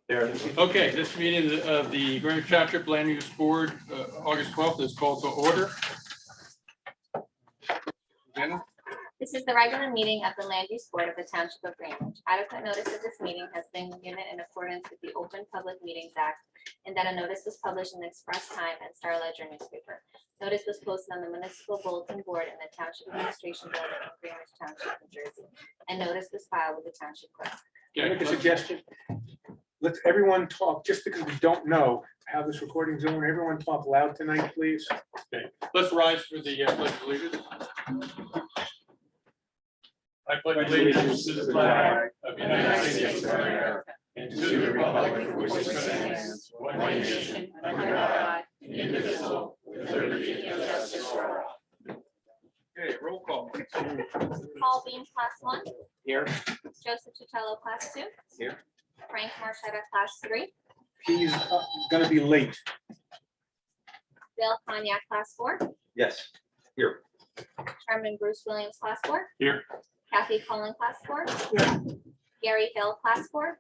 There. Okay, this meeting of the Greenwich Township Land Use Board, August 12th, is called to order. Anna? This is the regular meeting of the Land Use Board of the Township of Greenwich. Adequate notice of this meeting has been given in accordance with the Open Public Meetings Act, and that a notice was published in the Express Time and Star Ledger newspaper. Notice was posted on the municipal bulletin board in the Township Administration Building in Greenwich Township, New Jersey, and notice was filed with the Township Clerk. Can I make a suggestion? Let's everyone talk, just because we don't know how this recording's going, everyone talk loud tonight, please. Okay, let's rise for the pledge of allegiance. I pledge allegiance to the flag of the United States of America and to the republic for which it stands, one nation, under God, indivisible, with liberty and justice for all. Okay, roll call. Paul Beam, Class 1. Here. Joseph Chitello, Class 2. Here. Frank Marchetta, Class 3. He's gonna be late. Bill Cognac, Class 4. Yes, here. Chairman Bruce Williams, Class 4. Here. Kathy Cullen, Class 4. Gary Hill, Class 4.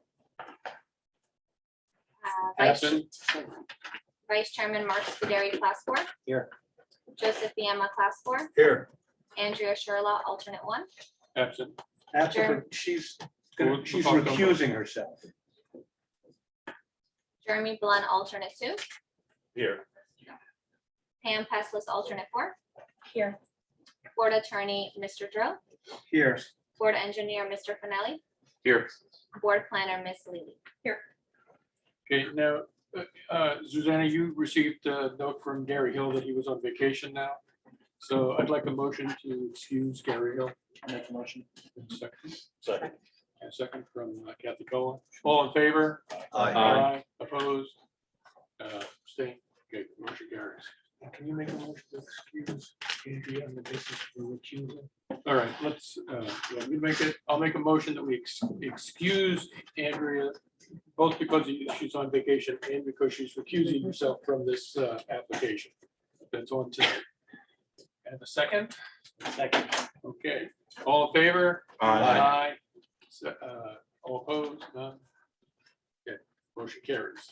Absent. Vice Chairman Mark Scuderi, Class 4. Here. Joseph Biema, Class 4. Here. Andrea Sherlaw, Alternate 1. Absent. Absolutely, she's she's We'll talk recusing herself. Jeremy Blunt, Alternate 2. Here. Pam Peslis, Alternate 4. Here. Board Attorney, Mr. Drill. Here. Board Engineer, Mr. Finelli. Here. Board Planner, Ms. Lely. Okay, now, Susanna, you received a note from Gary Hill that he was on vacation now. So I'd like a motion to excuse Gary Hill. Make a motion. Second. Second. And second from Kathy Cullen. All in favor? Aye. Opposed? Abstain. Okay, motion carries. Can you make a motion to excuse Andrea on the basis for recusing? All right, let's, I'll make a motion that we excuse Andrea, both because she's on vacation and because she's recusing herself from this application. That's on today. And a second? Second. Okay, all in favor? Aye. All opposed? None? Okay, motion carries.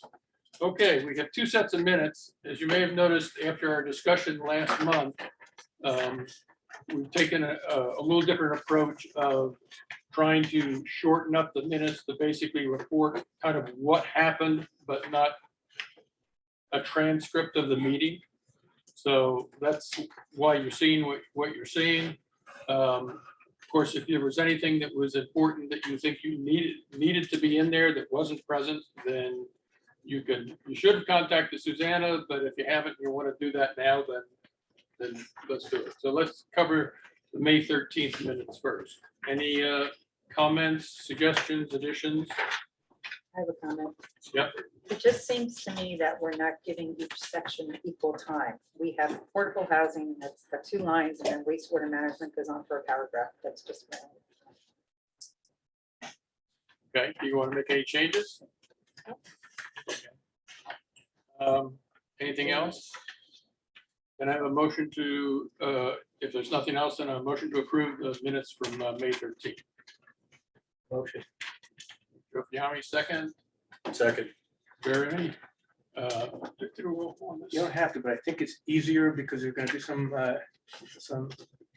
Okay, we have two sets of minutes. As you may have noticed after our discussion last month, we've taken a little different approach of trying to shorten up the minutes to basically report kind of what happened, but not a transcript of the meeting. So that's why you're seeing what you're seeing. Of course, if there was anything that was important that you think you needed to be in there that wasn't present, then you should have contacted Susanna, but if you haven't, you want to do that now, then let's do it. So let's cover the May 13th minutes first. Any comments, suggestions, additions? I have a comment. Yep. It just seems to me that we're not giving each section equal time. We have affordable housing, that's got 2 lines, and then wastewater management goes on for a paragraph. That's just. Okay, do you want to make any changes? Anything else? Then I have a motion to, if there's nothing else, then a motion to approve the minutes from May 13th. Motion. Joe Fiami, second. Second. Jeremy. You don't have to, but I think it's easier because there's gonna be some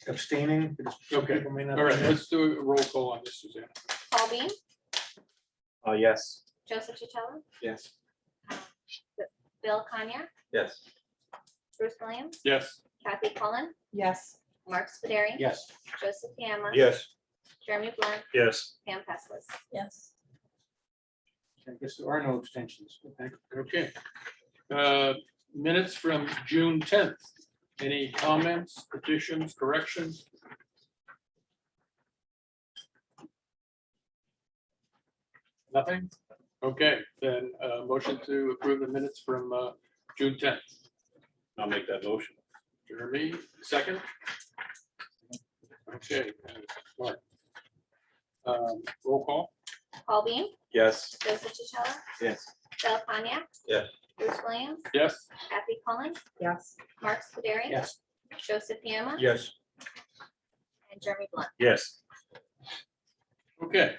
abstaining. because Okay. people may not All right, be there. let's do a roll call on this, Susanna. Paul Beam, Yes. Joseph Chitello, Yes. Bill Cognac, Yes. Bruce Williams, Yes. Kathy Cullen, Yes. Mark Scuderi. Yes. Joseph Biema. Yes. Jeremy Blunt, Yes. Pam Peslis. Yes. I guess there are no abstentions. Okay. Okay. Minutes from June 10th. Any comments, additions, corrections? Nothing? Okay, then motion to approve the minutes from June 10th. I'll make that motion. Jeremy, second. Okay. Mark. Roll call. Paul Beam, Yes. Joseph Chitello, Yes. Bill Cognac. Yes. Bruce Williams, Yes. Kathy Cullen, Yes. Mark Scuderi. Yes. Joseph Biema. Yes. And Jeremy Blunt. Yes. Okay.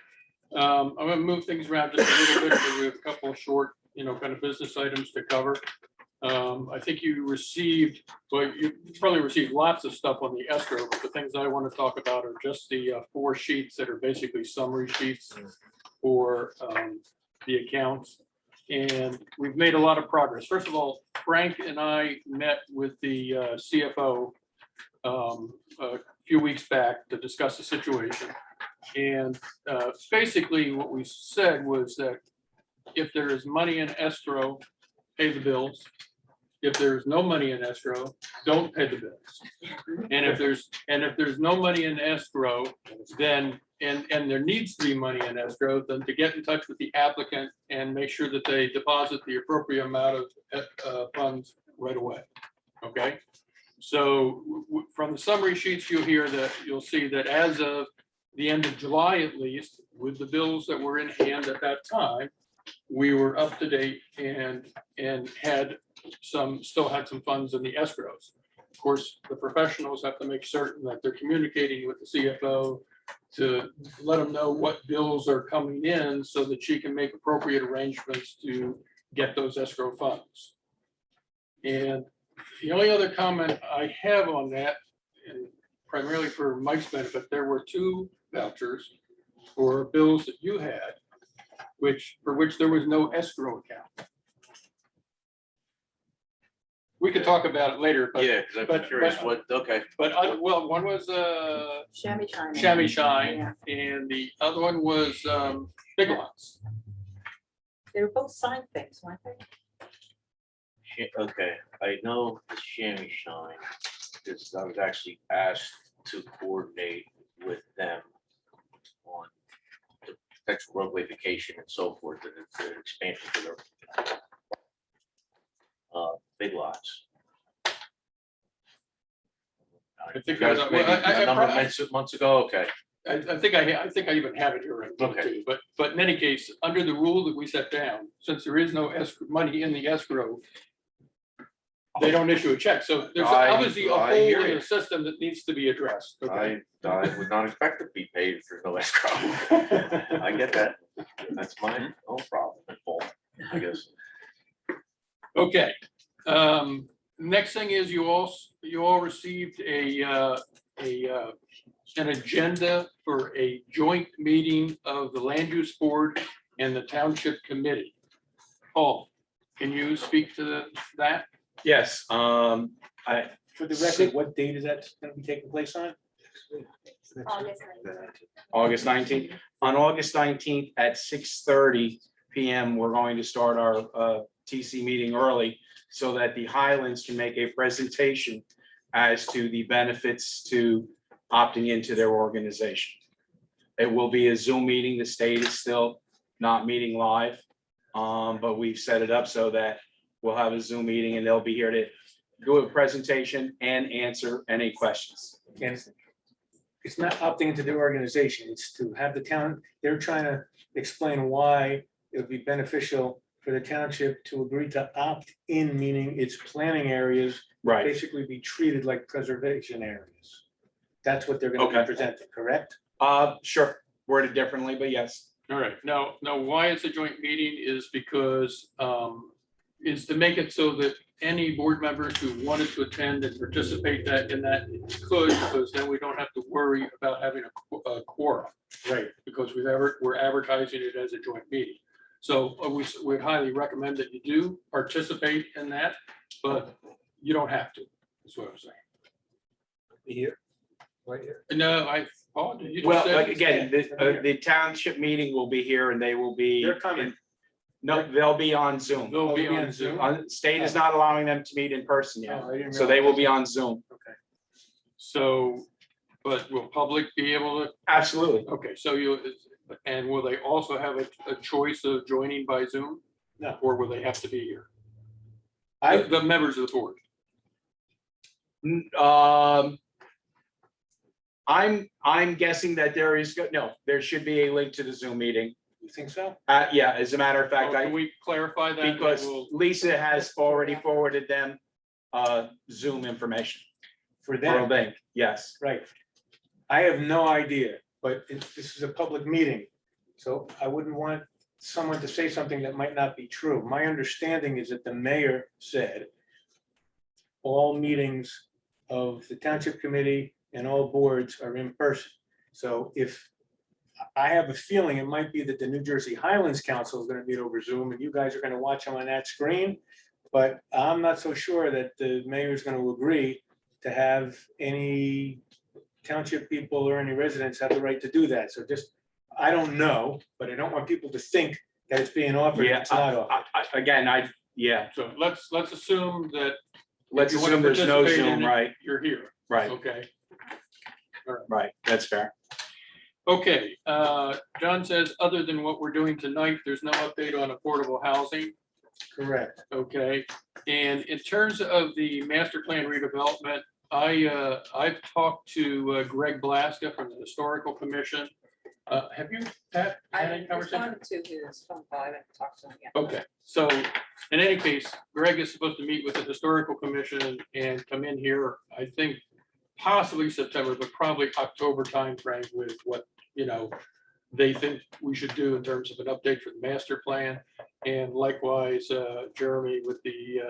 I'm gonna move things around just a little bit, because we have a couple of short, kind of business items to cover. I think you received, well, you probably received lots of stuff on the escrow, but the things I want to talk about are just the 4 sheets that are basically summary sheets for the accounts. And we've made a lot of progress. First of all, Frank and I met with the CFO a few weeks back to discuss the situation. And basically what we said was that if there is money in escrow, pay the bills. If there's no money in escrow, don't pay the bills. And if there's no money in escrow, then and there needs to be money in escrow, then to get in touch with the applicant and make sure that they deposit the appropriate amount of funds right away. Okay. So from the summary sheets, you'll see that as of the end of July, at least, with the bills that were in hand at that time, we were up to date and still had some funds in the escrows. Of course, the professionals have to make certain that they're communicating with the CFO to let them know what bills are coming in so that she can make appropriate arrangements to get those escrow funds. And the only other comment I have on that, and primarily for Mike's benefit, there were 2 vouchers for bills that you had, for which there was no escrow account. We could talk about it later, but Yeah, because I'm curious what, okay. but well, one was Chamois Shine. Chamois Shine, Yeah. and the other one was Big Lots. They were both signed things, weren't they? Okay, I know the Chamois Shine, because I was actually asked to coordinate with them on the potential roadway vacation and so forth, and the expansion to their Big Lots. I think You guys I- maybe well, I- a number of I- months ago, okay. I think I even have it here right now, Okay. too. But in any case, under the rule that we set down, since there is no money in the escrow, they don't issue a check. So there's obviously a hole I hear in you. the system that needs to be addressed. Okay. I would not expect to be paid if there's no escrow. I get that. That's my own problem, fault, I guess. Okay. Next thing is you all received an agenda for a joint meeting of the Land Use Board and the Township Committee. Paul, can you speak to that? Yes, For the record, what date is that going to be taking place on? August 9th. August 19th. On August 19th at 6:30 PM, we're going to start our TC meeting early so that the Highlands can make a presentation as to the benefits to opting into their organization. It will be a Zoom meeting. The state is still not meeting live, but we've set it up so that we'll have a Zoom meeting and they'll be here to do a presentation and answer any questions. And it's not opting into their organization, it's to have the town, they're trying to explain why it would be beneficial for the township to agree to opt in, meaning its planning areas Right. basically be treated like preservation areas. That's what they're going to be Okay. presenting, correct? Sure, worded differently, but yes. All right. Now why it's a joint meeting is because is to make it so that any board members who wanted to attend and participate in that could, because then we don't have to worry about having a quorum. Right. Because we're advertising it as a joint meeting. So we highly recommend that you do participate in that, but you don't have to, is what I'm saying. Here, right here. No, Paul, did you just Well, say? like, again, the township meeting will be here and they will be. They're coming. No, they'll be on Zoom. They'll be They'll be on on Zoom. State is not allowing them to meet in person yet, Oh, I didn't so they will realize. be on Zoom. Okay. So, but will public be able to? Absolutely. Okay, so and will they also have a choice of joining by Zoom? No. Or will they have to be here? I, The members of the board. I'm guessing that there should be a link to the Zoom meeting. you think so? Yeah, as a matter of fact, Can we clarify that? because We'll- Lisa has already forwarded them Zoom information. For For a them, link, yes. right. I have no idea, but this is a public meeting. So I wouldn't want someone to say something that might not be true. My understanding is that the mayor said all meetings of the township committee and all boards are in person. So if, I have a feeling it might be that the New Jersey Highlands Council is gonna meet over Zoom and you guys are gonna watch them on that screen. But I'm not so sure that the mayor is gonna agree to have any township people or any residents have the right to do that. So just, I don't know, but I don't want people to think that it's being offered. if Yeah, It's not offered. Again, yeah, So let's assume that let's you wanna assume there's no participate in Zoom, it, right, you're here. right, Okay. right, that's fair. Okay, John says, other than what we're doing tonight, there's no update on affordable housing. Correct. Okay, and in terms of the master plan redevelopment, I've talked to Greg Blaska from the Historical Commission. Have you had any I conversation? responded to his phone call. I haven't talked to him yet. Okay, so in any case, Greg is supposed to meet with the Historical Commission and come in here, I think possibly September, but probably October timeframe with what, they think we should do in terms of an update for the master plan. And likewise, Jeremy with the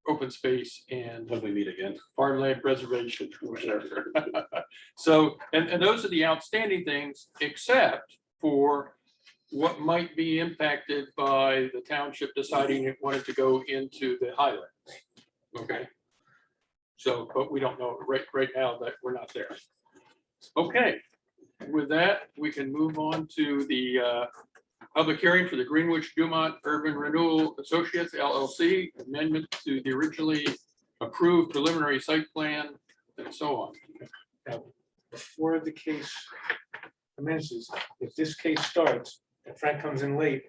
open space and When we meet again. farmland preservation. So, and those are the outstanding things, except for what might be impacted by the township deciding it wanted to go into the highlands. Okay. So, but we don't know right now that we're not there. Okay, with that, we can move on to the public hearing for the Greenwich Dumont Urban Renewal Associates LLC amendment to the originally approved preliminary site plan and so on. Now, before the case commences, if this case starts, and Frank comes in late,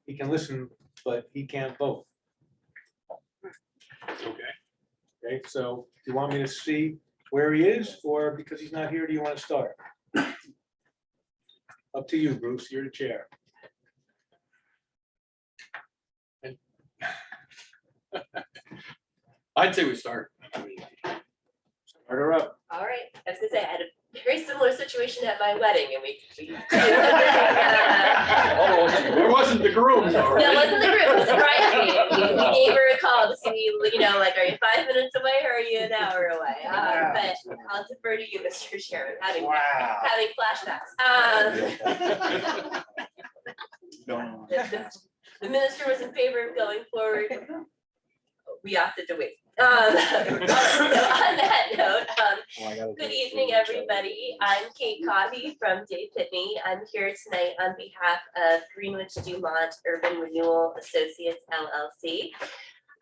he can listen, but he can't vote. Okay. Okay, so do you want me to see where he is, or because he's not here, do you want to start? Up to you, Bruce, you're the chair. I'd say we start. Start her up. All right, I was gonna say, I had a very similar situation at my wedding and we. It wasn't the groom, though, No, it right? wasn't the group, it was the bridesmaid. We gave her a call to see, like, are you 5 minutes away or are you an hour away? But I'll defer to you, Mr. Chairman, having flashbacks. The minister was in favor of going forward. We opted to wait. So on that note, good evening, everybody. I'm Kate Coffey from Dave Pitney. I'm here tonight on behalf of Greenwich Dumont Urban Renewal Associates LLC.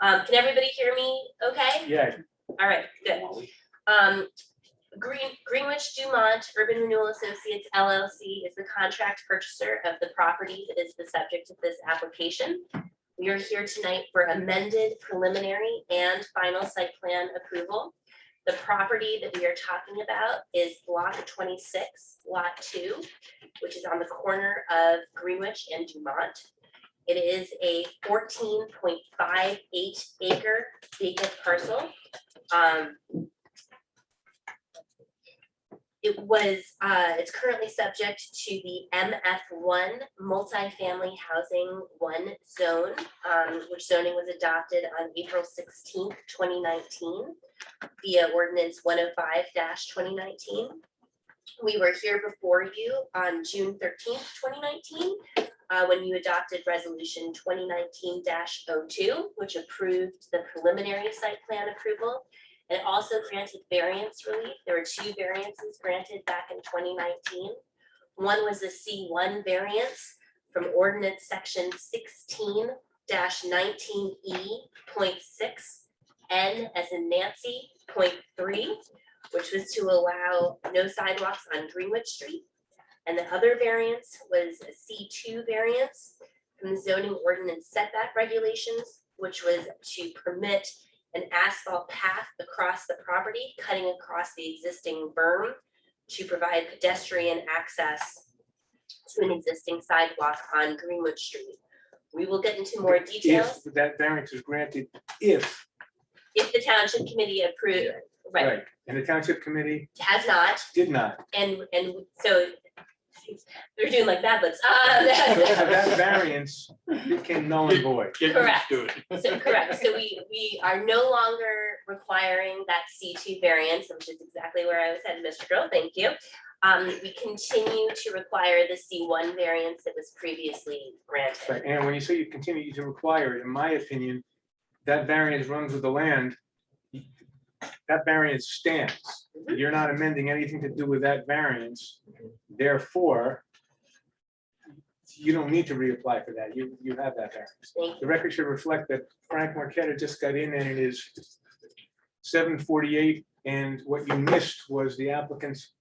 Can everybody hear me okay? Yeah, All right, good. Greenwich Dumont Urban Renewal Associates LLC is the contract purchaser of the property that is the subject of this application. We are here tonight for amended preliminary and final site plan approval. The property that we are talking about is block 26, lot 2, which is on the corner of Greenwich and Dumont. It is a 14.58 acre vacant parcel. It's currently subject to the MF1 multifamily housing 1 zone, which zoning was adopted on April 16th, 2019 via ordinance 105-2019. We were here before you on June 13th, 2019, when you adopted resolution 2019-02, which approved the preliminary site plan approval. It also granted variance relief. There were 2 variances granted back in 2019. One was a C1 variance from ordinance section 16-19E.6 N as in Nancy, .3, which was to allow no sidewalks on Greenwich Street. And the other variance was a C2 variance from the zoning ordinance setback regulations, which was to permit an asphalt path across the property, cutting across the existing berm to provide pedestrian access to an existing sidewalk on Greenwich Street. We will get into more details if that variance is granted, if, if the township committee approved, right, right, and the township committee has not, did not. and so They're doing like that, but So that variance became null and void. Get used to it. so correct. So we are no longer requiring that C2 variance, which is exactly where I was headed, Mr. Drill. Thank you. We continue to require the C1 variance that was previously granted. Right, and when you say you continue to require it, in my opinion, that variance runs with the land. That variance stands. You're not amending anything to do with that variance. Therefore, you don't need to reapply for that. You have that variance. Thank you. The record should reflect that Frank Marqueta just got in and it is 7:48, and what you missed was the applicant's,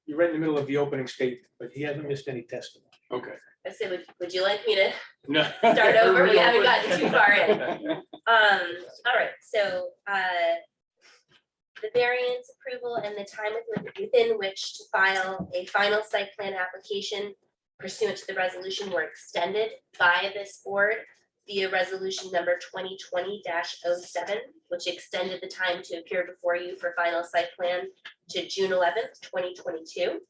you're right in the middle of the opening statement, but he hasn't missed any testimony. Okay. I said, would you like me to No. start over? We haven't gotten too far in. All right, so the variance approval and the time within which to file a final site plan application pursuant to the resolution were extended by this board via resolution number 2020-07, which extended the time to appear before you for final site plan to June 11th, 2022.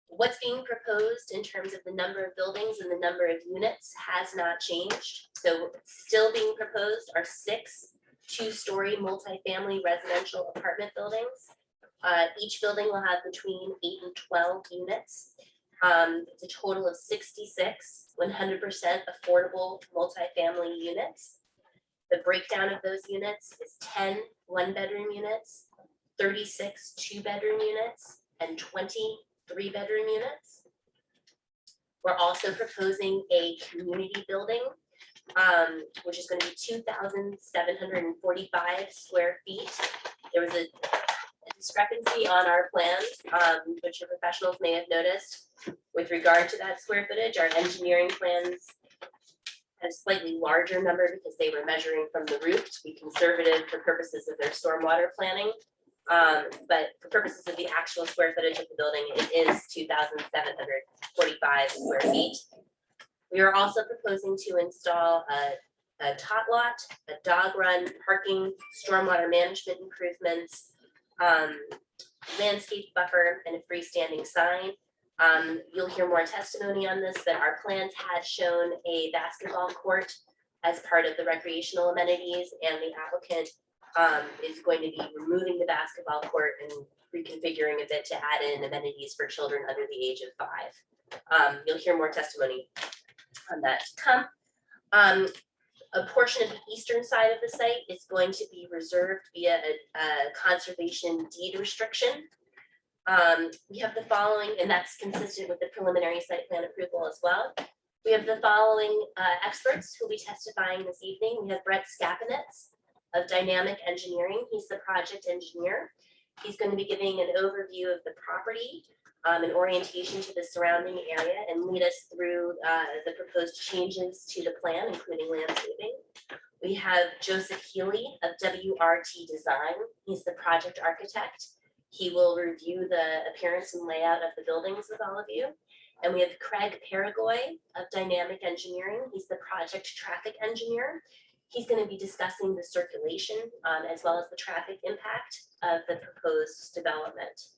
What's being proposed in terms of the number of buildings and the number of units has not changed. So still being proposed are 6 two-story multifamily residential apartment buildings. Each building will have between 8 and 12 units. It's a total of 66 100% affordable multifamily units. The breakdown of those units is 10 one-bedroom units, 36 two-bedroom units, and 20 three-bedroom units. We're also proposing a community building, which is going to be 2,745 square feet. There was a discrepancy on our plans, which your professionals may have noticed with regard to that square footage. Our engineering plans had a slightly larger number because they were measuring from the roof to be conservative for purposes of their stormwater planning. But for purposes of the actual square footage of the building, it is 2,745 square feet. We are also proposing to install a tot lot, a dog run, parking, stormwater management improvements, landscape buffer, and a freestanding sign. You'll hear more testimony on this, but our plans had shown a basketball court as part of the recreational amenities, and the applicant is going to be removing the basketball court and reconfiguring a bit to add in amenities for children under the age of 5. You'll hear more testimony on that to come. A portion of the eastern side of the site is going to be reserved via a conservation deed restriction. We have the following, and that's consistent with the preliminary site plan approval as well. We have the following experts who will be testifying this evening. We have Brett Skapinitz of Dynamic Engineering. He's the project engineer. He's going to be giving an overview of the property, an orientation to the surrounding area, and lead us through the proposed changes to the plan, including landscaping. We have Joseph Healy of WRT Design. He's the project architect. He will review the appearance and layout of the buildings with all of you. And we have Craig Paragoy of Dynamic Engineering. He's the project traffic engineer. He's going to be discussing the circulation as well as the traffic impact of the proposed development.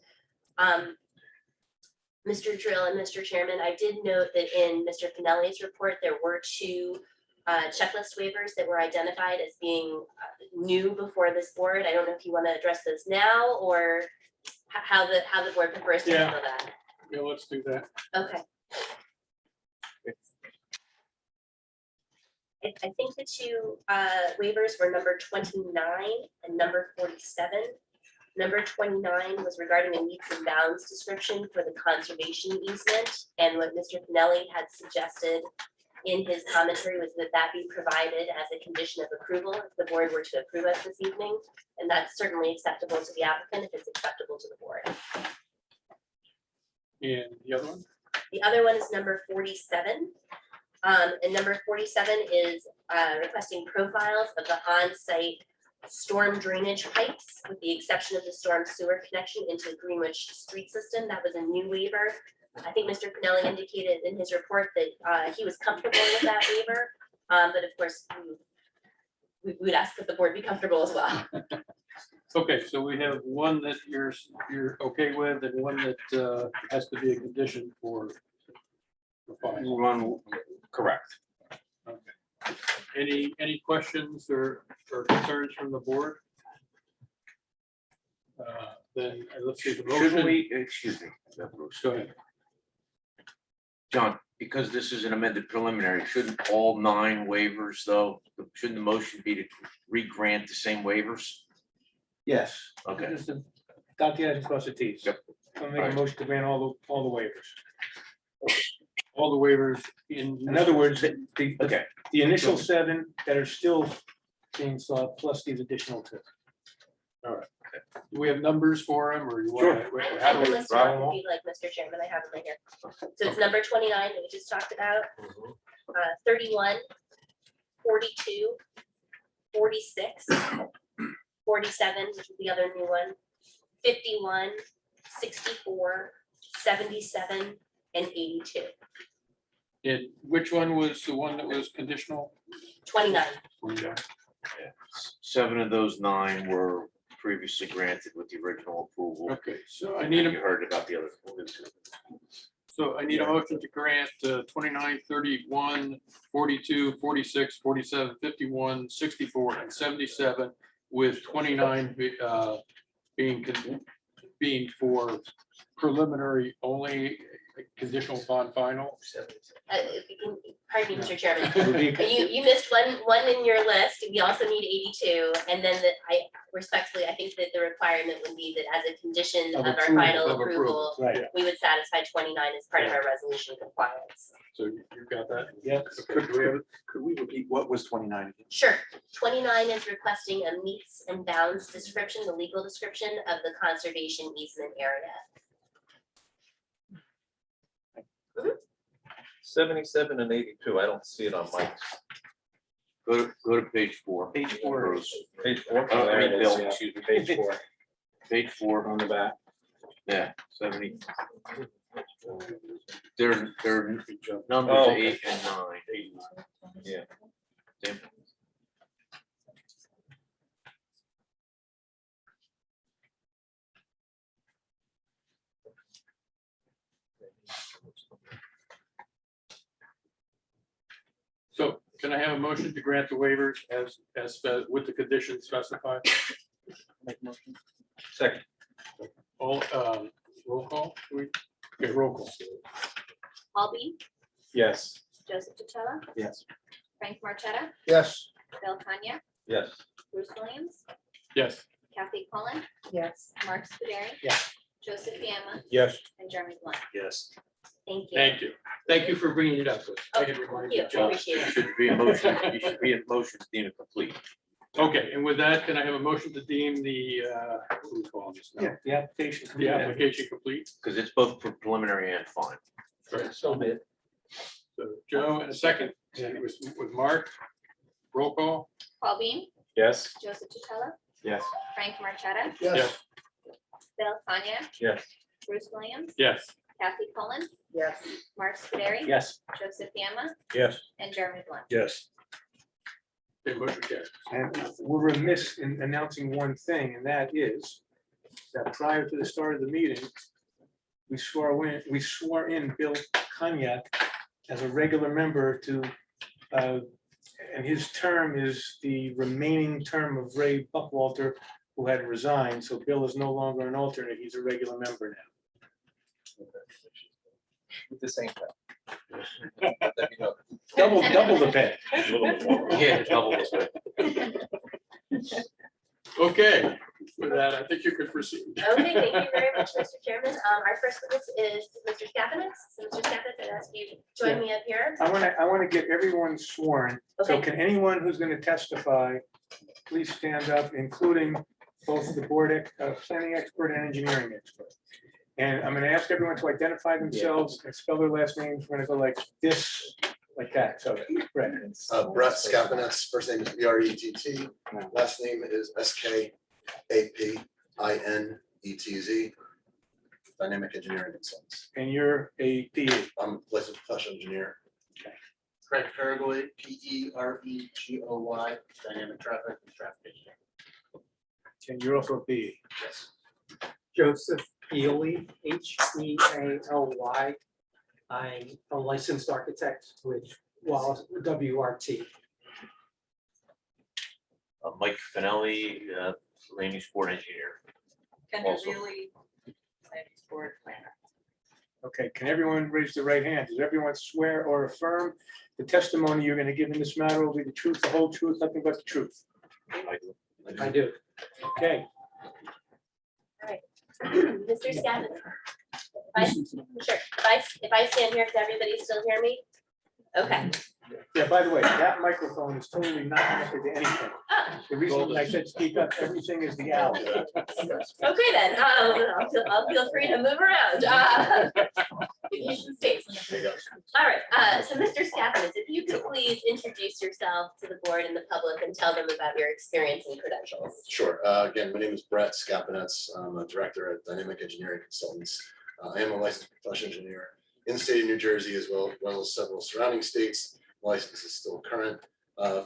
Mr. Drill and Mr. Chairman, I did note that in Mr. Finelli's report, there were 2 checklist waivers that were identified as being new before this board. I don't know if you want to address those now or how the board prefers to handle that. Yeah, let's do that. Okay. I think the 2 waivers were number 29 and number 47. Number 29 was regarding a meets and bounds description for the conservation easement. And what Mr. Pinelli had suggested in his commentary was that that be provided as a condition of approval if the board were to approve us this evening. And that's certainly acceptable to the applicant if it's acceptable to the board. And the other one? The other one is number 47. And number 47 is requesting profiles of the on-site storm drainage pipes, with the exception of the storm sewer connection into the Greenwich street system. That was a new waiver. I think Mr. Pinelli indicated in his report that he was comfortable with that waiver, but of course, we would ask that the board be comfortable as well. Okay, so we have one that you're okay with and one that has to be a condition for fine. Run, correct. Any questions or concerns from the board? Then let's see the Should motion. we, excuse me, Go ahead. John, because this is an amended preliminary, shouldn't all 9 waivers though, shouldn't the motion be to re-grant the same waivers? Yes. Okay. Just to dot the i's and cross the t's. Yep. I'll make a Alright. motion to grant all the waivers. All the waivers in. In other words, Okay, the initial 7 that are still being sought, plus these additional 2. Do we have numbers for them or you Sure. want? I How do can we? list it off if you'd like, Mr. Chairman, I have them right here. So it's number 29 that we just talked about, 31, 42, 46, 47, which is the other new one, 51, 64, 77, and 82. And which one was the one that was conditional? 29. 7 of those 9 were previously granted with the original approval. Okay, so I need You a, heard about the other. motion to grant 29, 31, 42, 46, 47, 51, 64, and 77, with 29 being for preliminary only, conditional upon final. If you can, pardon me, Mr. Chairman. Would be- You missed one in your list. We also need 82. And then I respectfully, I think that the requirement would be that as a condition Of of our approval, final of approval. approval, Right, we would satisfy 29 as part of our resolution compliance. So you've got that? yeah. Could we repeat what was 29? Sure. 29 is requesting a meets and bounds description, the legal description of the conservation easement area. 77 and 82, I don't see it on Mike's. Go to page 4. Page 4. Bruce. Page 4. Oh, I mean, There it is, Bill, yeah. excuse me. Page 4 Page 4, on the back. yeah, 70. They're numbers Oh, okay. 8 and 9. Yeah. Same. So can I have a motion to grant the waivers as with the conditions specified? Second. All, roll call? Okay, roll call. Paul Bean, Yes. Joseph DeCello, Yes. Frank Marchetta, Yes. Bill Tanya, Yes. Bruce Williams, Yes. Kathy Cullen, Yes. Mark Scuderi. Yes. Joseph Fiamma, Yes. and Jeremy Blunt. Yes. Thank you. Thank you. Thank you for bringing it up. I didn't Thank realize you. it. John, Appreciate it. should be a motion, you should be a motion to deem it complete. Okay, and with that, can I have a motion to deem the, what do we call this now? Yeah, the application. The application complete? Because it's both for preliminary and fine. Right, so mid. So Joe, in a second, with Mark, roll call? Paul Bean, Yes. Joseph DeCello, Yes. Frank Marchetta, Yes. Bill Tanya, Yes. Bruce Williams, Yes. Kathy Cullen, Yes. Mark Scuderi. Yes, Joseph Fiamma, Yes. and Jeremy Blunt. Yes. Okay, motion carries. and we're remiss in announcing one thing, and that is that prior to the start of the meeting, we swore in Bill Cognac as a regular member to, and his term is the remaining term of Ray Buckwalter, who had resigned. So Bill is no longer an alternate. He's a regular member now. With the same thing. Double the pay. Yeah, double this. Okay, with that, I think you could proceed. Okay, thank you very much, Mr. Chairman. Our first witness is Mr. Skapinitz. So Mr. Skapinitz, I'd ask you to join me up here. I want to get everyone sworn. So Okay. can anyone who's going to testify, please stand up, including both the planning expert and engineering expert. And I'm going to ask everyone to identify themselves and spell their last names. We're going to go like this, like that. So, Brett. Brett Skapinetz, first name is Brett, last name is Skapinetz, Dynamic Engineering Consultants. And you're a PE. I'm a licensed professional engineer. Craig Perigoy, Peregoy, Dynamic Traffic and Traffic Engineering. Can you also be? Yes. Joseph Ely, Healy. I'm a licensed architect with WRT. Mike Finelli, land use board engineer. Also. Okay, can everyone raise their right hand? Does everyone swear or affirm the testimony you're gonna give in this matter will be the truth, the whole truth, nothing but the truth? I do. Okay, Mr. Scavin. If I stand here, can everybody still hear me? Okay. yeah, by the way, that microphone is totally not connected to anything. Oh, The reason I said speak up, everything is the owl. okay then, I'll feel free to move around. Give you some space. All right, so Mr. Scavin, if you could please introduce yourself to the board and the public and tell them about your experience and credentials. Sure. Again, my name is Brett Skapinetz. I'm a director at Dynamic Engineering Consultants. I am a licensed professional engineer in the state of New Jersey as well as several surrounding states. My license is still current.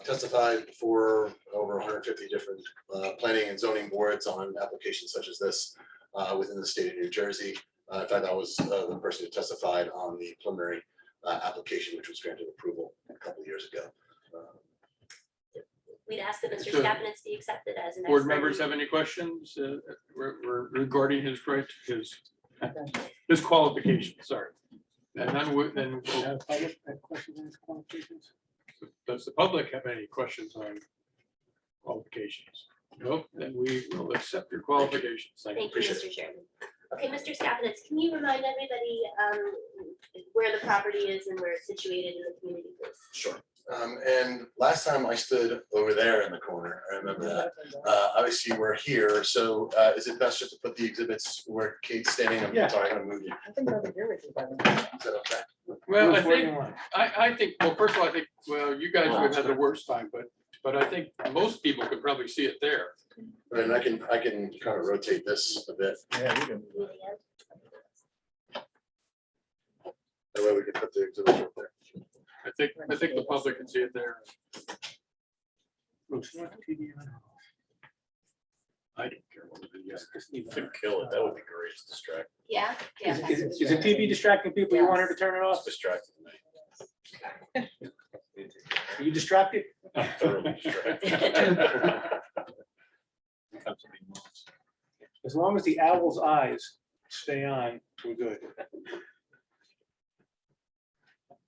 Testified before over 150 different planning and zoning boards on applications such as this within the state of New Jersey. In fact, I was the person who testified on the preliminary application, which was granted approval a couple of years ago. We'd ask that Mr. So, Skapinetz be accepted as an Board expert. members have any questions regarding his his qualifications, sorry. And then, does the public have any questions on qualifications? Nope, then we will accept your qualifications. Thank you. Thank you, Mr. Chairman. Okay, Mr. Skapinetz, can you remind everybody where the property is and where it's situated in the community, please? Sure. And last time I stood over there in the corner, I remember that. Obviously, we're here, so is it best just to put the exhibits where Kate's standing? I'm Yeah. sorry, I'm gonna move you. I think over here with you, by the way. Is that okay? Well, I Who's waiting think, in line? I think, well, first of all, I think, well, you guys would have the worst time, but I think most people could probably see it there. And I can kind of rotate this a bit. Yeah, we can. That way we can put the exhibits right there. I think the public can see it there. Bruce, you want the TV on? I don't care what it is. Just leave it on. Could kill it. That would be great. It's distracting. Yeah, yeah. Is the TV distracting people? You want her to turn it off? It's distracting me. Are you distracted? I'm thoroughly distracted. As long as the owl's eyes stay on, we're good.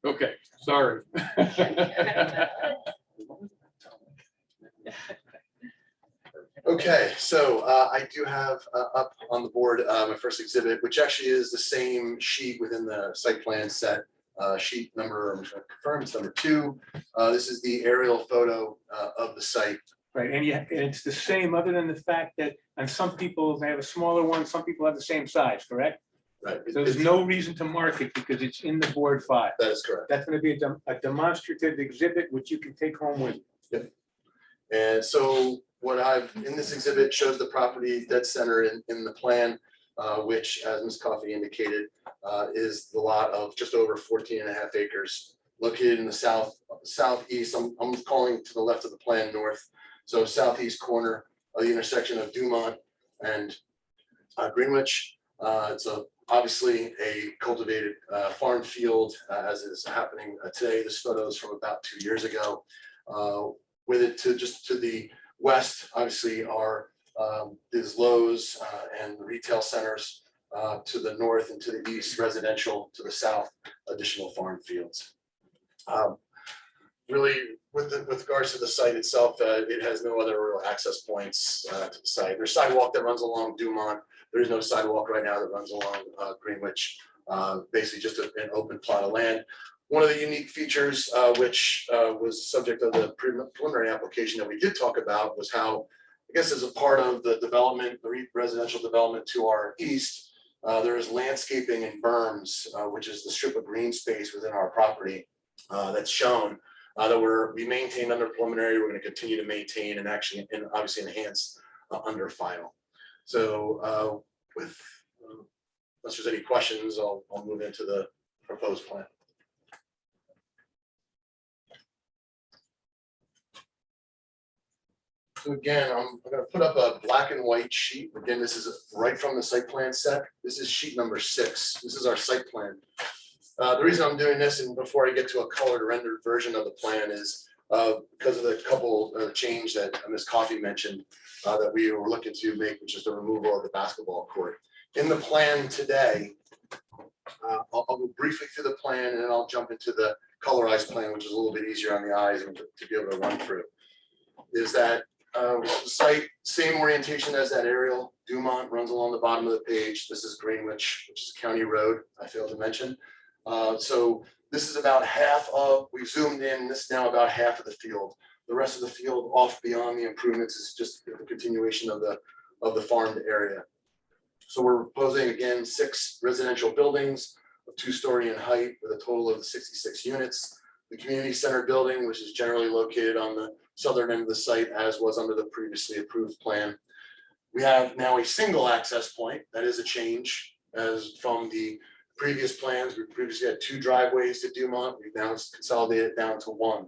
Okay, sorry. Okay, so I do have up on the board my first exhibit, which actually is the same sheet within the site plan set. Sheet number, I'm trying to confirm, it's number 2. This is the aerial photo of the site. Right, and it's the same, other than the fact that on some people, they have a smaller one, some people have the same size, correct? Right. So there's no reason to mark it because it's in the board file. That is correct. That's gonna be a demonstrative exhibit, which you can take home with you. And so what I've, in this exhibit shows the property dead center in the plan, which, as Ms. Coffey indicated, is the lot of just over 14.5 acres located in the southeast. I'm calling to the left of the plan north. So southeast corner of the intersection of Dumont and Greenwich. It's obviously a cultivated farm field, as is happening today. This photo is from about 2 years ago. With it just to the west, obviously, are is Lowe's and retail centers. To the north and to the east, residential. To the south, additional farm fields. Really, with regards to the site itself, it has no other real access points to the site. There's sidewalk that runs along Dumont. There is no sidewalk right now that runs along Greenwich. Basically, just an open plot of land. One of the unique features, which was subject of the preliminary application that we did talk about, was how, I guess, as a part of the development, the residential development to our east, there is landscaping and berms, which is the strip of green space within our property that's shown. That we maintained under preliminary, we're going to continue to maintain and actually, and obviously enhance under final. So unless there's any questions, I'll move into the proposed plan. So again, I'm gonna put up a black and white sheet. Again, this is right from the site plan set. This is sheet number 6. This is our site plan. The reason I'm doing this, and before I get to a colored rendered version of the plan, is because of the couple change that Ms. Coffey mentioned that we were looking to make, which is the removal of the basketball court. In the plan today, I'll go briefly through the plan and then I'll jump into the colorized plan, which is a little bit easier on the eyes and to be able to run through. Is that the site, same orientation as that aerial. Dumont runs along the bottom of the page. This is Greenwich, which is County Road, I failed to mention. So this is about half of, we zoomed in, this is now about half of the field. The rest of the field off beyond the improvements is just a continuation of the farmed area. So we're proposing again 6 residential buildings of 2-story in height with a total of 66 units. The community center building, which is generally located on the southern end of the site, as was under the previously approved plan. We have now a single access point. That is a change as from the previous plans. We previously had 2 driveways to Dumont. We've now consolidated it down to 1.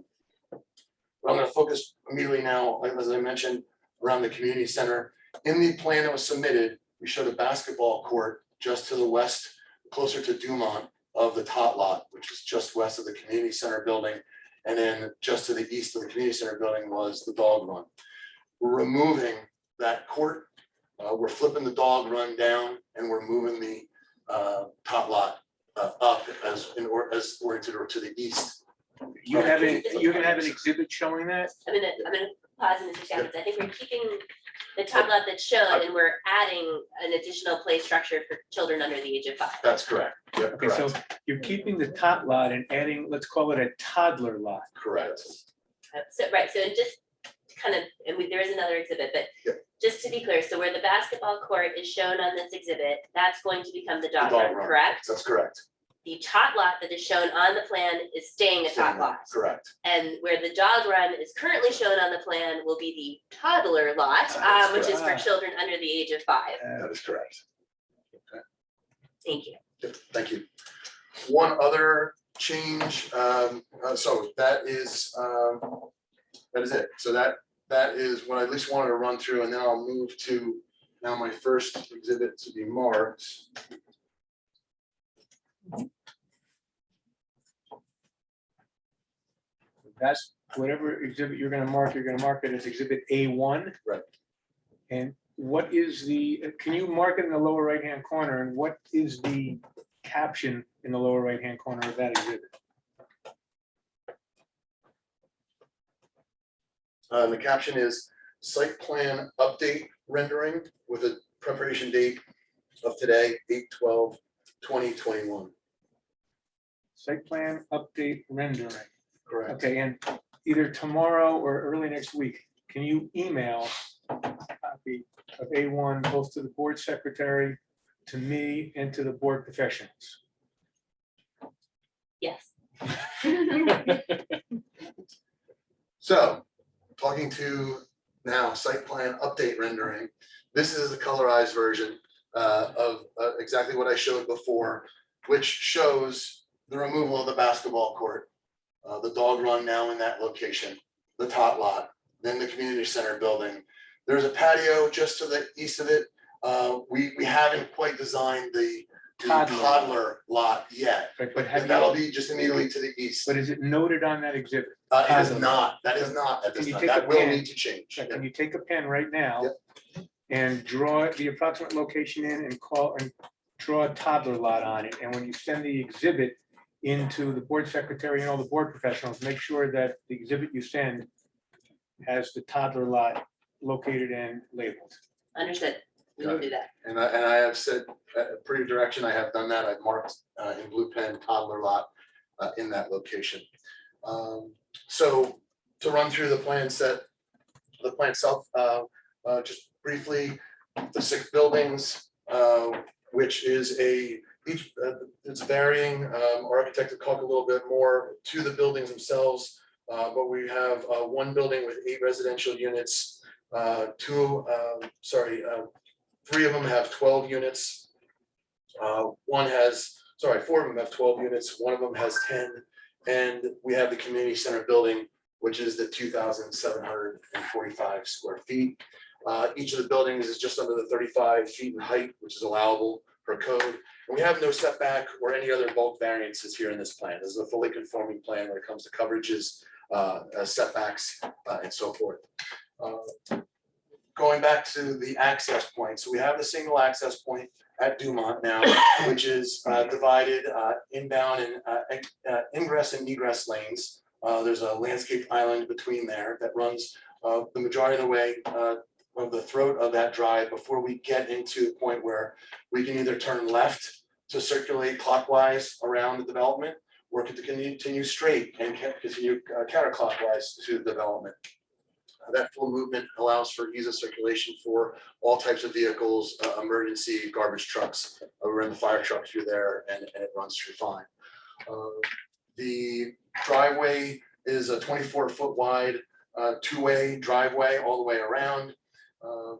But I'm going to focus immediately now, as I mentioned, around the community center. In the plan that was submitted, we showed a basketball court just to the west, closer to Dumont of the tot lot, which is just west of the community center building. And then just to the east of the community center building was the dog run. We're removing that court. We're flipping the dog run down and we're moving the tot lot up as oriented to the east. You have you're gonna have an exhibit showing that? I'm gonna pause in a second. I think we're keeping the top lot that's shown and we're adding an additional play structure for children under the age of 5. That's correct. Yep, Okay, so you're keeping the tot lot and adding, let's call it a toddler lot. correct. So, right, so just kind of, and there is another exhibit, but Yep. just to be clear, so where the basketball court is shown on this exhibit, that's going to become the dog dog run, run. correct? That's correct. The tot lot that is shown on the plan is staying a tot lot. Correct. And where the dog run is currently shown on the plan will be the toddler lot, That's which is for correct. children under the age of 5. That is correct. Thank you. Yep, thank you. One other change, so that is it. So that is what I at least wanted to run through, and then I'll move to now my first exhibit to be marked. That's whatever exhibit you're gonna mark it as exhibit A1. Right. And what is can you mark it in the lower right-hand corner, and what is the caption in the lower right-hand corner of that exhibit? The caption is site plan update rendering with a preparation date of today, 8/12/2021. Site plan update rendering. Correct. Okay, and either tomorrow or early next week, can you email a copy of A1 both to the board secretary, to me, and to the board professionals? Yes. So, talking to now site plan update rendering, this is the colorized version of exactly what I showed before, which shows the removal of the basketball court, the dog run now in that location, the tot lot, then the community center building. There's a patio just to the east of it. We haven't quite designed the toddler lot yet, But have that'll you, be just immediately to the east. but is it noted on that exhibit? It is not, that is not at this Can you time, take a that will pen? need to change. Can you take a pen right now and draw the approximate location in and draw a toddler lot on it? And when you send the exhibit into the board secretary and all the board professionals, make sure that the exhibit you send has the toddler lot located and labeled. Understood. We will do that. And I have said, per your direction, I have done that. I've marked in blue pen toddler lot in that location. So to run through the plan itself, just briefly, the 6 buildings, which is it's varying. Our architect will talk a little bit more to the buildings themselves, but we have 1 building with 8 residential units, 3 of them have 12 units. 4 of them have 12 units, 1 of them has 10. And we have the community center building, which is the 2,745 square feet. Each of the buildings is just under the 35 feet in height, which is allowable per code. And we have no setback or any other bulk variances here in this plan. This is a fully conforming plan when it comes to coverages, setbacks, and so forth. Going back to the access point, so we have the single access point at Dumont now, which is divided inbound and ingress and egress lanes. There's a landscaped island between there that runs the majority of the way of the throat of that drive before we get into the point where we can either turn left to circulate clockwise around the development, or to continue straight and continue counterclockwise to the development. That full movement allows for ease of circulation for all types of vehicles, emergency garbage trucks. We run the fire truck through there and it runs through fine. The driveway is a 24-foot wide two-way driveway all the way around.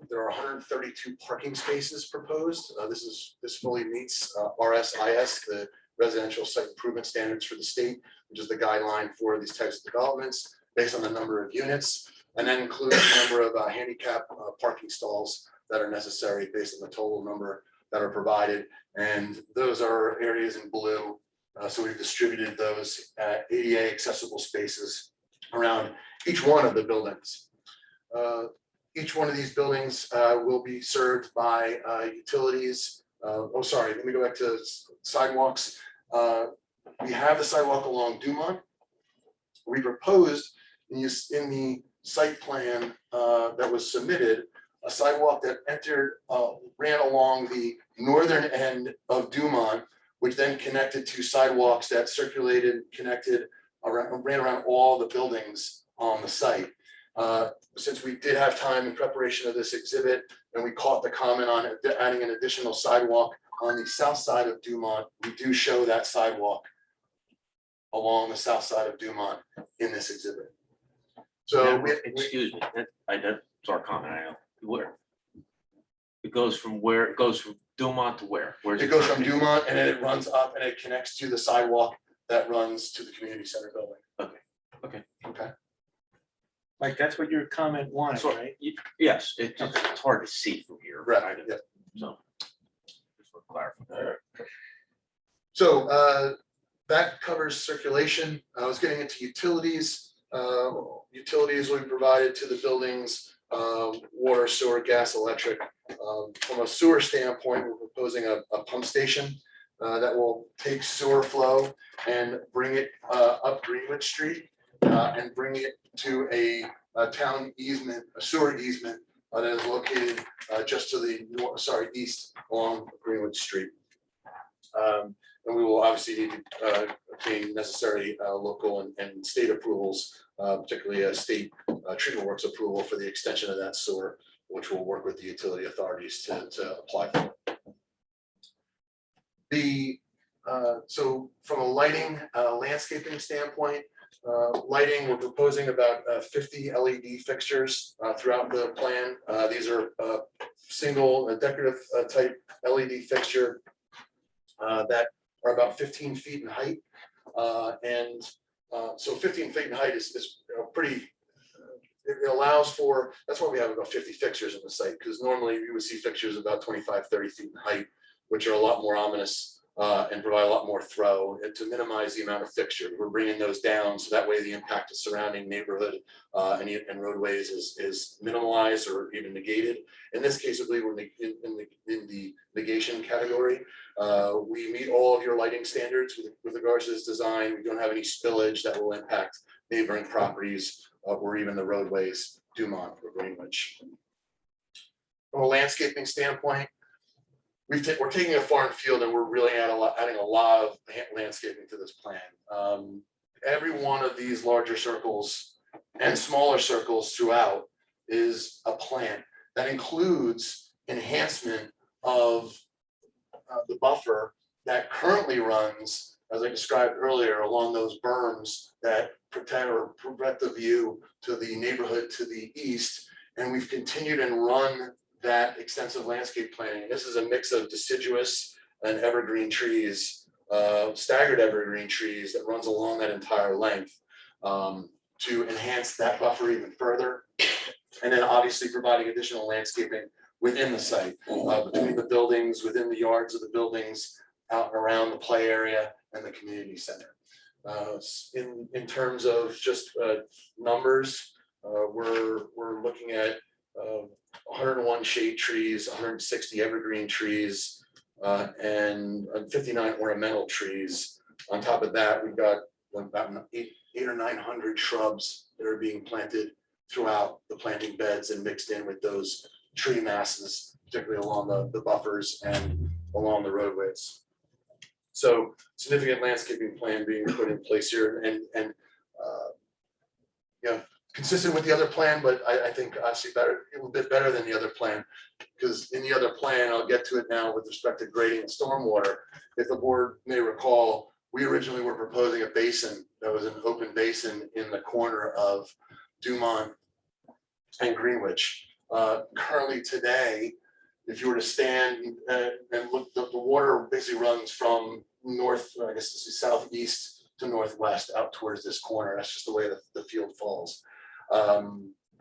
There are 132 parking spaces proposed. This fully meets RSIS, the Residential Site Improvement Standards for the state, which is the guideline for these types of developments based on the number of units. And that includes the number of handicap parking stalls that are necessary based on the total number that are provided. And those are areas in blue. So we've distributed those ADA accessible spaces around each one of the buildings. Each one of these buildings will be served by utilities. Let me go back to sidewalks. We have the sidewalk along Dumont. We proposed in the site plan that was submitted, a sidewalk that ran along the northern end of Dumont, which then connected to sidewalks that ran around all the buildings on the site. Since we did have time in preparation of this exhibit, and we caught the comment on adding an additional sidewalk on the south side of Dumont, we do show that sidewalk along the south side of Dumont in this exhibit. So Excuse me, that's our comment, I know. Where? It goes from where? It goes from Dumont to where? Where's it goes from Dumont and then it runs up and it connects to the sidewalk that runs to the community center building. Okay. Like, that's what your comment wanted, So, right? yes, it's hard to see from here. Right, yeah. So, just for clarification. So that covers circulation. I was getting into utilities. Utilities will be provided to the buildings, water, sewer, gas, electric. From a sewer standpoint, we're proposing a pump station that will take sewer flow and bring it up Greenwich Street and bring it to a town easement, a sewer easement that is located just to the east along Greenwich Street. And we will obviously need to obtain necessary local and state approvals, particularly a state treatment works approval for the extension of that sewer, which we'll work with the utility authorities to apply for. So from a lighting landscaping standpoint, lighting, we're proposing about 50 LED fixtures throughout the plan. These are single decorative type LED fixture that are about 15 feet in height. So 15 feet in height is pretty, it allows for, that's why we have about 50 fixtures in the site, because normally you would see fixtures about 25, 30 feet in height, which are a lot more ominous and provide a lot more throw, and to minimize the amount of fixture. We're bringing those down so that way the impact of surrounding neighborhood and roadways is minimalized or even negated. In this case, I believe we're in the negation category. We meet all of your lighting standards with regards to this design. We don't have any spillage that will impact neighboring properties or even the roadways, Dumont or Greenwich. From a landscaping standpoint, we're taking a farm field and we're really adding a lot of landscaping to this plan. Every one of these larger circles and smaller circles throughout is a plant that includes enhancement of the buffer that currently runs, as I described earlier, along those berms that protect or prevent the view to the neighborhood to the east. And we've continued and run that extensive landscape planning. This is a mix of deciduous and evergreen trees, staggered evergreen trees that runs along that entire length. to enhance that buffer even further. And then obviously providing additional landscaping within the site, between the buildings, within the yards of the buildings, out and around the play area and the community center. In terms of just numbers, we're looking at 101 shade trees, 160 evergreen trees, and 59 ornamental trees. On top of that, we've got about 800 or 900 shrubs that are being planted throughout the planting beds and mixed in with those tree masses, particularly along the buffers and along the roadways. So significant landscaping plan being put in place here and yeah, consistent with the other plan, but I think obviously better, a little bit better than the other plan. Because in the other plan, I'll get to it now with respect to grading and stormwater. If the board may recall, we originally were proposing a basin that was an open basin in the corner of Dumont and Greenwich. Currently today, if you were to stand and look, the water basically runs from north, I guess this is southeast to northwest out towards this corner. That's just the way the field falls.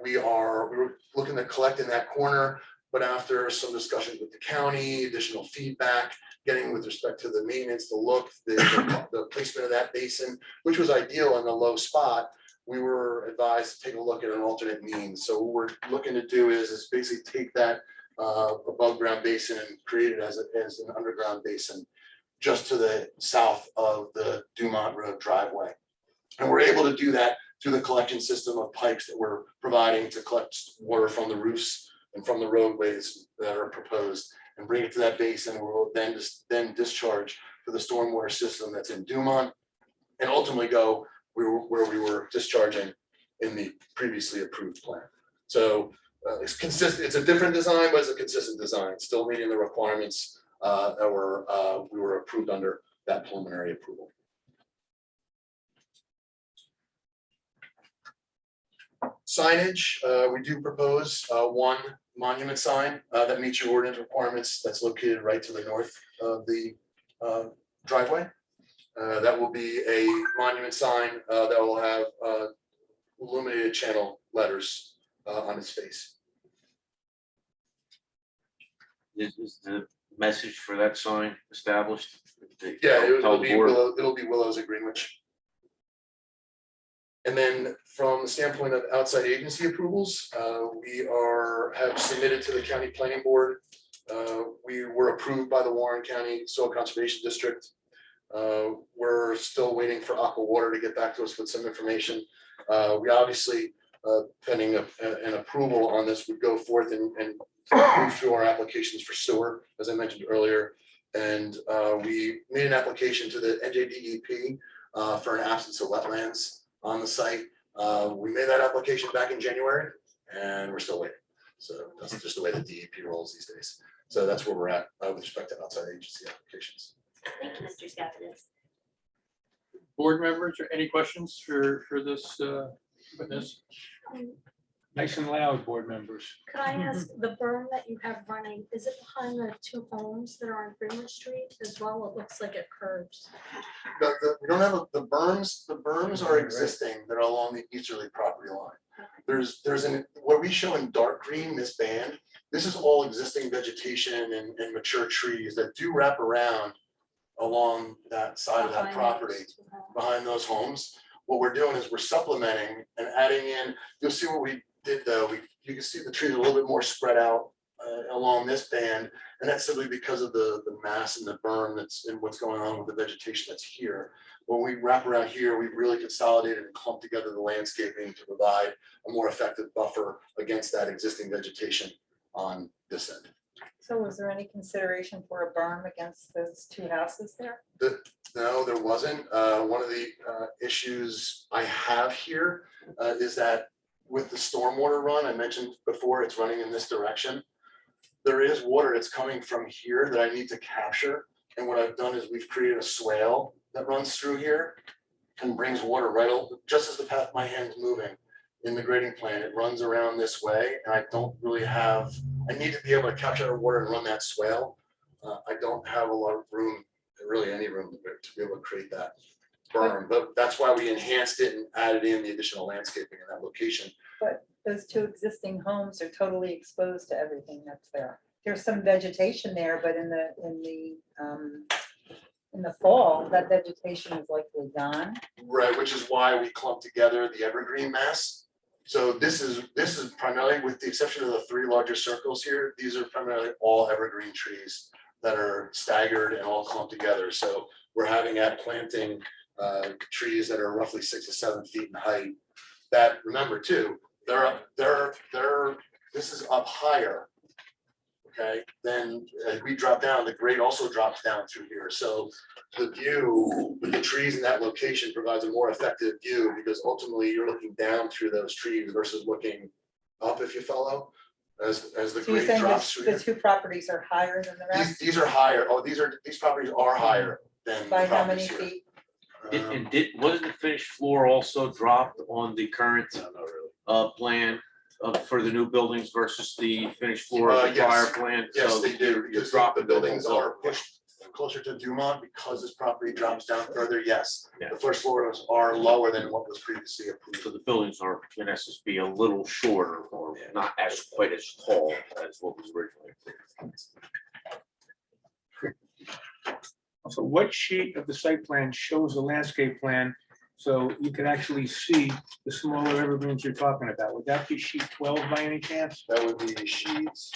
We were looking to collect in that corner, but after some discussions with the county, additional feedback, getting with respect to the maintenance, the look, the placement of that basin, which was ideal in a low spot, we were advised to take a look at an alternate means. So what we're looking to do is basically take that above ground basin and create it as an underground basin just to the south of the Dumont Road driveway. And we're able to do that through the collection system of pipes that we're providing to collect water from the roofs and from the roadways that are proposed and bring it to that basin. We'll then discharge to the stormwater system that's in Dumont and ultimately go where we were discharging in the previously approved plan. So it's consistent, it's a different design, but it's a consistent design, still meeting the requirements that we were approved under that preliminary approval. Signage, we do propose one monument sign that meets your ordinance requirements that's located right to the north of the driveway. That will be a monument sign that will have illuminated channel letters on its face. Is the message for that sign established? Yeah, Tell it'll the be board. it'll be Willows at Greenwich. And then from the standpoint of outside agency approvals, we have submitted to the county planning board. We were approved by the Warren County Soil Conservation District. We're still waiting for Aqua Water to get back to us with some information. We obviously, pending an approval on this, would go forth and move through our applications for sewer, as I mentioned earlier. And we made an application to the NJDEP for an absence of wetlands on the site. We made that application back in January and we're still waiting. So that's just the way the DEP rolls these days. So that's where we're at with respect to outside agency applications. Thank you, Mr. Scapidis. Board members, or any questions for this witness? Nice and loud, board members. Could I ask, the berm that you have running, is it behind the two homes that are on Greenwich Street as well? It looks like it curves. We don't have the berms. The berms are existing that are along the easterly property line. There's what we show in dark green, this band. This is all existing vegetation and mature trees that do wrap around along that side of that property behind those homes. What we're doing is we're supplementing and adding in. You'll see what we did though. You can see the trees a little bit more spread out along this band, and that's simply because of the mass and the berm that's and what's going on with the vegetation that's here. When we wrap around here, we really consolidated and clumped together the landscaping to provide a more effective buffer against that existing vegetation on this end. So was there any consideration for a berm against those two houses there? No, there wasn't. One of the issues I have here is that with the stormwater run, I mentioned before, it's running in this direction. There is water that's coming from here that I need to capture. And what I've done is we've created a swale that runs through here and brings water right over, just as the path my hand's moving in the grading plan. It runs around this way and I don't really have, I need to be able to capture the water and run that swale. I don't have a lot of room, really any room to be able to create that. berm, but that's why we enhanced it and added in the additional landscaping in that location. But those two existing homes are totally exposed to everything that's there. There's some vegetation there, but in the fall, that vegetation is likely gone. Right, which is why we clumped together the evergreen mass. So this is primarily, with the exception of the 3 larger circles here, these are primarily all evergreen trees that are staggered and all clumped together. So we're having at planting trees that are roughly 6 to 7 feet in height. That, remember too, this is up higher. Okay, then as we drop down, the grade also drops down through here. So the view with the trees in that location provides a more effective view, because ultimately you're looking down through those trees versus looking up, if you follow, as the So you're grade saying drops through the here. 2 properties are higher than the rest? These are higher. Oh, these properties are higher than the By how many properties here. feet? And wasn't the finished floor also dropped on the current plan for the new buildings versus the finished floor of the Yes. prior plan? Yes, So they do. you Because dropped the buildings building. are pushed closer to Dumont because this property drops down further. Yes, Yeah. the first floors are lower than what was previously approved. So the buildings are in essence be a little shorter or not as quite as tall as what was originally approved. So what sheet of the site plan shows the landscape plan? So you can actually see the smaller evergreens you're talking about. Would that be sheet 12 by any chance? That would be sheets.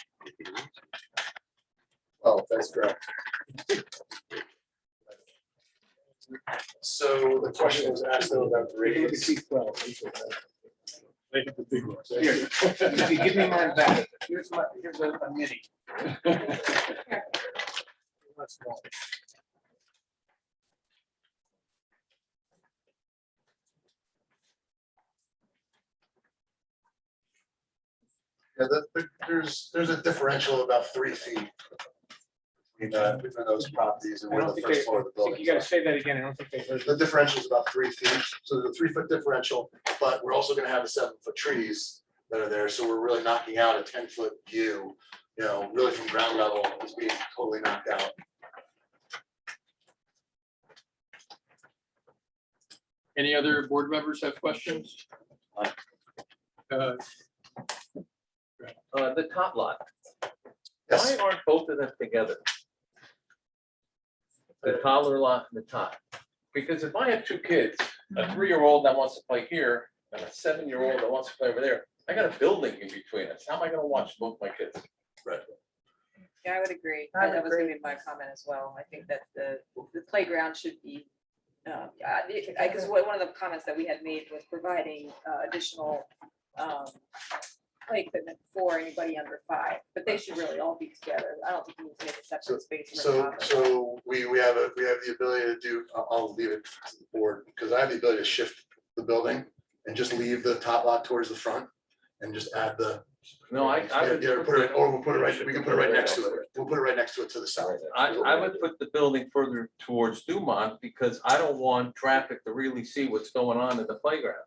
Oh, that's correct. So the question was asked though about Take a look at grades. sheet 12. Make it the big ones. Here, if you give me mine back, here's a mini. That's small. Yeah, there's a differential of about 3 feet between those properties and I where don't the think first floor of the I think building you gotta is. say that again. I don't think they heard The you. differential is about 3 feet, so there's a 3-foot differential, but we're also gonna have the 7-foot trees that are there, so we're really knocking out a 10-foot view, you know, really from ground level is being totally knocked out. Any other board members have questions? Uh, The top lot, Yes, why aren't both of them together? The toddler lot and the tot. Because if I have 2 kids, a 3-year-old that wants to play here and a 7-year-old that wants to play over there, I got a building in between us. How am I gonna watch both my kids? Yeah, I would agree. I would That was gonna agree. be my comment as well. I think that the playground should be, because one of the comments that we had made was providing additional play equipment for anybody under 5, but they should really all be together. I don't think we need to make a separate space. for the so, toddler. so we have the ability to do, I'll leave it to the board, because I have the ability to shift the building and just leave the top lot towards the front and just add the. No, I would. Yeah, put it, or we'll put it right, we can put it right next to it. We'll put it right next to it to the south. I would put the building further towards Dumont because I don't want traffic to really see what's going on in the playground.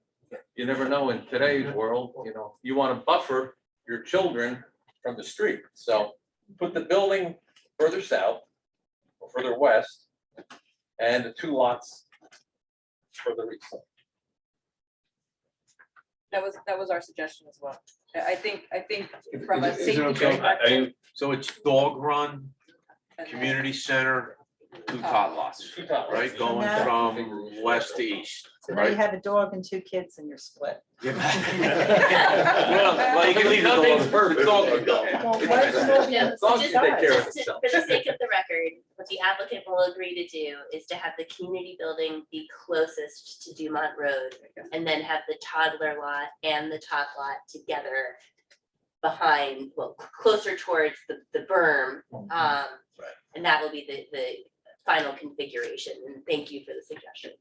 You never know in today's world, you know, you want to buffer your children from the street. So put the building further south or further west and the 2 lots further east. That was our suggestion as well. I think from a Is it safety okay? perspective. So it's dog run, and then- community center, 2 tot lots, Two top lots. right? Going Yeah. from west to east, So now you right? have a dog and 2 kids and you're split. Well, you can leave the Nothing's dog. perfect. The dog can go. Well, why is it all being Yeah, so Dogs just, can take care of just themselves. for the sake of the record, what the applicant will agree to do is to have the community building be closest to Dumont Road, and then have the toddler lot and the tot lot together behind, well, closer towards the berm. And that will be the final configuration, and thank you for the suggestion.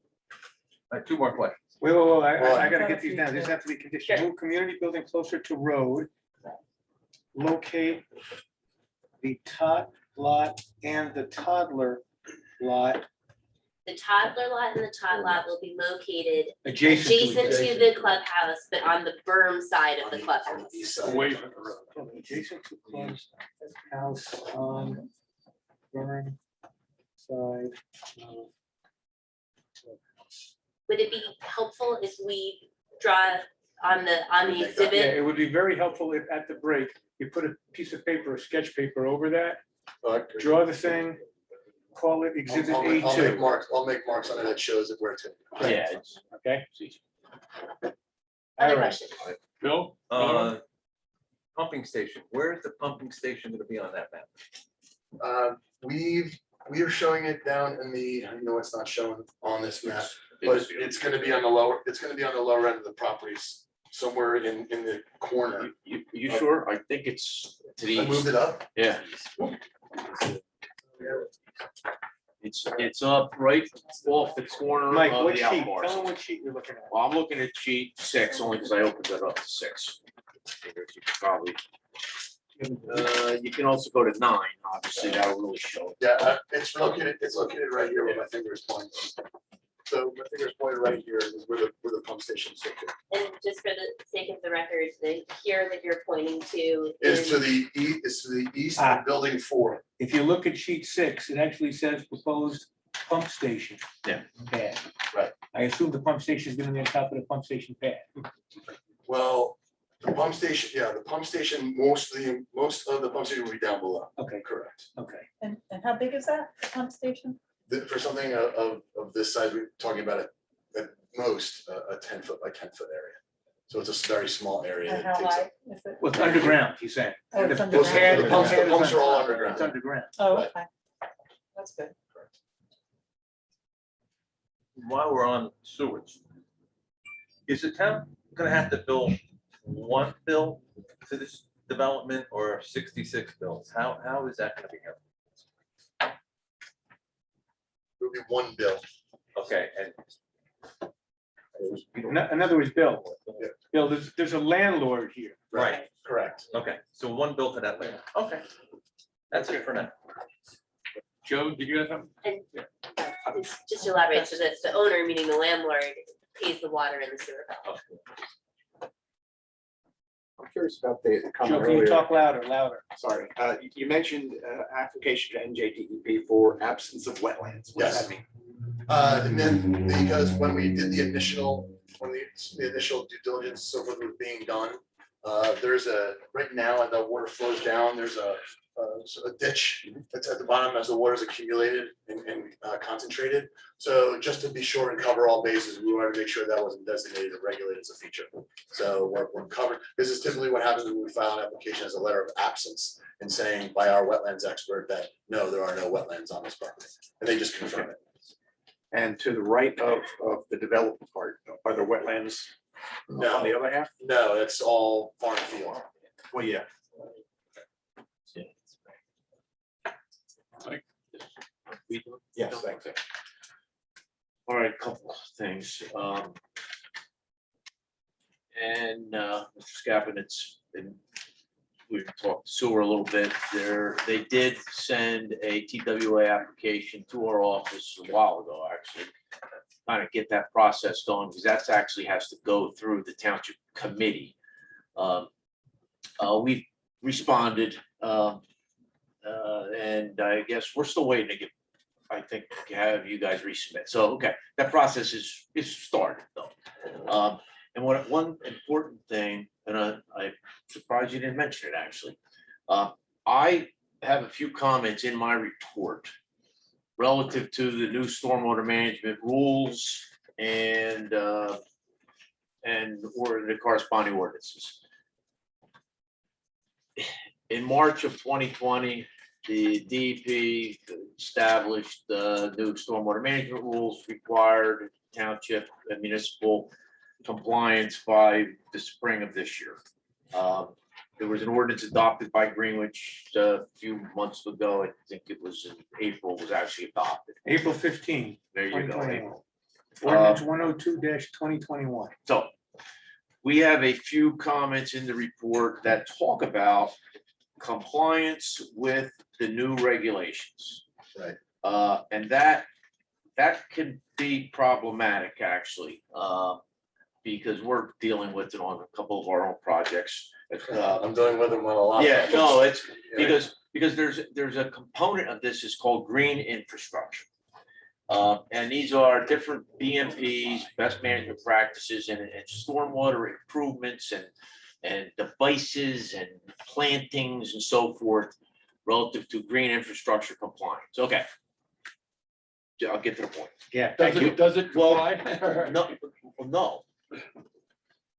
2 more questions. Wait, I Well, gotta get these down. These have to be conditioned. Move community building closer to road. Locate the tot lot and the toddler lot The toddler lot and the tot lot will be located adjacent adjacent to the clubhouse, but on the berm side of the clubhouse. East side. Away from the road. Adjacent to clubhouse on burn side. of clubhouse. Would it be helpful if we draw on the Yeah, exhibit? it would be very helpful if at the break, you put a piece of paper, a sketch paper over that, draw the thing, call it exhibit I'll make A2, marks, I'll make marks on it that shows it where to. Yeah, it's, okay? Other All right. questions? Bill? Another one? Pumping station, where is the pumping station gonna be on that map? We are showing it down in the, I know it's not shown on this map, but it's- it's gonna be on the lower, it's gonna be on the lower end of the properties, somewhere in the corner. you sure? I think it's to the I moved east. it up. Yeah. It's up right off the corner Mike, of what the sheet? outdoors. Tell them what sheet you're looking at. Well, I'm looking at sheet 6 only because I opened it up to 6. Figured you could probably. You can also go to 9, obviously, that'll really show. it. Yeah, it's located right here where my finger is pointing. So my finger's pointed right here is where the pump station is located. And just for the sake of the record, the here that you're pointing to Is to is, the east of building 4. If you look at sheet 6, it actually says proposed pump station. Yeah. Pad. Right. I assume the pump station is gonna be on top of the pump station pad. Well, the pump station, yeah, the pump station, most of the pump station will be down below. Okay, Correct. okay. And how big is that, the pump station? For something of this size, we're talking about at most a 10-foot by 10-foot area. So it's a very small area. And that how takes up- high is it? Well, it's underground, he's saying. Oh, it's The underground. pad- The pumps- pad the is pumps are all on top. underground. It's underground. Oh, Right. okay. That's good. While we're on sewage, is the town gonna have to build one bill to this development or 66 bills? How is that gonna be handled? It would be one bill. Okay, and In other words, Bill, Yeah. Bill, there's a landlord here. right, Correct. okay, so one bill to that later. Okay. That's it for now. Joe, did you have something? just to elaborate, so that's the owner, meaning the landlord, pays the water and the sewer bill. I'm curious about the Joe, comment can you earlier. talk louder? Sorry, you mentioned application to NJDEP for absence of wetlands. What does that mean? And then because when we did the initial, the initial due diligence, so what was being done, there's right now, as the water flows down, there's a ditch that's at the bottom as the water's accumulated and concentrated. So just to be sure and cover all bases, we wanted to make sure that wasn't designated or regulated as a feature. So we're covered. This is typically what happens when we file an application as a letter of absence and saying by our wetlands expert that, no, there are no wetlands on this property. And they just confirm it. And to the right of the development part, are there wetlands on the No, other half? no, it's all farm field. Well, yeah. Yes, thanks. All right, couple of things. And Mr. Scapin, we've talked sewer a little bit there. They did send a TWA application to our office a while ago, actually. Kind of get that process going, because that's actually has to go through the township committee. We responded, and I guess we're still waiting to get, I think, have you guys resubmit. So, okay, that process is started though. And one important thing, and I'm surprised you didn't mention it, actually. I have a few comments in my report relative to the new stormwater management rules and or the corresponding ordinances. In March of 2020, the DEP established new stormwater management rules, required township and municipal compliance by the spring of this year. There was an ordinance adopted by Greenwich a few months ago. I think it was in April, was actually adopted. April 15, There you go. 2021. April. Ordinance 102-2021. So we have a few comments in the report that talk about compliance with the new regulations. Right. And that can be problematic, actually, because we're dealing with it on a couple of our own projects. I'm doing with them on a lot. Yeah, no, it's Yeah. because there's a component of this is called green infrastructure. And these are different BMPs, best management practices and stormwater improvements and devices and plantings and so forth relative to green infrastructure compliance. Okay. Yeah, I'll get to the point. Yeah, Does it, does it Well, comply? No.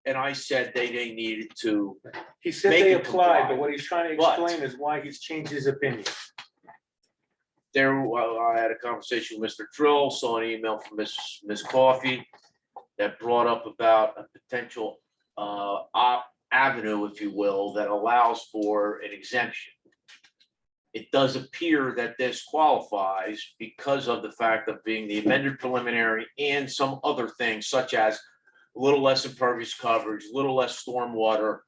And I said they needed to, he said Make they it applied, comply. but what he's trying to But- explain is why he's changed his opinion. I had a conversation with Mr. Trill, saw an email from Ms. Coffey that brought up about a potential avenue, if you will, that allows for an exemption. It does appear that this qualifies because of the fact of being the amended preliminary and some other things such as a little less impervious coverage, a little less stormwater.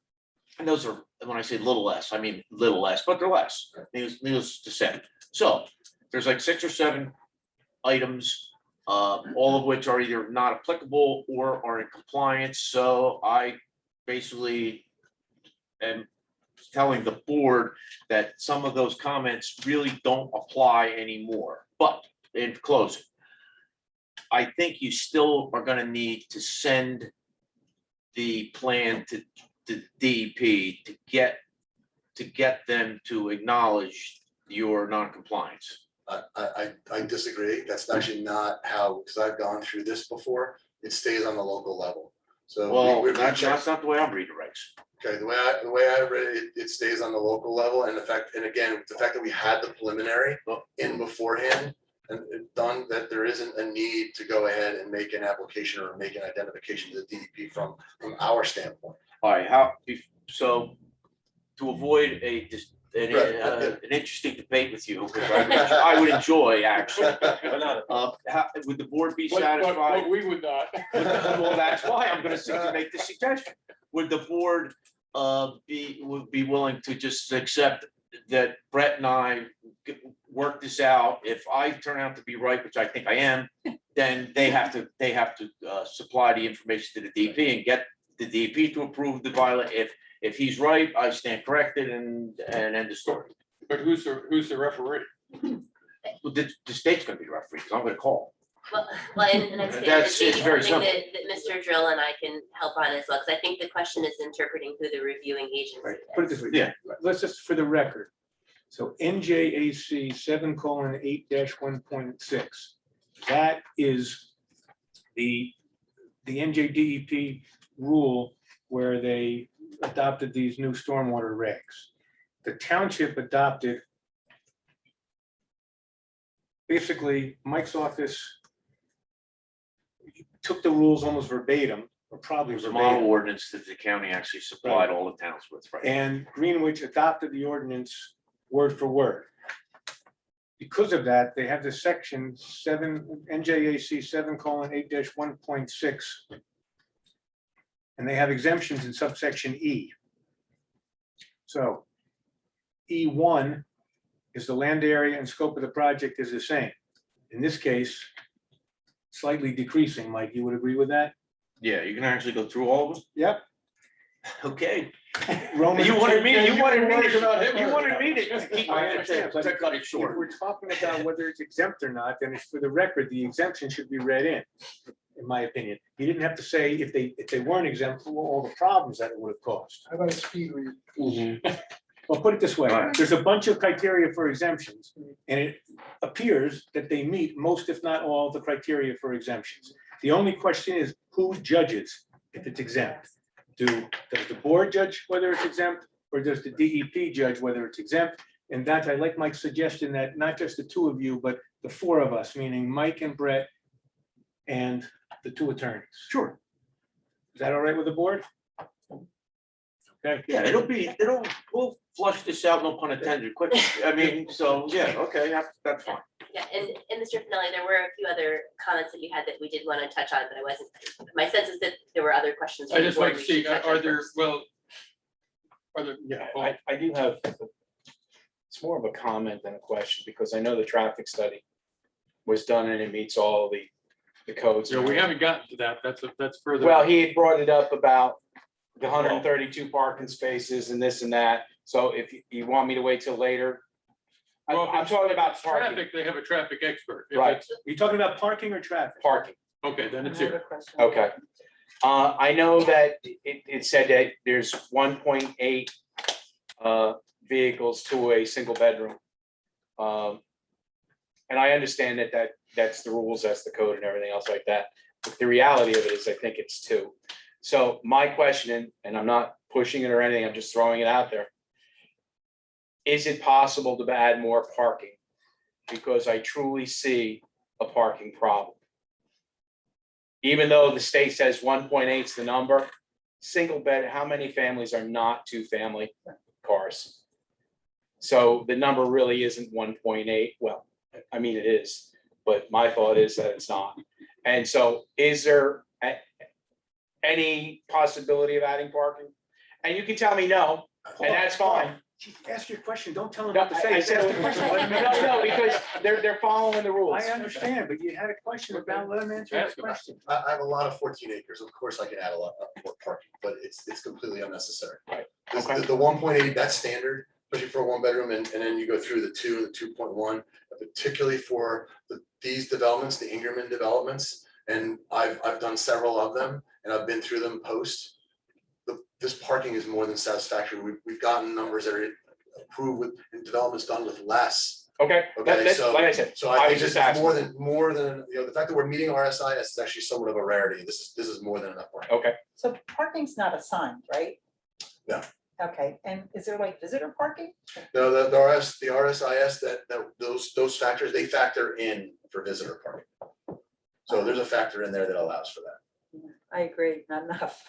And those are, when I say little less, I mean little less, but they're less, needless to say. So there's like 6 or 7 items, all of which are either not applicable or are in compliance. So I basically am telling the board that some of those comments really don't apply anymore. But in closing, I think you still are gonna need to send the plan to DEP to get them to acknowledge your non-compliance. I disagree. That's actually not how, because I've gone through this before. It stays on the local level. So. Well, we that's checked- not the way I'm reading the regs. Okay, the way I read it, it stays on the local level, and again, the fact that we had the preliminary in beforehand and done, that there isn't a need to go ahead and make an application or make an identification to the DEP from our standpoint. All right, so to avoid an interesting debate with you, which I would enjoy actually. Would the board be satisfied? But we would not. Well, that's why I'm gonna make the suggestion. Would the board would be willing to just accept that Brett and I work this out? If I turn out to be right, which I think I am, then they have to supply the information to the DP and get the DP to approve the violation. If he's right, I stand corrected and end the story. But who's the referee? Well, the state's gonna be the referee, because I'm gonna call. Well, and that's That's- it's very something simple. that Mr. Drill and I can help on as well, because I think the question is interpreting who the reviewing agency Right, put it is. this way. Yeah. Let's just, for the record. So NJAC 7:8-1.6. That is the NJDEP rule where they adopted these new stormwater regs. The township adopted. Basically, Mike's office took the rules almost verbatim, or probably There's a model verbatim. ordinance that the county actually supplied all the towns with, right? And Greenwich adopted the ordinance word for word. Because of that, they have the section 7, NJAC 7:8-1.6. And they have exemptions in subsection E. So E1 is the land area and scope of the project is the same. In this case, slightly decreasing. Mike, you would agree with that? Yeah, you can actually go through all of them? Yep. Okay. Roman You wanted me You were worried about him. to keep I understand, but to cut it If short. we're talking about whether it's exempt or not, then it's for the record, the exemption should be read in my opinion. You didn't have to say if they weren't exempt, all the problems that it would have caused. How about a speed read? Well, put it this way, All right. there's a bunch of criteria for exemptions, and it appears that they meet most, if not all, the criteria for exemptions. The only question is, who judges if it's exempt? Does the board judge whether it's exempt, or does the DEP judge whether it's exempt? And that, I like Mike's suggestion that not just the 2 of you, but the 4 of us, meaning Mike and Brett and the 2 attorneys. Sure. Is that all right with the board? Okay. Yeah, we'll flush this out, no pun intended, quick. I mean, so, yeah, okay, that's fine. Yeah, and Mr. Finelli, there were a few other comments that you had that we did want to touch on, but I wasn't, my sense is that there were other questions. I from the just board like to we should see, touch on are there, first. well, are there? Yeah, I do have, it's more of a comment than a question, because I know the traffic study was done and it meets all the codes. So we haven't gotten to that. That's further. Well, he had brought it up about the 132 parking spaces and this and that. So if you want me to wait till later, Well, if I'm it's- talking if about it's parking, Traffic, they have a traffic expert. If Right. it's- Are you talking about parking or traffic? parking. Okay, then it's Another here. question. Okay. I know that it said that there's 1.8 vehicles to a single bedroom. And I understand that that's the rules, that's the code and everything else like that. But the reality of it is, I think it's 2. So my question, and I'm not pushing it or anything, I'm just throwing it out there. Is it possible to add more parking? Because I truly see a parking problem. Even though the state says 1.8 is the number, single bed, how many families are not 2-family cars? So the number really isn't 1.8. Well, I mean, it is, but my thought is that it's not. And so is there any possibility of adding parking? And you can tell me no, and that's fine. Ask your question, don't tell them No, what to say. I Just said, ask the question. Let him no, answer. no, because they're following the rules. I understand, but you had a question about, let him answer Ask that him. question. I have a lot of 14 acres. Of course, I can add a lot more parking, but it's completely unnecessary. Right. This- Okay. The 1.8, that's standard, especially for a 1-bedroom, and then you go through the 2 and the 2.1, particularly for these developments, the Ingerman developments. And I've done several of them, and I've been through them post. This parking is more than satisfactory. We've gotten numbers that are approved with, and developments done with less. Okay, Okay, that's, so- like I said, So I I think was this just is asking. more than, the fact that we're meeting RSIS is actually somewhat of a rarity. This is more than enough parking. Okay, So parking's not assigned, right? No. Okay, and is there like visitor parking? No, the RSIS, those factors, they factor in for visitor parking. So there's a factor in there that allows for that. I agree, not enough.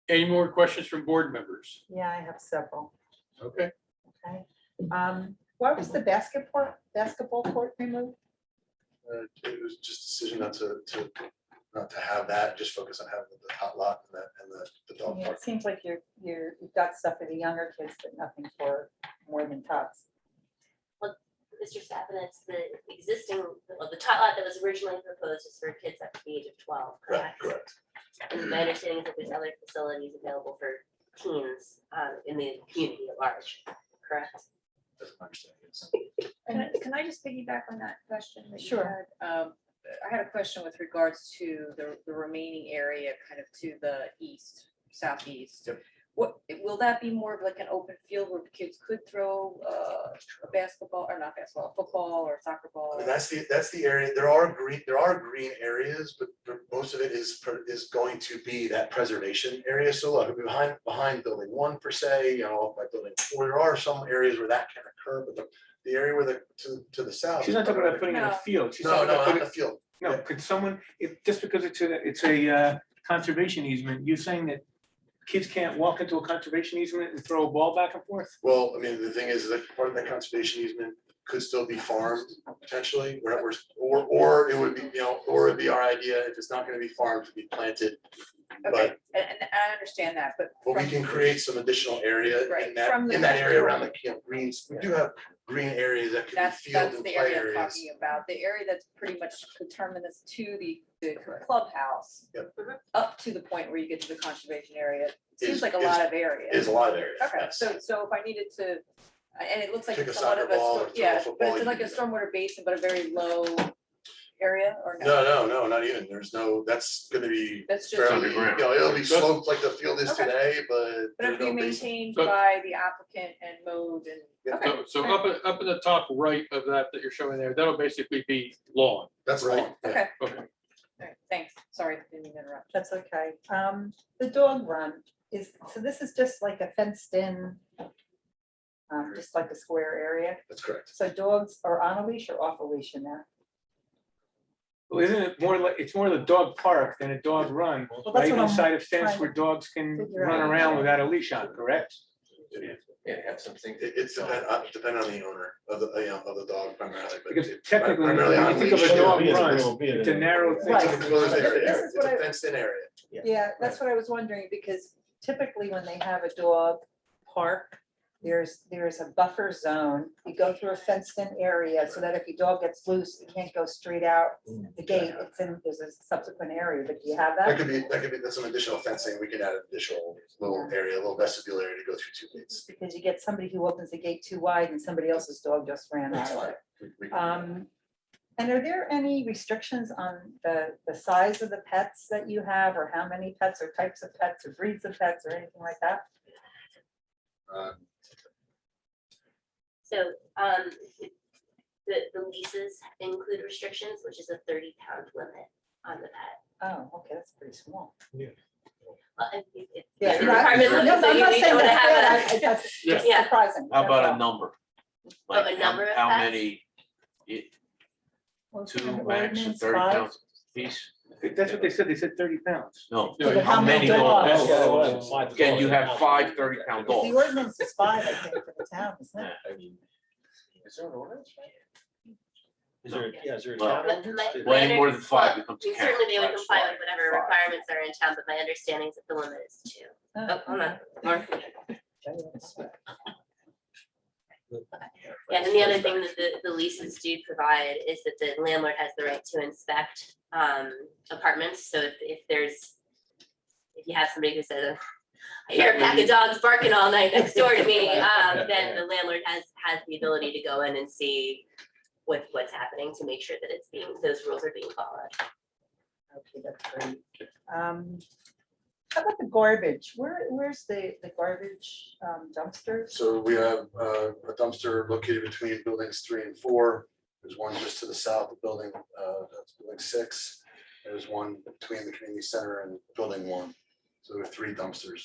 Any more questions from board members? Yeah, I have several. Okay, Okay. Why was the basketball court removed? It was just a decision not to have that, just focus on having the hot lot and the dog Yeah, park. it seems like you've got stuff for the younger kids, but nothing for more than tots. Mr. Staffen, it's the existing, well, the tot lot that was originally proposed is for kids up to the age of 12, correct? Correct. And my understanding is that there's other facilities available for teens in the community at large, correct? That's my understanding. Yes. Can I just piggyback on that question that you Sure. had? I had a question with regards to the remaining area kind of to the east, southeast. Yep. What, will that be more of like an open field where kids could throw a basketball, or not basketball, football or soccer ball? I mean, that's the area. There are green areas, but most of it is going to be that preservation area. So look, behind building 1 per se, by building 4, there are some areas where that can occur, but the area where to the south. She's not talking about putting in a No. field. She's No, talking about not in putting, the field. no, could someone, if, just because it's a conservation easement, you're saying that kids can't walk into a conservation easement and throw a ball back and forth? Well, I mean, the thing is that part of that conservation easement could still be farmed potentially, or it would be, or it'd be our idea, if it's not gonna be farmed, to be planted. Okay, and I understand that, but. But we from- can create some additional area Right, in that, from the in that area around the back. greens. We do have green areas that could be That's field and the play area I'm areas. talking about, the area that's pretty much coterminous to the clubhouse. Yep. Up to the point where you get to the conservation area, Is- seems like a lot of area. Is a lot of areas. Okay, yes. so if I needed to, and it looks like Kick it's a somewhat soccer of a, ball or throw a yeah, but football, it's you like a can do that. stormwater basin, but a very low area, or no? No, not even. There's no, that's gonna be That's just. fairly, underground. it'll be sloped like the field is Okay. today, but But there's it'll be no basin. maintained So- by the applicant and mowed and, okay, so up in the top right of that you're showing there, that'll basically be lawn. That's right. okay, Okay, all right, thanks, sorry, didn't mean to interrupt. That's okay. The dog run so this is just like a fenced in, just like a square area. That's correct. So dogs are on a leash or off a leash in there? Well, isn't it more like, it's more the dog park than a dog run, Well, that's right? what I'm Inside a fence trying where dogs can figure run out. around without a leash on, correct? Yeah, have some things. It's depend on the owner of the dog primarily, but. Because it- technically, primarily when on you think of leash, a dog yeah, run, it'll be it's a in- narrow thing. Right. It's a closed area. This is It's what a I- fenced in area. Yeah, that's what I was wondering, because typically when they have a dog park, there's a buffer zone. You go through a fenced in area so that if your dog gets loose, it can't go straight out the gate. There's a subsequent area, but do you have That that? could be, that's some additional fencing. We can add an additional little area, a little vestibule area to go through two gates. Because you get somebody who opens the gate too wide and somebody else's dog just ran out of it. And are there any restrictions on the size of the pets that you have, or how many pets, or types of pets, or breeds of pets, or anything like that? So, the leases include restrictions, which is a 30-pound limit on the pet. Oh, okay, that's pretty small. Well, Yeah, the no, requirement no, limit, I'm so you not need saying to that's have bad. a. That's just Yeah. surprising. How that's about all. a number? A Like number of how pets? many, Well, it's in two the max, ordinance, 30 five. pounds piece? I think that's what they said. They said 30 pounds. No, Yeah, but how many dogs? dogs? Again, you have 5 30-pound Because dogs. the ordinance is 5, I think, for the town, isn't it? Is there an ordinance? Is there, yeah, is there a Well, town My- ordinance? my- Well, any more than 5 well, becomes I mean, a count. certainly they would Five's comply fine. with whatever Five. requirements are in town, but my understanding is that the limit is 2. Oh, hold on, more. Yeah, and the other thing that the leases do provide is that the landlord has the right to inspect apartments, so if you have somebody who says, I hear a pack of dogs barking all night next door to me, then the landlord has the ability to go in and see what's happening to make sure that those rules are being followed. Okay, that's great. How about the garbage? Where's the garbage dumpster? So we have a dumpster located between buildings 3 and 4. There's one just to the south of building, that's building 6. There's one between the community center and building 1. So there are 3 dumpsters.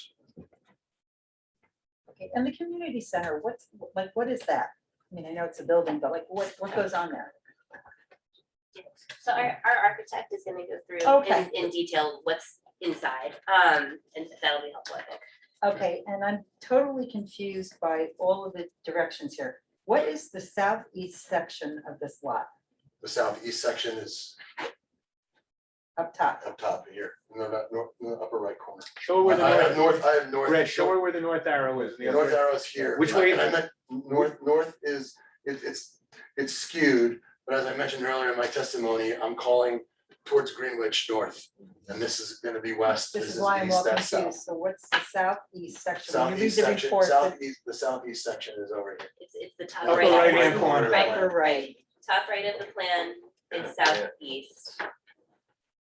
Okay, and the community center, what is that? I mean, I know it's a building, but like, what goes on there? So our architect is gonna go through Okay. in detail what's inside, and that'll be helpful, I think. Okay, and I'm totally confused by all of the directions here. What is the southeast section of this lot The southeast section is up top? up top here, no, not north, in the upper right corner. Show her where the I have north, north, I have north. Brett, show her where the north arrow is. The north arrow is here. Which way? And I meant north is, it's skewed, but as I mentioned earlier in my testimony, I'm calling towards Greenwich north. And this is gonna be west, This this is is why I'm all east, that's south. confused. So what's the southeast section? When you read Southeast the section, report, the southeast section is over here. It's the top Upper right. right-hand corner. upper right. Top right of the plan is southeast.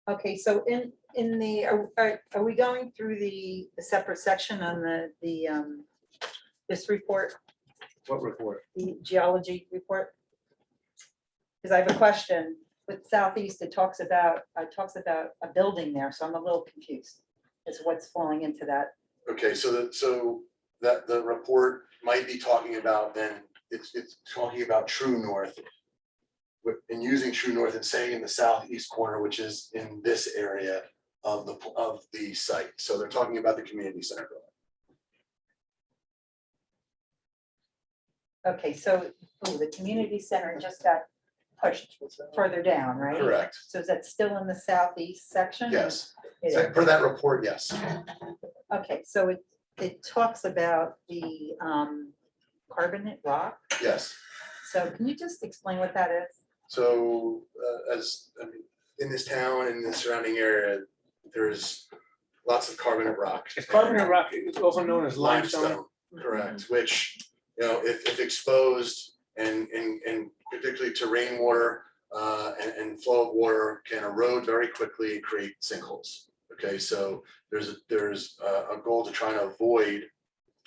Okay, so in the, are we going through the separate section on this report, What report? the geology report? Because I have a question. With southeast, it talks about a building there, so I'm a little confused as to what's falling into that. Okay, so that the report might be talking about then, it's talking about true north. And using true north and saying in the southeast corner, which is in this area of the site. So they're talking about the community center building. Okay, so the community center just got pushed further down, right? Correct, So is that still in the southeast section? yes. It So is. for that report, yes. Okay, so it talks about the carbonate rock. Yes. So can you just explain what that is? So in this town and the surrounding area, there's lots of carbonate rock. It's carbonate rock, it's also known as limestone. Correct, which, if exposed and particularly to rainwater and flow of water can erode very quickly and create sinkholes. Okay, so there's a goal to try to avoid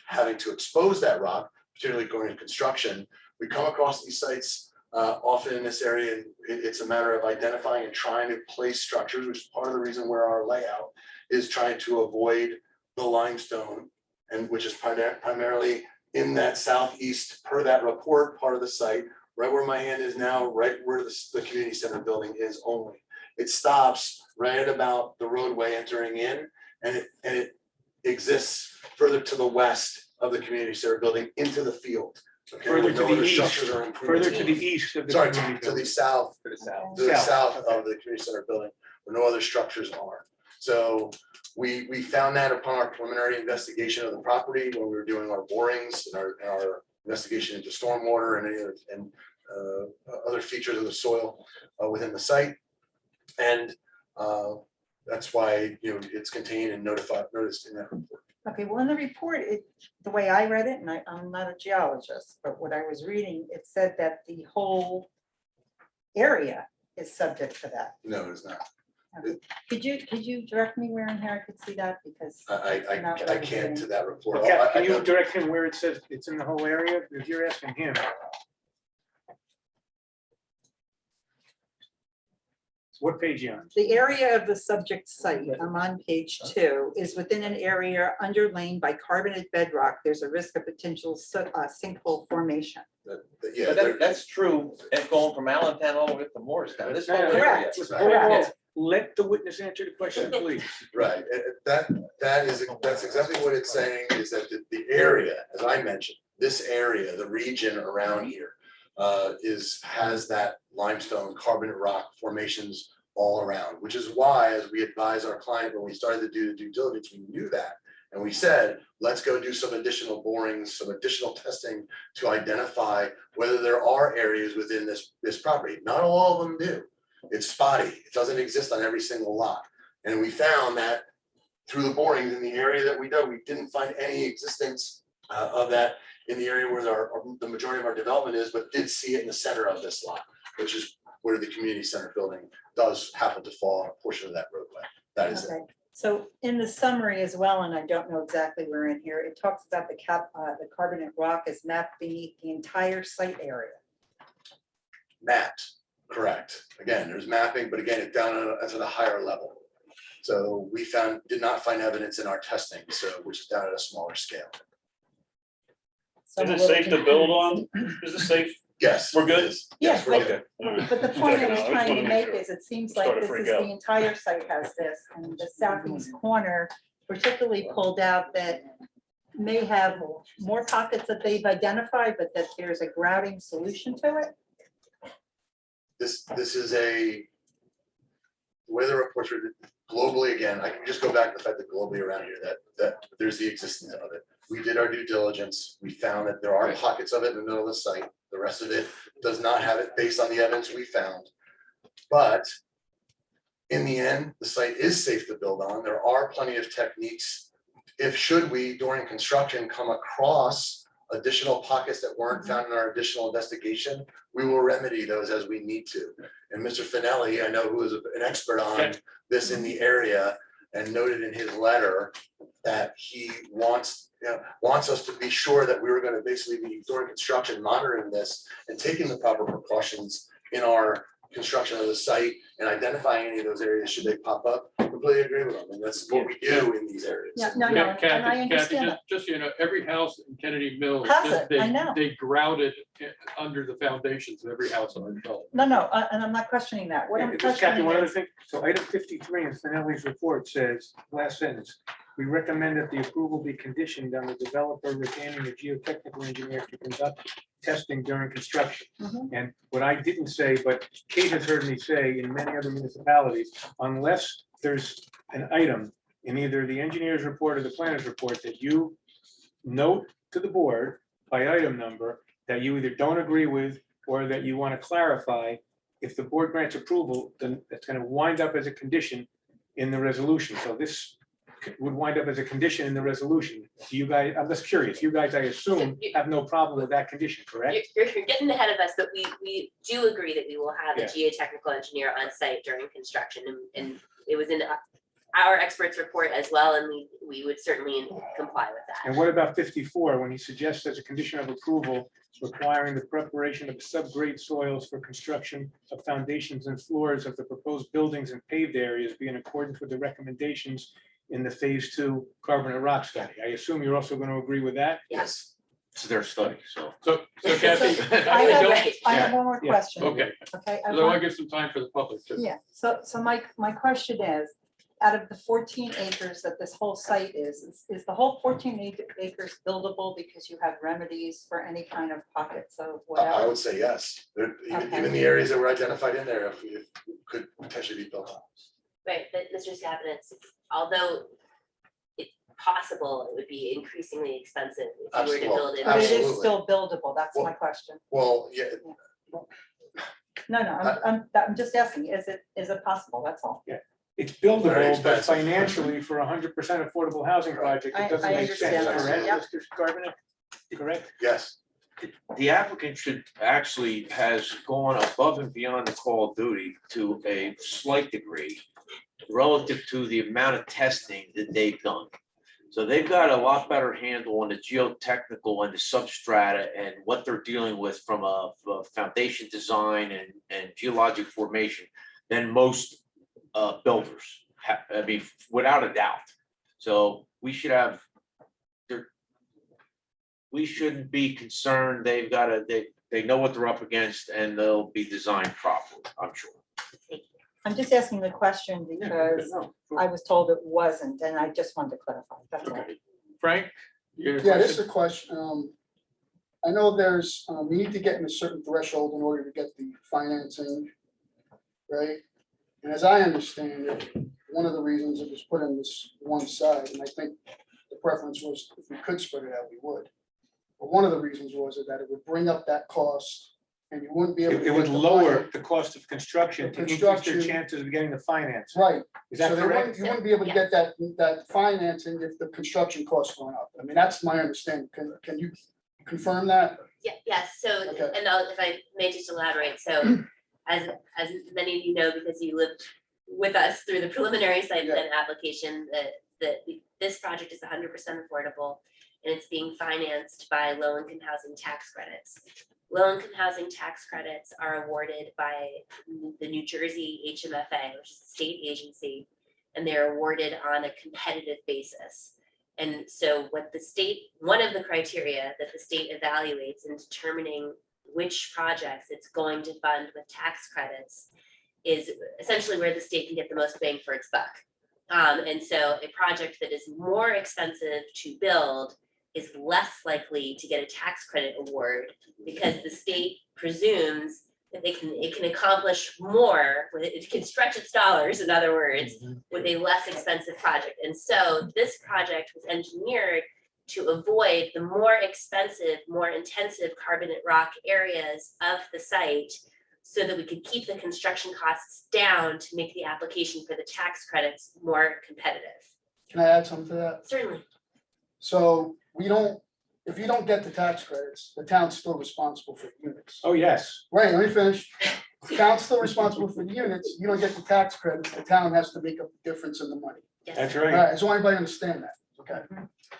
having to expose that rock, particularly going into construction. We come across these sites often in this area, and it's a matter of identifying and trying to place structures, which is part of the reason where our layout is trying to avoid the limestone, and which is primarily in that southeast, per that report, part of the site, right where my hand is now, right where the community center building is only. It stops right at about the roadway entering in, and it exists further to the west of the community center building into the field. Okay, Further where to no the other east, structures are improved. Further to the east of the Sorry, community to the building. south, To the south. to the South, south okay. of the community center building, where no other structures are. So We found that upon our preliminary investigation of the property when we were doing our borings and our investigation into stormwater and any other, and other features of the soil within the site. And that's why, you know, it's contained and noticed in that report. Okay, well, in the report, the way I read it, and I'm not a geologist, but what I was reading, it said that the whole area is subject to that. No, it's not. Could you direct me where in here I could see that? Because I can't to that report. Okay, I can you know- direct him where it says it's in the whole area? If you're asking him. What page you on? the area of the subject site, I'm on page 2, is within an area underlain by carbonate bedrock. There's a risk of potential sinkhole formation. Yeah, But that's true, and going from Allentown all the way to Morristown, this whole area. Correct. Hold on. Let the witness answer the question, please. right. That's exactly what it's saying, is that the area, as I mentioned, this area, the region around here, has that limestone carbonate rock formations all around, which is why, as we advise our client when we started to do the due diligence, we knew that. And we said, let's go do some additional borings, some additional testing to identify whether there are areas within this property. Not all of them do. It's spotty. It doesn't exist on every single lot. And we found that through the borings in the area that we did, we didn't find any existence of that in the area where the majority of our development is, but did see it in the center of this lot, which is where the community center building does happen to fall on a portion of that roadway. That is it. Okay, so in the summary as well, and I don't know exactly where in here, it talks about the carbonate rock is mapped beneath the entire site area. Mapped, correct. Again, there's mapping, but again, it's down at a higher level. So we did not find evidence in our testing, which is down at a smaller scale. So Is I'm it a little safe to build confused. on? Is it safe? Yes. We're good? it is. Yes, Yeah, we're Okay. good. But the point I was Checking out. I just trying wanted to to make make sure. is, it seems Started like to this freak is, out. the entire site has this, and the southeast corner particularly pulled out that may have more pockets that they've identified, but that there's a grouting solution to it. This is the way the reports are globally, again, I can just go back to the fact that globally around here, that there's the existence of it. We did our due diligence. We found that there are pockets of it in the middle of the site. The rest of it does not have it based on the evidence we found. But in the end, the site is safe to build on. There are plenty of techniques. Should we, during construction, come across additional pockets that weren't found in our additional investigation, we will remedy those as we need to. And Mr. Finelli, I know, who is an expert on this in the area, and noted in his letter that he wants us to be sure that we were going to basically be, during construction, monitoring this and taking the proper precautions in our construction of the site and identifying any of those areas should they pop up. Completely agree with them, and that's what we do in these areas. Yeah, no, and I Kathy, understand that. just, so you know, every house in Kennedy Mills, Has it? I know. they grouted under the foundations of every house on our development. No, and I'm not questioning that. What I'm Just Kathy, questioning one other is, thing. So item 53 in Finelli's report says, last sentence, we recommend that the approval be conditioned on the developer retaining a geotechnical engineer to conduct testing during construction. Mhm. And what I didn't say, but Kate has heard me say in many other municipalities, unless there's an item in either the engineer's report or the planner's report that you note to the board by item number that you either don't agree with or that you want to clarify, if the board grants approval, then that's going to wind up as a condition in the resolution. So this would wind up as a condition in the resolution. Do you guys, I'm just curious, you guys, I assume, have no problem with that condition, correct? You're getting ahead of us, but we do agree that we will have a Yeah. geotechnical engineer on site during construction, and it was in our experts report as well, and we would certainly comply with that. And what about 54, when he suggests as a condition of approval, requiring the preparation of subgrade soils for construction of foundations and floors of the proposed buildings and paved areas be in accordance with the recommendations in the phase 2 carbonate rock study? I assume you're also going to agree with that? Yes. It's their study, so. So Kathy. I have, Right. I have one more Yeah. question. Okay, Okay. I want to give some time for the public too. Yeah, so my question is, out of the 14 acres that this whole site is the whole 14 acres buildable because you have remedies for any kind of pockets of I whatever? would say yes. Okay. Even the areas that were identified in there, if could potentially be built on. Right, but Mr. Scavenius, although possible, it would be increasingly expensive if you were to build it. But it is Absolutely. still buildable, that's my Well- question. Well, yeah, No, I'm just asking, is it possible, that's all? It's Very buildable, but expensive. financially, for 100% affordable housing project, I- it doesn't I make sense, understand that. correct, Mr. Carbonet? Correct? yes, The applicant should actually has gone above and beyond the call of duty to a slight degree relative to the amount of testing that they've done. So they've got a lot better handle on the geotechnical and the substrata and what they're dealing with from a foundation design and geologic formation than most builders. I mean, without a doubt. So we should have, we shouldn't be concerned. They've got they know what they're up against and they'll be designed properly, I'm sure. I'm just asking the question because I was told it wasn't, and I just wanted to clarify, that's all. Frank? you had a Yeah, this question? is a question. I know there's, we need to get in a certain threshold in order to get the financing, right? And as I understand it, one of the reasons it was put on this one side, and I think the preference was if we could spread it out, we would. But one of the reasons was that it would bring up that cost and you wouldn't be able to. It would get the lower finance. the cost of construction to increase Construction. their chances of getting the finance. Right. Is that So they correct? wouldn't- You wouldn't be able to get that financing if the construction costs went up. I mean, that's my understanding. Can you confirm that? Yeah, yes, so, Okay. and if I may just elaborate, so as many of you know, because you lived with us through the preliminary site plan application, this project is 100% affordable and it's being financed by low-income housing tax credits. Low-income housing tax credits are awarded by the New Jersey HMFA, which is a state agency, and they're awarded on a competitive basis. And so what the state, one of the criteria that the state evaluates in determining which projects it's going to fund with tax credits is essentially where the state can get the most bang for its buck. And so a project that is more expensive to build is less likely to get a tax credit award because the state presumes that it can accomplish more, it can stretch its dollars, in other words, with a less expensive project. And so this project was engineered to avoid the more expensive, more intensive carbonate rock areas of the site so that we could keep the construction costs down to make the application for the tax credits more competitive. Can I add something to that? Certainly. So if you don't get the tax credits, the town's still responsible for the units. Oh, yes. Right, let me finish. The town's still responsible for the units. You don't get the tax credits, the town has to make up the difference in the money. Yes. That's All right. right, so everybody understand that, okay?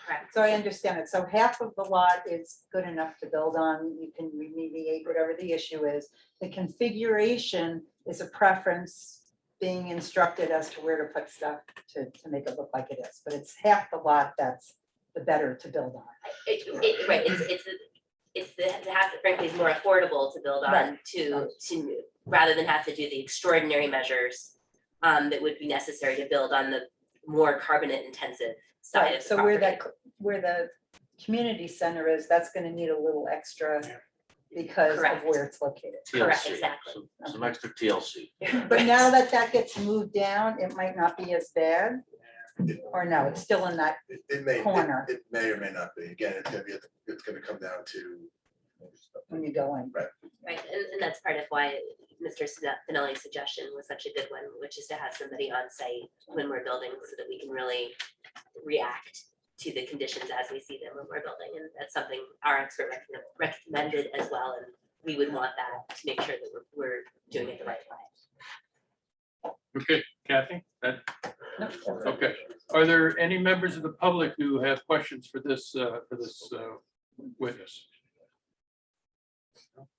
Correct. So I understand it. So half of the lot is good enough to build on. You can remediate whatever the issue is. The configuration is a preference being instructed as to where to put stuff to make it look like it is. But it's half the lot that's the better to build on. Right, it's the half that frankly is more affordable to build on Right. to rather than have to do the extraordinary measures that would be necessary to build on the more carbonate intensive side Right, of the so where property. where the community center is, that's gonna need a little extra because of Correct. where it's located. Correct, TLC, exactly. some extra TLC. But now that that gets moved down, it might not be as bad, or no, it's still in that, it may, Corner. it may or may not be. Again, it's gonna come down to. when you go in. Right, and that's part of why Mr. Finelli's suggestion was such a good one, which is to have somebody on site when we're building so that we can really react to the conditions as we see them when we're building. And that's something our expert recommended as well, and we would want that to make sure that we're doing it the right way. Okay, Kathy? Okay. Are there any members of the public who have questions for this witness?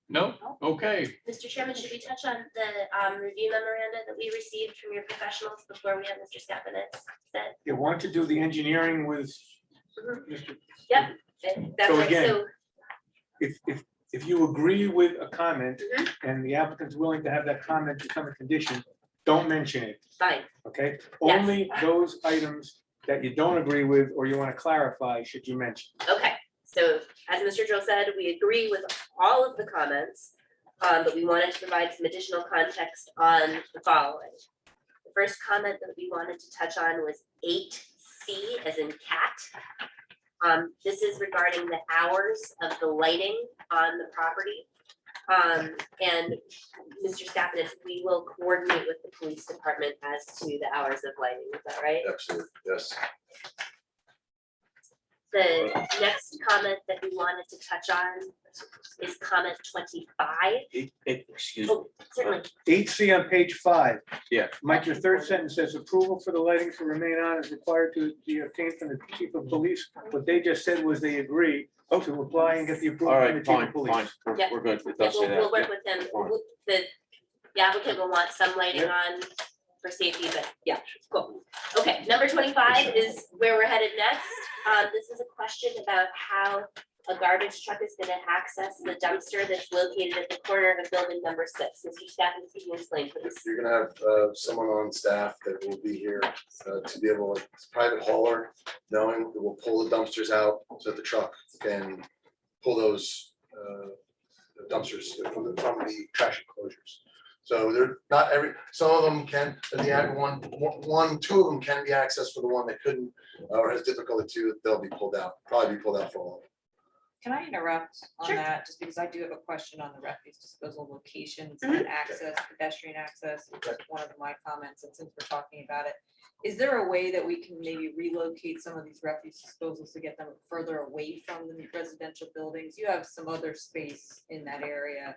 No? Okay. Mr. Chairman, should we touch on the review memoranda that we received from your professionals before we have Mr. Stepanitz said? You want to do the engineering with Mr. Yep, that's So right, again, so, If you agree with a comment Mhm. and the applicant's willing to have that comment become a condition, don't mention it, fine, okay? Yes. Only those items that you don't agree with or you want to clarify should you mention. okay. So as Mr. Drill said, we agree with all of the comments, but we wanted to provide some additional context on the following. The first comment that we wanted to touch on was 8C. C as in cat. This is regarding the hours of the lighting on the property. And Mr. Stafford, we will coordinate with the police department as to the hours of lighting, is that right? Absolutely, yes. The next comment that we wanted to touch on is comment 25. Excuse me. Oh, certainly. 8C on page 5. Yeah. Mike, your third sentence says approval for the lighting to remain on is required to be obtained from the chief of police. What they just said was they agree to apply and get the All approval from the right, chief fine, of police. fine. Yeah. We're good. It Yeah, does say we'll work that. with them. fine. The applicant will want some lighting Yep. on for safety, but yeah, cool. Okay, number 25 is where we're headed next. This is a question about how a garbage truck is gonna access the dumpster that's located at the corner of building number 6. Mr. Stafford, can you explain, please? You're gonna have someone on staff that will be here to be able, it's private hauler, knowing that will pull the dumpsters out so that the truck can pull those dumpsters from the trash enclosures. So they're not some of them can, two of them can be accessed for the one that couldn't or has difficulty too, they'll be pulled out, probably be pulled out for all of them. Can I interrupt on Sure. that, just because I do have a question on the refuse disposal locations and access, pedestrian access, that's one of my comments, and since we're talking about it. Is there a way that we can maybe relocate some of these refuse disposals to get them further away from the residential buildings? You have some other space in that area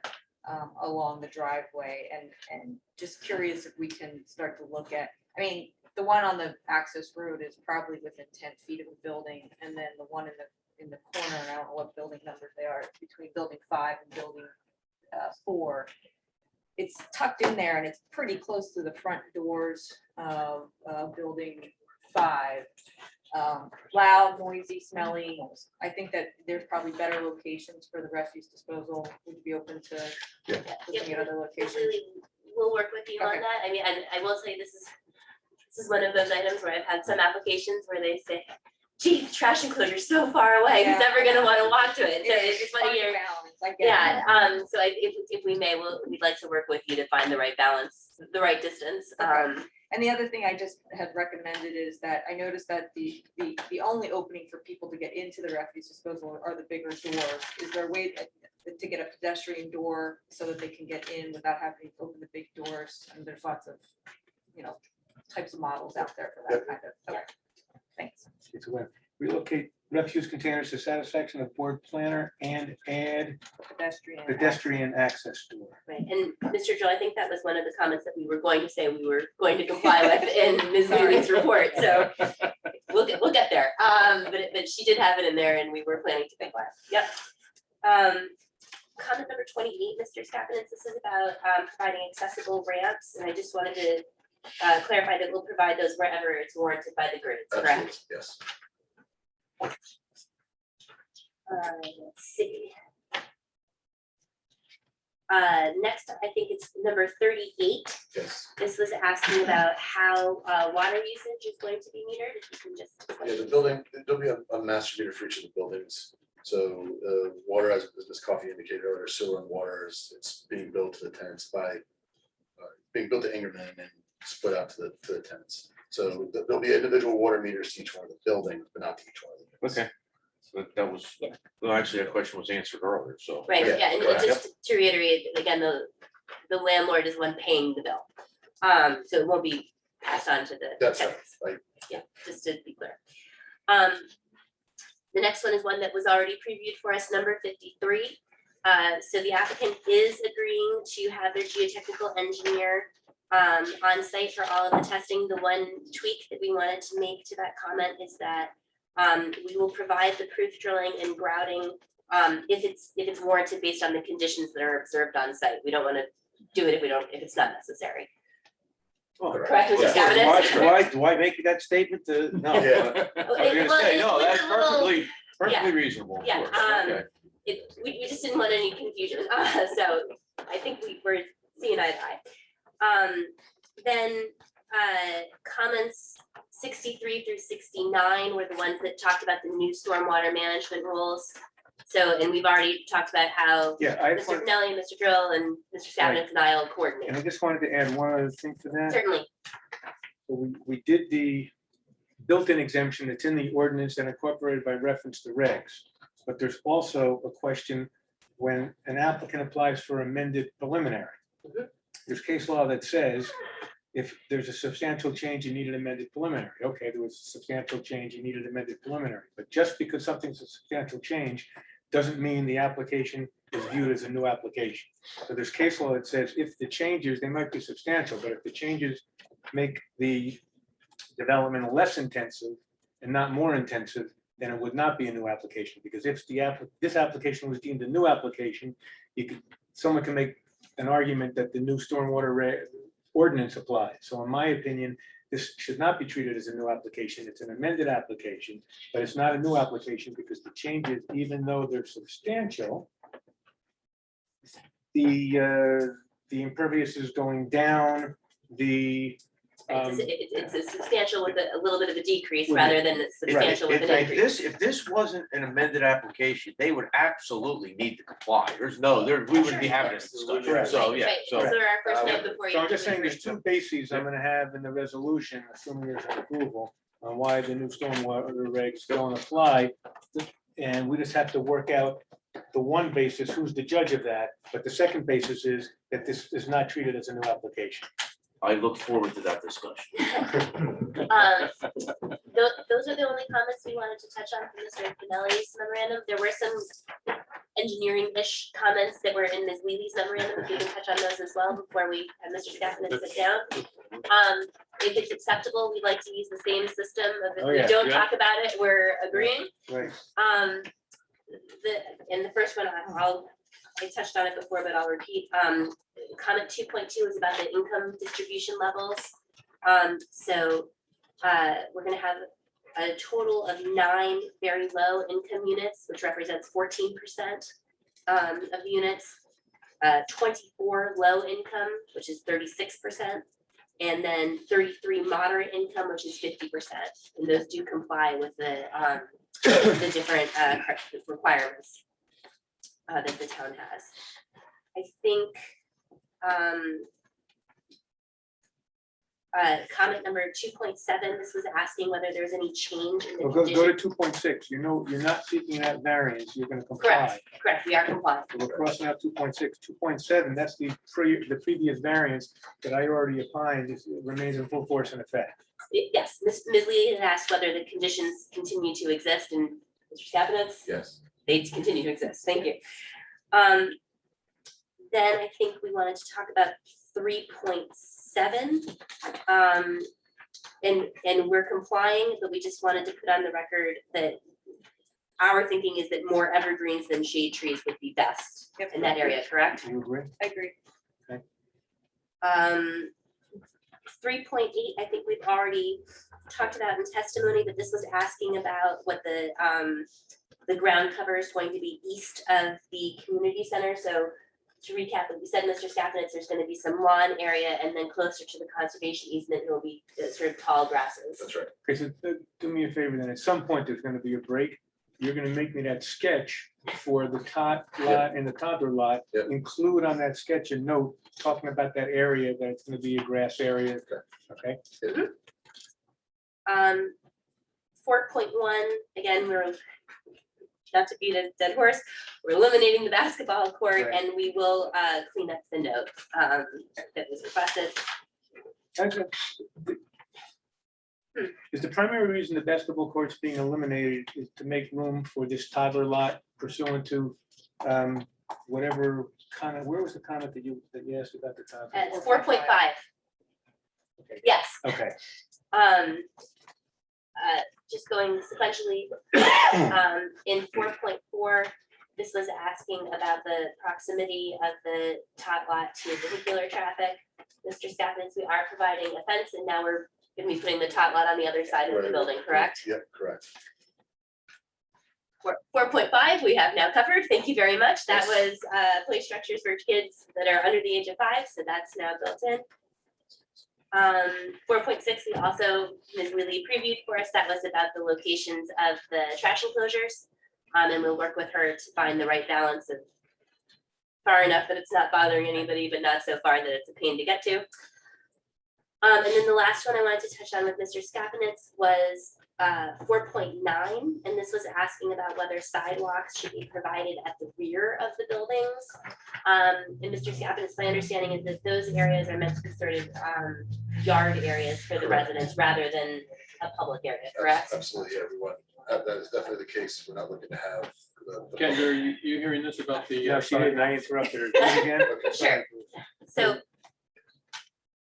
along the driveway, and just curious if we can start to look at, I mean, the one on the access road is probably within 10 feet of the building, and then the one in the corner, and I don't know what building numbers they are, between building 5 and building 4. It's tucked in there and it's pretty close to the front doors of building 5. Loud, noisy, smelly. I think that there's probably better locations for the refuse disposal. Would you be open to looking at other locations? Really, we'll work with you on Okay. that. I mean, I will say this is one of those items where I've had some applications where they say, gee, the trash enclosure's so far away, who's Yeah. ever gonna wanna walk to it? So it's just Find one of a your, balance, I get it. yeah, so if we may, we'd like to work with you to find the right balance, the right distance. Okay. And the other thing I just had recommended is that I noticed that the only opening for people to get into the refuse disposal are the bigger doors. Is there a way to get a pedestrian door so that they can get in without having to open the big doors? And there's lots of, types of models out there for that kind of, okay, thanks. It's a win. Relocate refuse containers to satisfaction of board planner and add pedestrian access door. Right, and Mr. Joe, I think that was one of the comments that we were going to say we were going to comply with in Ms. Newton's report, so we'll get there. But she did have it in there and we were planning to comply. Yep. Comment number 28, Mr. Stafford, this is about providing accessible ramps, and I just wanted to clarify that we'll provide those wherever it's warranted by the grades, Absolutely, correct? yes. Let's see. Next, I think it's number 38. Yes. This was asking about how water usage is going to be metered. If you can just. Yeah, the building, there'll be a master meter for each of the buildings. So water, as Ms. Coffey indicated earlier, sewer and water it's being billed to the tenants by, being built to Ingerman and then split out to the tenants. So there'll be individual water meters to each one of the buildings, but not to each one of them. Okay. So that was, well, actually, that question was answered earlier, so. Right, yeah, and correct. just to reiterate, again, the landlord is one paying the bill. So it won't be passed on to the That's tenants. right. Yeah, just to be clear. The next one is one that was already previewed for us, number 53. So the applicant is agreeing to have their geotechnical engineer on site for all of the testing. The one tweak that we wanted to make to that comment is that we will provide the proof drilling and grouting if it's warranted based on the conditions that are observed on site. We don't want to do it if it's not necessary. Correct, Mr. Scavenius? Do I make that statement to, no, Yeah. I was gonna say, no, that's perfectly reasonable, of Yeah, course, okay. We just didn't want any confusion, so I think we're seeing eye to eye. Then comments 63 through 69 were the ones that talked about the new stormwater management rules. So, and we've already talked about how Mr. Pinelli, Mr. Drill, and Mr. Scavenius and I will coordinate. And I just wanted to add one other thing to that. Certainly. So we did the built-in exemption that's in the ordinance and incorporated by reference to regs. But there's also a question when an applicant applies for amended preliminary. There's case law that says if there's a substantial change, you need an amended preliminary. Okay, there was a substantial change, you needed amended preliminary. But just because something's a substantial change doesn't mean the application is viewed as a new application. So there's case law that says if the changes, they might be substantial, but if the changes make the development less intensive and not more intensive, then it would not be a new application, because if this application was deemed a new application, someone can make an argument that the new stormwater ordinance applies. So in my opinion, this should not be treated as a new application. It's an amended application, but it's not a new application because the changes, even though they're substantial, the impervious is going down, It's a substantial with a little bit of a decrease With rather than a substantial with an increase. If this wasn't an amended application, they would absolutely need to comply. We wouldn't be having this discussion. So, yeah, Right, so. those are our first note before you. So I'm just saying there's two bases I'm gonna have in the resolution, assuming there's an approval, on why the new stormwater regs don't apply. And we just have to work out the one basis, who's the judge of that, but the second basis is that this is not treated as a new application. I look forward to that discussion. Those are the only comments we wanted to touch on from Mr. Finelli's memorandum. There were some engineering-ish comments that were in Ms. Lely's memorandum, if we can touch on those as well before we have Mr. Scafford sit down. If it's acceptable, we'd like to use the same system of if Oh, we yeah. don't Yeah. talk about it, we're agreeing. Right. The first one, I touched on it before, but I'll repeat. Comment 2.2 is about the income distribution levels. We're gonna have a total of 9 very low income units, which represents 14% of the units. 24 low income, which is 36%. And then 33 moderate income, which is 50%. And those do comply with the different requirements that the town has. I think comment number 2.7, this was asking whether there's any change in the Well, go condition. to 2.6. You're not seeking that variance, you're gonna comply. Correct, we are compliant. So we're crossing out 2.6. 2.7, that's the previous variance that I already opined remains in full force and effect. Yes, Ms. Lee had asked whether the conditions continue to exist, and Mr. Scapinitz? Yes. They continue to exist, thank you. Then I think we wanted to talk about 3.7. And we're complying, but we just wanted to put on the record that our thinking is that more evergreens than shade trees would be best in that area, correct? Do you agree? I agree. 3.8, I think we've already talked about in testimony, but this was asking about what the ground cover is going to be east of the community center. So to recap what we said, Mr. Scapinitz, there's going to be some lawn area, and then closer to the conservation easement, there will be sort of tall grasses. That's right. Okay, so do me a favor, then at some point, there's gonna be a break. You're gonna make me that sketch for the tot lot and the toddler lot. Yep. Include on that sketch a note talking about that area, that it's gonna be a grass area. Okay, 4.1, again, we're not to beat a dead horse, we're eliminating the basketball court, Right. and we will clean up the note that was requested. Is the primary reason the basketball court's being eliminated is to make room for this toddler lot pursuant to whatever comment, where was the comment that you asked about the toddler? 4.5. Okay. Yes. Okay, Just going sequentially, in 4.4, this was asking about the proximity of the tot lot to vehicular traffic. Mr. Scapinitz, we are providing a fence, and now we're gonna be putting the tot lot on the other side of the Right. building, correct? Yep, correct. 4.5, we have now covered. Thank you very much. That was play structures for kids that are under the age of 5, so that's now built in. 4.6, we also, Ms. Lily previewed for us, that was about the locations of the trash enclosures. And we'll work with her to find the right balance of far enough that it's not bothering anybody, but not so far that it's a pain to get to. And then the last one I wanted to touch on with Mr. Skapinitz was 4.9, and this was asking about whether sidewalks should be provided at the rear of the buildings. And Mr. Skapinitz, my understanding is that those areas are meant to be sort of yard areas for the residents rather than a public area, correct? Absolutely, yeah, we want, that is definitely the case. We're not looking to have. Kendra, are you hearing this about the? No, she didn't, I interrupted her. Do it again? Sure. So,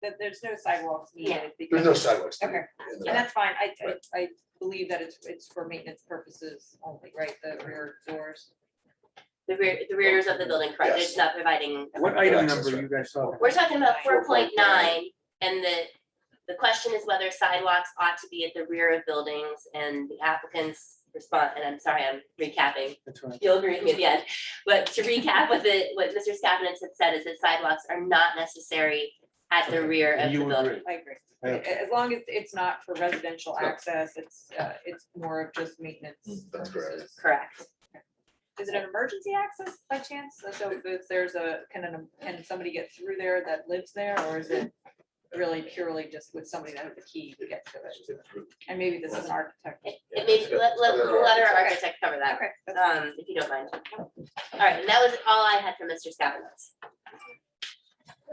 That there's no sidewalks Yeah. needed. There's because- no sidewalks. Okay, in the and back. that's fine. Right. I believe that it's for maintenance purposes only, right? The rear doors. the rears of the building, correct? Yes. It's not providing. What item number are you guys talking? We're talking about 4.9, and the question is whether sidewalks ought to be at the rear of buildings, and the applicant's response, and I'm sorry, I'm recapping. That's right. You'll agree with me at the end, but to recap what Mr. Skapinitz had said is that sidewalks are not necessary at the rear of the You building. agree. I agree. Okay. As long as it's not for residential access, it's more of just maintenance. That's correct. purposes. Correct. Is it an emergency access by chance? So if there's can somebody get through there that lives there, or is it really purely just with somebody that has a key to get to it? And maybe this is an architect. It may, let our architect cover that, Okay, that's if you don't mind. All right, and that was all I had for Mr. Skapinitz.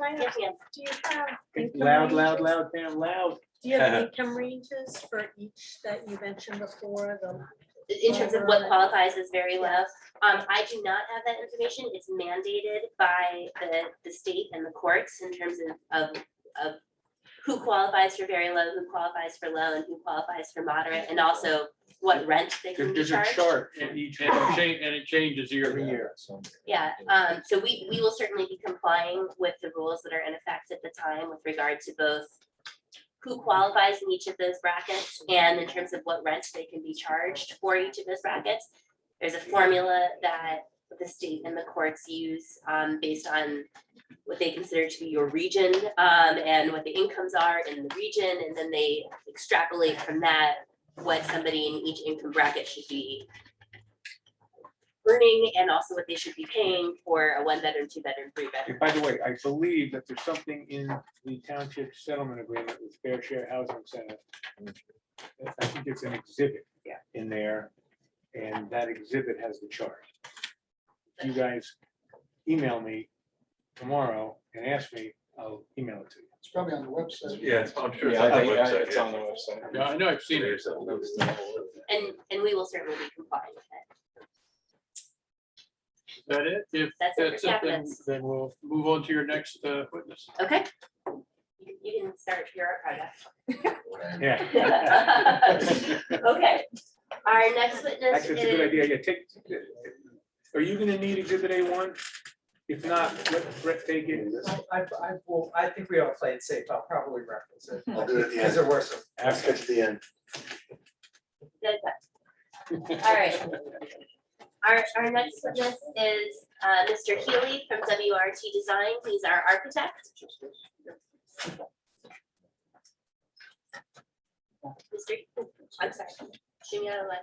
Yes, ma'am. Do you have? income Loud, ranges? Pam, loud. Do you have income ranges for each that you mentioned before, In terms of what qualifies as very low, I do not have that information. It's mandated by the state and the courts in terms of who qualifies for very low, who qualifies for low, and who qualifies for moderate, and also what rent they can be There's a charged. chart in each. And it changes year Every to year. year. Yeah, so we will certainly be complying with the rules that are in effect at the time with regard to both who qualifies in each of those brackets and in terms of what rent they can be charged for each of those brackets. There's a formula that the state and the courts use based on what they consider to be your region and what the incomes are in the region, and then they extrapolate from that what somebody in each income bracket should be earning and also what they should be paying for a 1-bedroom, 2-bedroom, 3-bedroom. And by the way, I believe that there's something in the township settlement agreement with Fair Share Housing Center. I think it's an exhibit in there, and that exhibit has the chart. If you guys email me tomorrow and ask me, I'll email it to you. It's probably on the website. Yeah, I'm sure it's Yeah, on I the think website. it's on the website. Yeah, I know, I've seen it. And we will certainly be complying with it. Is that it? If That's it for that's it, then cabinets. then we'll move on to your next witness. Okay? You can start your project. Yeah. Okay, our next witness Actually, it's a good is, idea. Yeah, are you gonna need exhibit A1? If not, let Brett take it. I think we ought to play it safe. I'll probably reference it. I'll do it at the Because end. there were some. Ask at the end. all right. Our next witness is Mr. Healy from WRT Design. He's our architect. I'm sorry. Shoot me out of the way.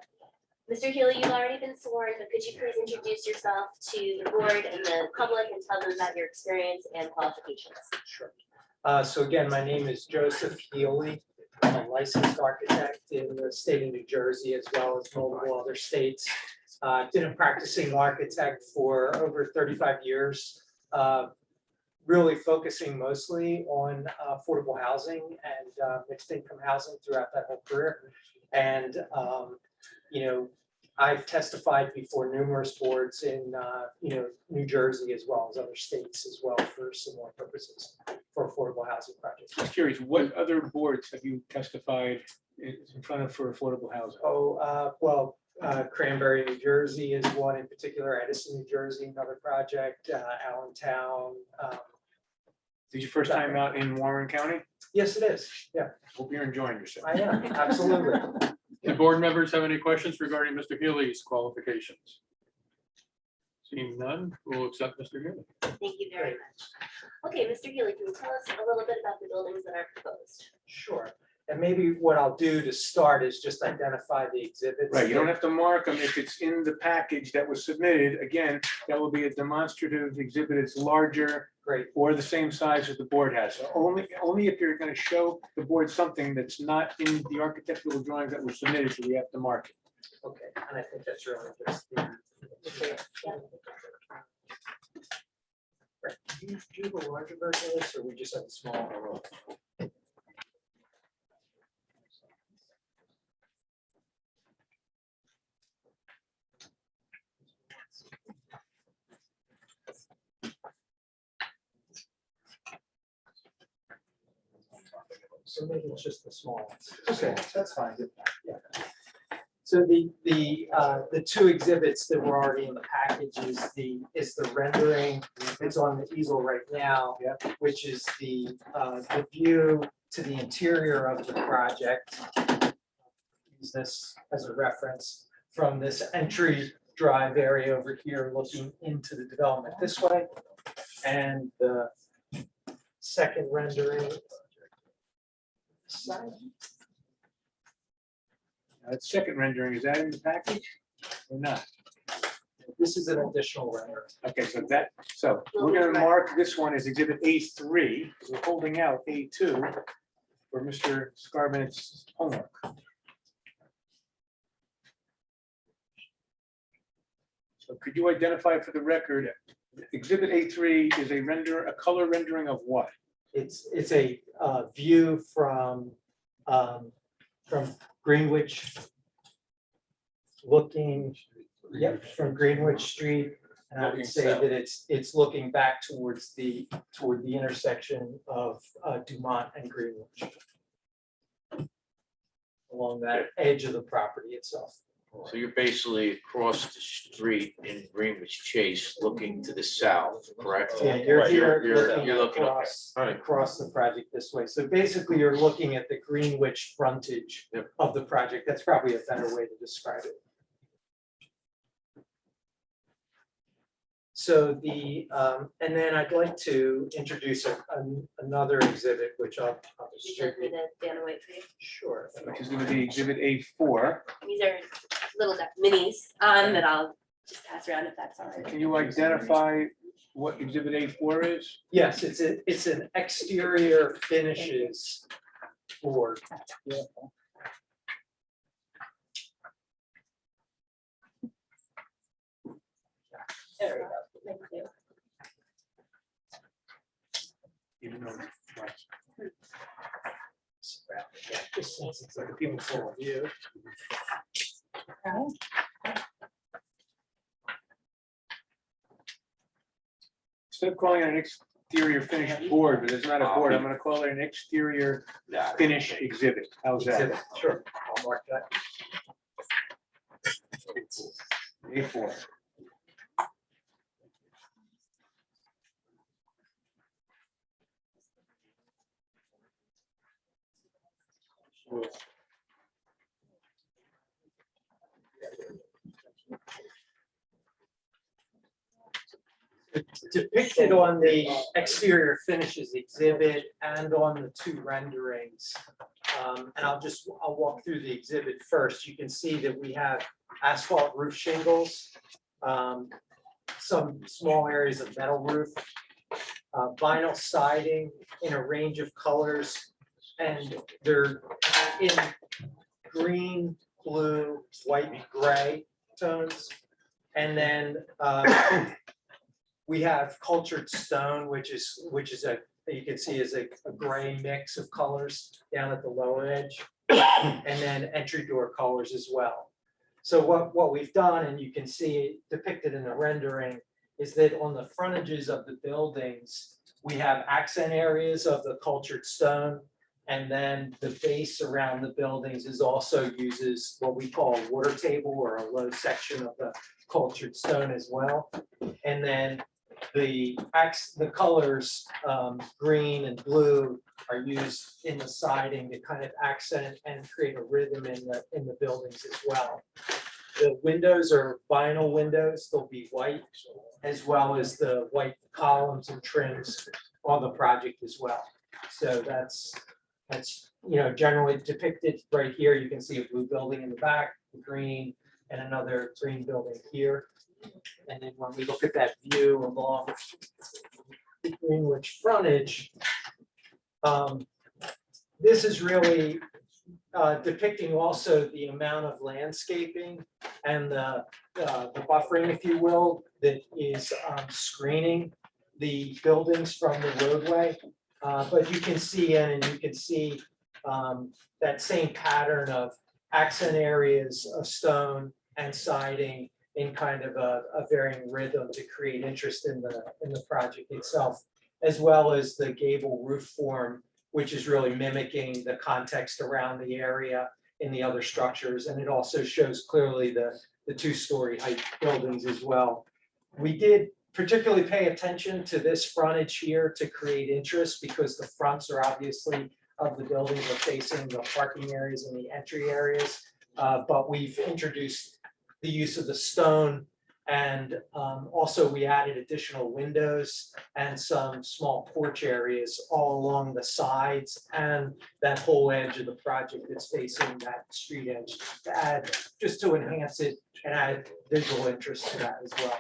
Mr. Healy, you've already been sworn, but could you please introduce yourself to the board and the public and tell them about your experience and qualifications? Sure. So again, my name is Joseph Healy. I'm a licensed architect in the state of New Jersey as well as multiple other states. Been a practicing architect for over 35 years. Really focusing mostly on affordable housing and mixed income housing throughout that whole career. And I've testified before numerous boards in New Jersey as well as other states as well for similar purposes for affordable housing projects. Just curious, what other boards have you testified in front of for affordable housing? Cranberry, New Jersey is one in particular, Edison, New Jersey, another project, Allentown. Is your first time out in Warren County? Yes, it is. Yeah, Hope you're enjoying yourself. I am, absolutely. Do board members have any questions regarding Mr. Healy's qualifications? Seeing none, we'll accept Mr. Healy. Thank you very much. Okay, Mr. Healy, can you tell us a little bit about the buildings that are proposed? Sure. And maybe what I'll do to start is just identify the exhibits. Right, you don't have to mark them if it's in the package that was submitted. Again, that will be a demonstrative exhibit. It's larger. Great. Or the same size as the board has. So only if you're gonna show the board something that's not in the architectural drawings that were submitted, do we have to mark it. Okay, and I think that's really just the. Right. Do you have a larger version of this, or we just have a small? So maybe it's just the small ones. Okay, that's fine. Yeah. So the two exhibits that were already in the package is the rendering. It's on the easel right now, which is the view to the interior of the project. Use this as a reference from this entry drive area over here, looking into the development this way. And the second rendering. That second rendering, is that in the package or not? This is an additional rendering. Okay, so we're gonna mark this one as exhibit A3. We're holding out A2 for Mr. Scarbonett's homework. So could you identify for the record, exhibit A3 is a color rendering of what? It's a view from Greenwich, looking, from Greenwich Street. And I would say that it's looking back toward the intersection of Dumont and Greenwich, along that edge of the property itself. So you're basically across the street in Greenwich Chase, looking to the south, correct? Yeah, you're Right, here you're looking okay. across the project this way. So basically, you're looking at the Greenwich frontage of the project. That's probably a better way to describe it. So and then I'd like to introduce another exhibit, which I'll You just need distribute. a Dan wait for you. Sure. Which is gonna be exhibit A4. These are little minis that I'll just pass around if that's all right. Can you identify what exhibit A4 is? Yes, it's an exterior finishes board. There we go. Thank you. Even though it's like- Just since it's like a people full of view. Instead of calling it an exterior finished board, but it's not a board, I'm gonna call it an exterior finish exhibit. How's that? Exhibit, sure, I'll mark that. A4. It's depicted on the exterior finishes exhibit and on the two renderings. And I'll walk through the exhibit first. You can see that we have asphalt roof shingles, some small areas of metal roof, vinyl siding in a range of colors, and they're in green, blue, white, and gray tones. And then we have cultured stone, which is you can see is a gray mix of colors down at the lower edge, and then entry door colors as well. So what we've done, and you can see it depicted in the rendering, is that on the frontages of the buildings, we have accent areas of the cultured stone, and then the base around the buildings also uses what we call a water table or a low section of the cultured stone as well. And then the colors, green and blue, are used in the siding to kind of accent and create a rhythm in the buildings as well. The windows are vinyl windows, they'll be white, as well as the white columns and trims on the project as well. So that's That's, generally depicted right here. You can see a blue building in the back, green, and another green building here. And then when we look at that view along the Greenwich frontage, this is really depicting also the amount of landscaping and the buffering, if you will, that is screening the buildings from the roadway. But you can see in, and you can see that same pattern of accent areas of stone and siding in kind of a varying rhythm to create interest in the project itself, as well as the gable roof form, which is really mimicking the context around the area in the other structures. And it also shows clearly the two-story height buildings as well. We did particularly pay attention to this frontage here to create interest because the fronts are obviously of the buildings are facing the parking areas and the entry areas. But we've introduced the use of the stone, and also we added additional windows and some small porch areas all along the sides and that whole edge of the project that's facing that street edge to add, just to enhance it and add visual interest to that as well.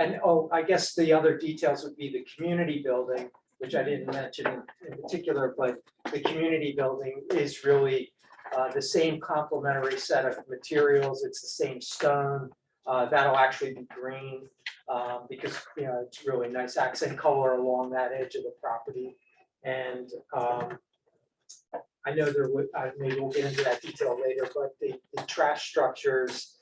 And I guess the other details would be the community building, which I didn't mention in particular, but the community building is really the same complementary set of materials. It's the same stone. That'll actually be green because it's really nice accent color along that edge of the property. And I know maybe we'll get into that detail later, but the trash structures,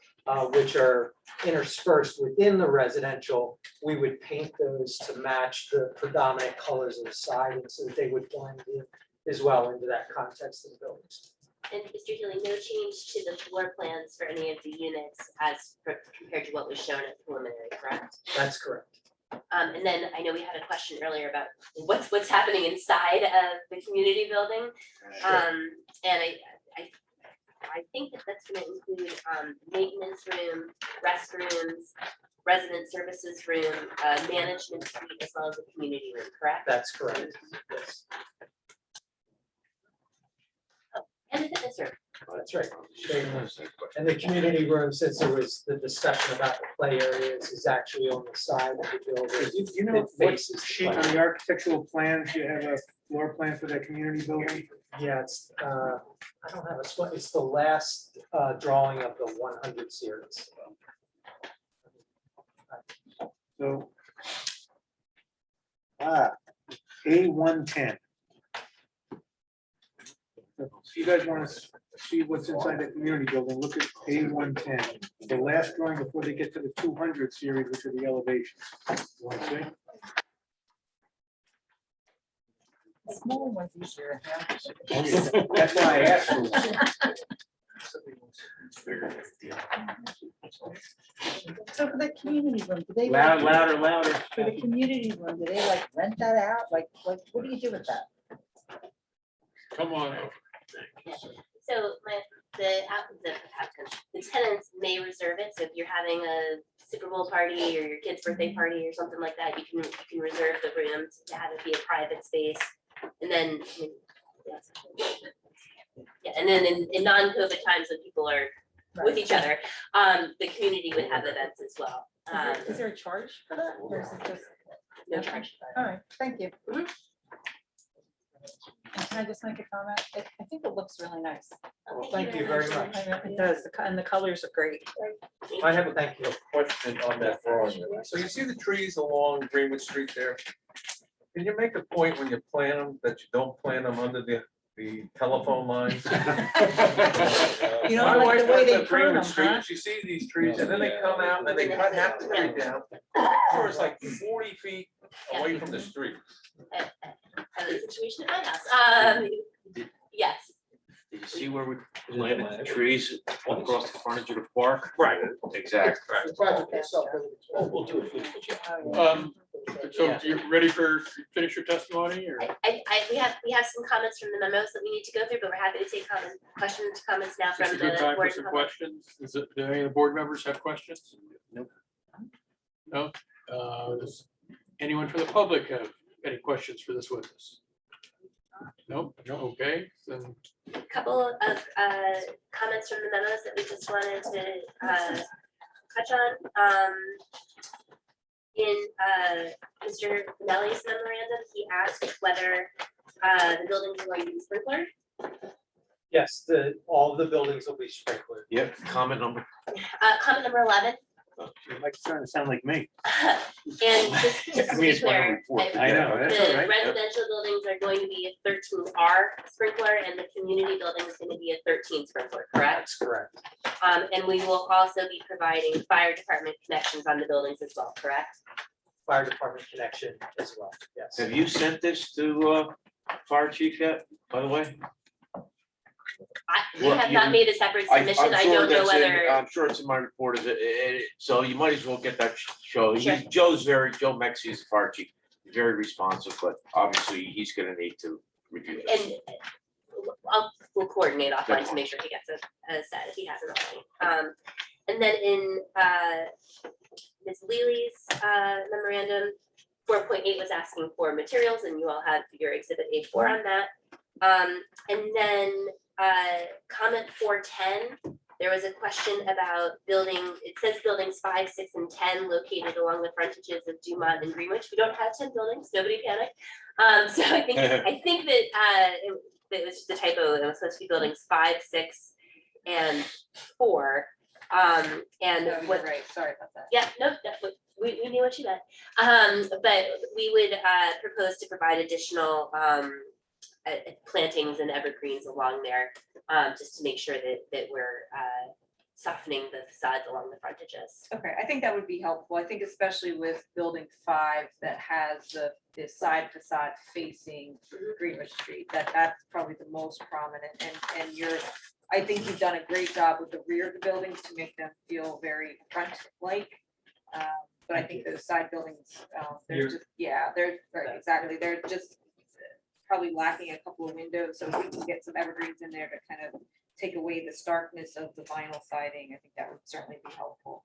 which are interspersed within the residential, we would paint those to match the predominant colors of the siding so that they would blend in as well into that context of the buildings. And Mr. Healy, no change to the floor plans for any of the units compared to what was shown at preliminary, correct? That's correct. And then I know we had a question earlier about what's happening inside of the community building. And I think that's going to include maintenance room, restrooms, resident services room, management suite, as well as a community room, correct? That's correct. Yes. And the fitness room. That's right. And the community room, since there was the discussion about the play areas, is actually on the side of the building. You know that what faces the sheet play. on the architectural plans, you have a floor plan for that community building? Yeah, it's, I don't have a spot, it's the last drawing of the 100 series. So. A110. If you guys want to see what's inside the community building, look at A110, the last drawing before they get to the 200 series, which are the elevations. You want to see? The smaller one's easier. That's why I asked for one. So for the community room, do they? Louder. For the community room, do they like rent that out? Like, what do you do with that? Come on. So the tenants may reserve it. So if you're having a Super Bowl party or your kid's birthday party or something like that, you can reserve the room to have it be a private space. And then, and then in non-COVID times when people are with each other, the community would have events as well. Is there a charge for that? Or is it just? No charge. All right, thank you. And can I just make a comment? I think it looks really nice. Well, thank you very much. It does, and the colors are great. I have a thank you. Question on that drawing. So you see the trees along Greenwich Street there? Can you make a point when you plant them that you don't plant them under the telephone lines? You My don't like wife the way lives they on prune Greenwich them, Street, huh? and she sees these trees and then they come out and they cut half the tree down. So it's like 40 feet away from the street. The situation at my house. Yes. Did you see where we planted the trees across the frontage of the park? Right. Exactly. The project itself. We'll do it. So you're ready for finish your testimony or? We have some comments from the memos that we need to go through, but we're happy to take comments now Is this from a good the time for board. some public. questions? Do any of the board members have questions? Nope. No? Anyone from the public have any questions for this witness? Nope, no, okay, then Couple of comments from the memos that we just wanted to touch on. In Mr. Nelly's memorandum, he asked whether the buildings are going to be sprinkled. Yes, all of the buildings will be sprinkled. Yep, comment number. Comment number 11, You're like starting to sound like me. and just I to mean, be it's one of the clear, reports. I know, that's all the right. residential buildings are going to be a 13R sprinkler, and the community building is going to be a 13 sprinkler, correct? That's correct. And we will also be providing fire department connections on the buildings as well, correct? Fire department connection as well, yes. Have you sent this to fire chief yet, by the way? We Well, have not you- made a separate I'm submission. I sure don't know that's in- whether, I'm sure it's in my report, so you might as well get that show. Sure. Joe Mexi is the fire chief, very responsive, but obviously he's gonna need to review this. and we'll coordinate offline to make sure he gets a set if he hasn't already. And then in Ms. Leely's memorandum, 4.8 was asking for materials, and you all have your exhibit A4 on that. And then comment 410, there was a question about it says buildings 5, 6, and 10 located along the frontages of Dumont and Greenwich. We don't have 10 buildings, nobody panic. So I think that it was just a typo. It was supposed to be buildings 5, 6, and 4. Oh, And you're what right, sorry about that. yeah, no, we knew what you meant. But we would propose to provide additional plantings and evergreens along there, just to make sure that we're softening the facades along the frontages. Okay, I think that would be helpful. I think especially with building 5 that has the side facade facing Greenwich Street, that's probably the most prominent, and I think you've done a great job with the rear of the buildings to make them feel very front-like. But I think those side buildings, they're just, yeah, they're, right, exactly, they're just probably lacking a couple of windows, so if we can get some evergreens in there to kind of take away the starkness of the vinyl siding, I think that would certainly be helpful.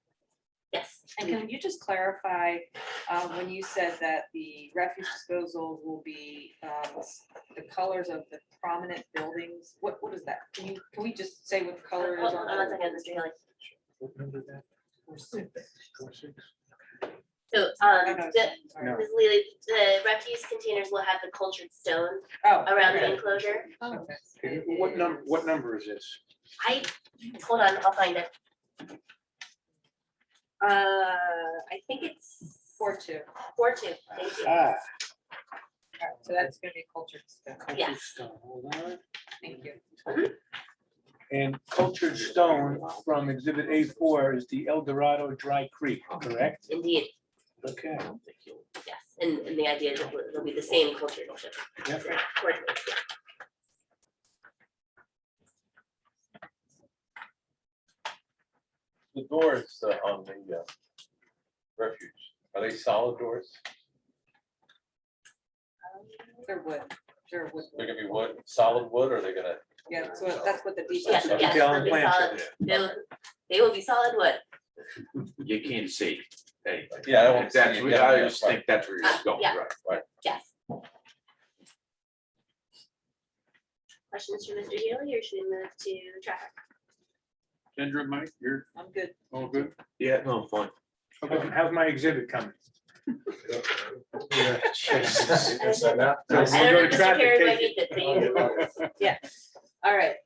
Yes. And can you just clarify, when you said that the refuse disposal will be the colors of the prominent buildings, what is that? Can we just say what the color is Hold on on one that? second, Mr. Haley. What number is that? 4-6. So, I know, sorry. No. Ms. Leely, the refuse containers will have the cultured stone Oh, around the okay. enclosure. Okay. Okay, what number is this? Hold on, I'll find it. I think it's 4-2. 4-2, thank you. Ah. So that's gonna be cultured stone. Cultured Yes. stone, hold on. Thank you. And cultured stone from exhibit A4 is the El Dorado Dry Creek, correct? Indeed, Okay. yes, and the idea is that it'll be the same cultured chip. Yep. The doors on the refuge, are they solid doors? They're wood. They're wood. They're gonna be wood, solid wood, or are they gonna? Yeah, that's what the detail. Yes, shows. yes, Detail they'll and be plan solid. They will be solid wood. You can't see. Anyway. Yeah, I won't see That's, it. I Yeah, just yeah, think that's where you're going, Yeah. right? Yes. Questions for Mr. Healy, or should we move to traffic? Kendra, Mike, you're I'm good. all good? Yeah, no, fine. How's my exhibit coming? Jesus. So I we'll don't go know, to Mr. traffic Carey might taking. need it, so you- Yeah. All right.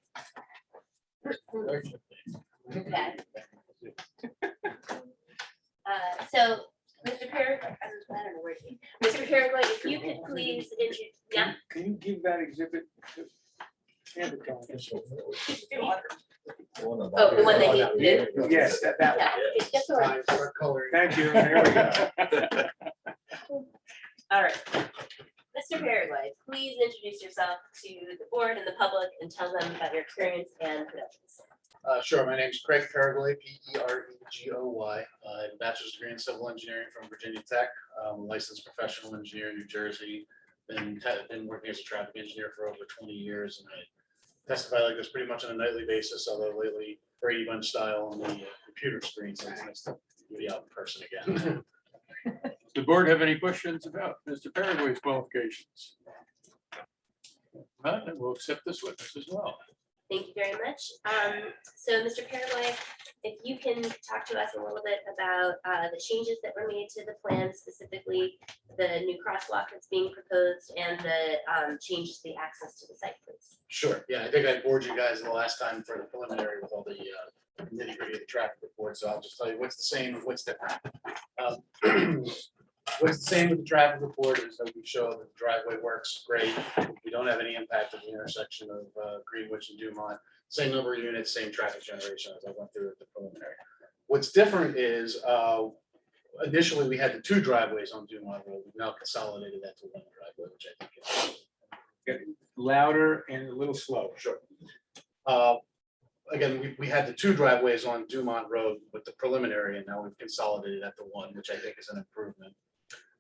Okay. So, Mr. Paraguay, I don't know where to be. Mr. Paraguay, if you could please introduce, yeah, Can you give that exhibit? to Amber Cohen? oh, the one that he did. Yes, that Yeah, one. it's just all right. Thank you. There we go. All right. Mr. Paraguay, please introduce yourself to the board and the public and tell them about your experience and credentials. Sure, my name's Craig Pergoy, Peregoy. I have a bachelor's degree in civil engineering from Virginia Tech. I'm a licensed professional engineer in New Jersey. Been working as a traffic engineer for over 20 years, and I testify like this pretty much on a nightly basis, although lately Brady Bunch style on the computer screen, so it's nice to be out in person again. The board have any questions about Mr. Paraguay's qualifications? Not, then we'll accept this witness as well. Thank you very much. So Mr. Paraguay, if you can talk to us a little bit about the changes that were made to the plan, specifically the new crosswalk that's being proposed and the change to the access to the site, please. Sure, yeah, I think I bored you guys the last time for the preliminary with all the nitty gritty of the traffic report, so I'll just tell you what's the same and what's different. What's the same with the traffic report is that we show that the driveway works great. We don't have any impact at the intersection of Greenwich and Dumont. Same number of units, same traffic generation as I went through at the preliminary. What's different is initially we had the 2 driveways on Dumont Road. We've now consolidated that to 1 driveway, which I think is Get louder and a little slower. sure. Again, we had the 2 driveways on Dumont Road with the preliminary, and now we've consolidated that to 1, which I think is an improvement.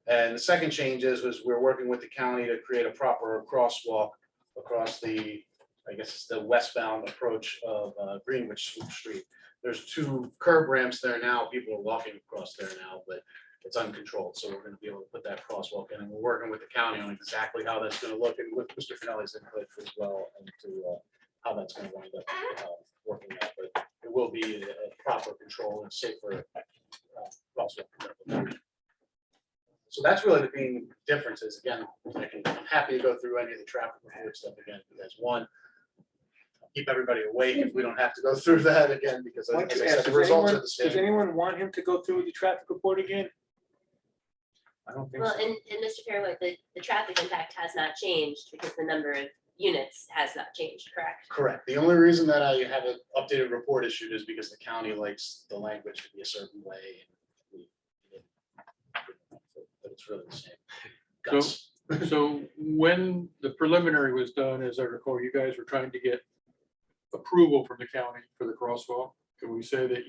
And the second change was we're working with the county to create a proper crosswalk across the, I guess it's the westbound approach of Greenwich Street. There's 2 curb ramps there now. People are walking across there now, but it's uncontrolled. So we're going to be able to put that crosswalk in, and we're working with the county on exactly how that's going to look, and with Mr. Finelli's input as well, and to how that's going to wind up working out. But it will be a proper control and safer crosswalk. So that's really the main differences. Again, I'm happy to go through any of the traffic report stuff again, because one, keep everybody awake if we don't have to go through that again, because Why as don't I you said, ask, the does results are anyone- the same. Does anyone want him to go through the traffic report again? I don't think Well, so. and Mr. Fairwood, the traffic impact has not changed because the number of units has not changed, correct? Correct. The only reason that I have an updated report issued is because the county likes the language to be a certain way. And but it's really the same. Guts. So when the preliminary was done, as I recall, you guys were trying to get approval from the county for the crosswalk. Can we say that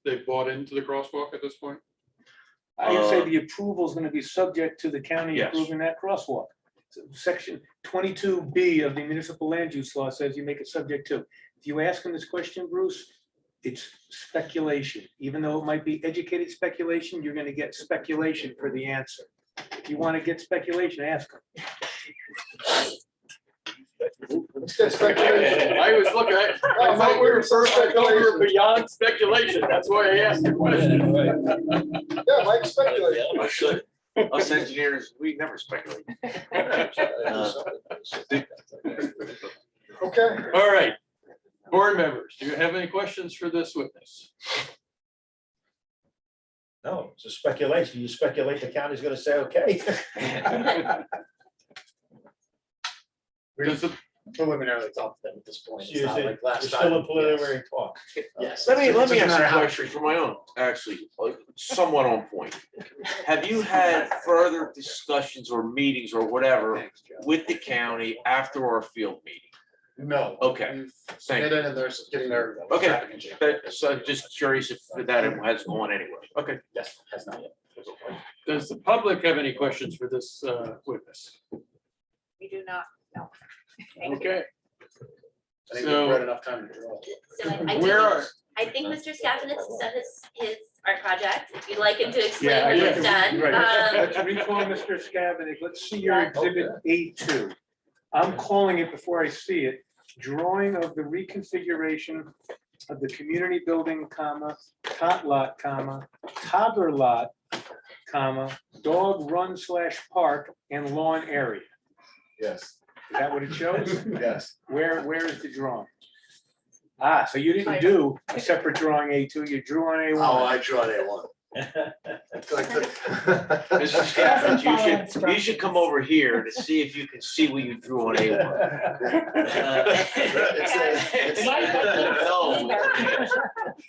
they've bought into the crosswalk at this point? I would say the approval is going to be subject to the county Yes. approving that crosswalk. So Section 22B of the municipal land use law says you make it subject to. If you ask him this question, Bruce, it's speculation. Even though it might be educated speculation, you're going to get speculation for the answer. If you want to get speculation, ask him. Let's get speculation. I was looking at, I thought we were beyond speculation. That's why I asked the question. Yeah, Mike, speculate. Us engineers, we never speculate. Okay. All right. Board members, do you have any questions for this witness? No, it's a speculation. You speculate the county's gonna say, okay. Does the- Preliminarily talked to them at this point. It's You're not like last time. still a preliminary talk. Yes. Let me It's just ask matter a how- question for my own, actually, like, somewhat on point. Have you had further discussions or meetings or whatever with the county after our field meeting? No. Okay, We've thank submitted and they're getting their. Okay. traffic in shape. So I'm just curious if that has gone anywhere. Okay. Yes, has not yet. Does the public have any questions for this witness? We do not, no. Thank you. Okay, I think So- we've had enough time to draw. So I where are, I think Mr. Scapinitz has done his art project. If you'd like him to Yeah, explain I what think he's it- done. right. Let's recall Mr. Scabbard. Let's see your exhibit A2. I'm calling it before I see it, drawing of the reconfiguration of the community building, comma, tot lot, comma, toddler lot, comma, dog run / park and lawn area. Yes, Is that what it shows? yes. Where is the drawing? Ah, so you didn't do a separate drawing A2, you drew on Oh, A1. I drew on A1. Mr. Scavenge, you should come over here to see if you can see what you drew on A1.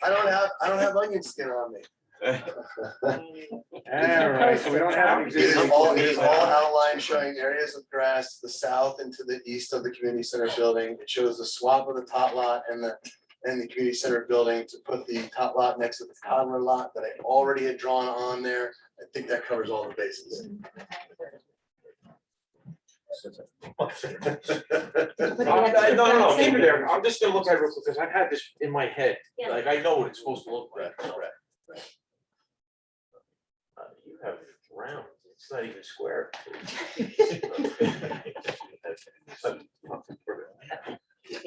I don't have onion skin on me. All right, so we don't have an It exhibit. is all outlined showing areas of grass to the south and to the east of the community center building. It shows the swap of the tot lot and the community center building to put the tot lot next to the toddler lot that I already had drawn on there. I think that covers all the bases. No, keep it there. I'm just gonna look at it real quick, because I've had this in my head. Yeah. Like, I know what it's supposed to look like. Correct. You have round It's not even square.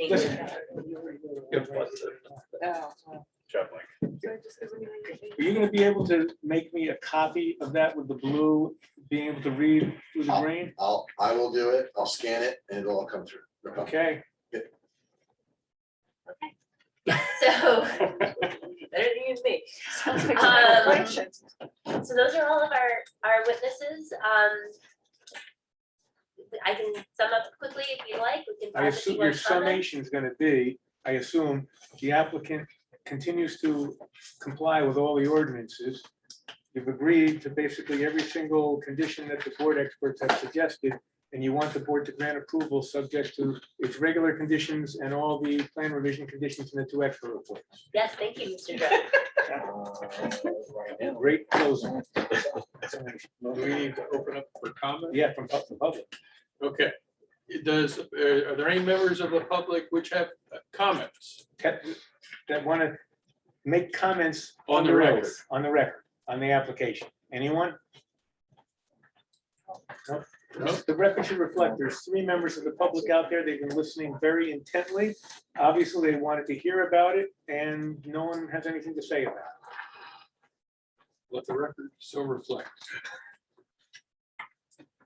Listen. Oh, Are you gonna be able to make me a copy of that with the blue, being able to read through the green? I will do it. I'll scan it and it'll all come through. No problem. Okay. So, better than you and me. sounds like Um, congratulations. So those are all of our witnesses. I can sum up quickly if you like. We can. I pause if assume you your want comments. summation is gonna be, I assume the applicant continues to comply with all the ordinances. You've agreed to basically every single condition that the board experts have suggested, and you want the board to grant approval subject to its regular conditions and all the plan revision conditions in the two extra reports. Yes, thank you, Mr. Drury. Great closing. Do we need to open up for comment? Yeah, from the public. Okay. Are there any members of the public which have comments? That want to make comments On the record. oath, on the record, on the application. Anyone? No? No? The record should reflect, there's 3 members of the public out there. They've been listening very intently. Obviously, they wanted to hear about it, and no one has anything to say about it. Let the record so reflect.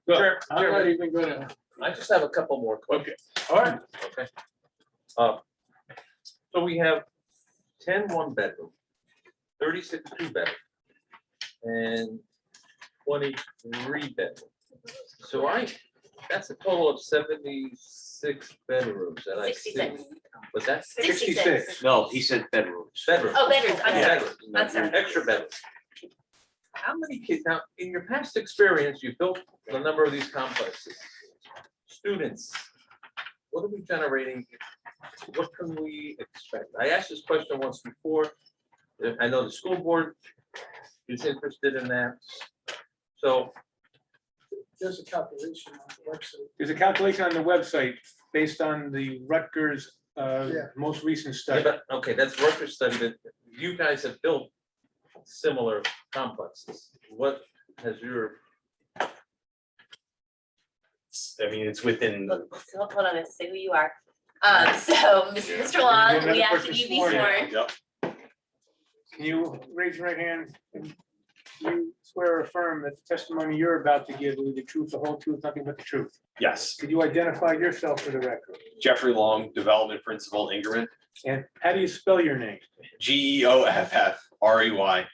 So, I'm not even gonna, I just have a couple more questions. all right, Okay. So we have 10 one-bedroom, 36 two-bedroom, and 23 bedroom. So that's a total of 76 bedrooms that I see. 66. Was that 66. No, he said bedrooms. bedrooms? Oh, bedrooms, I'm Yeah, sorry. bedrooms, I'm sorry. Extra bedrooms. How many kids, now, in your past experience, you built a number of these complexes. Students, what are we generating? What can we expect? I asked this question once before. I know the school board is interested in that. So, There's a calculation on the website. There's a calculation on the website based on the Rutgers Yeah. most recent yeah, study. but, okay, that's Rutgers study, but you guys have built similar complexes. What has your, I mean, it's within the. So hold on, I have to say who you are. So, Mr. Long, Another we asked person you to be sworn in. sworn. Yep. Can you raise your right hand? Do you swear or affirm that the testimony you're about to give will be the truth, the whole truth, nothing but the truth? Yes, Could you identify yourself for the record? Jeffrey Long, Development Principal, Ingerman, And how do you spell your name? GEOFFREYLONG,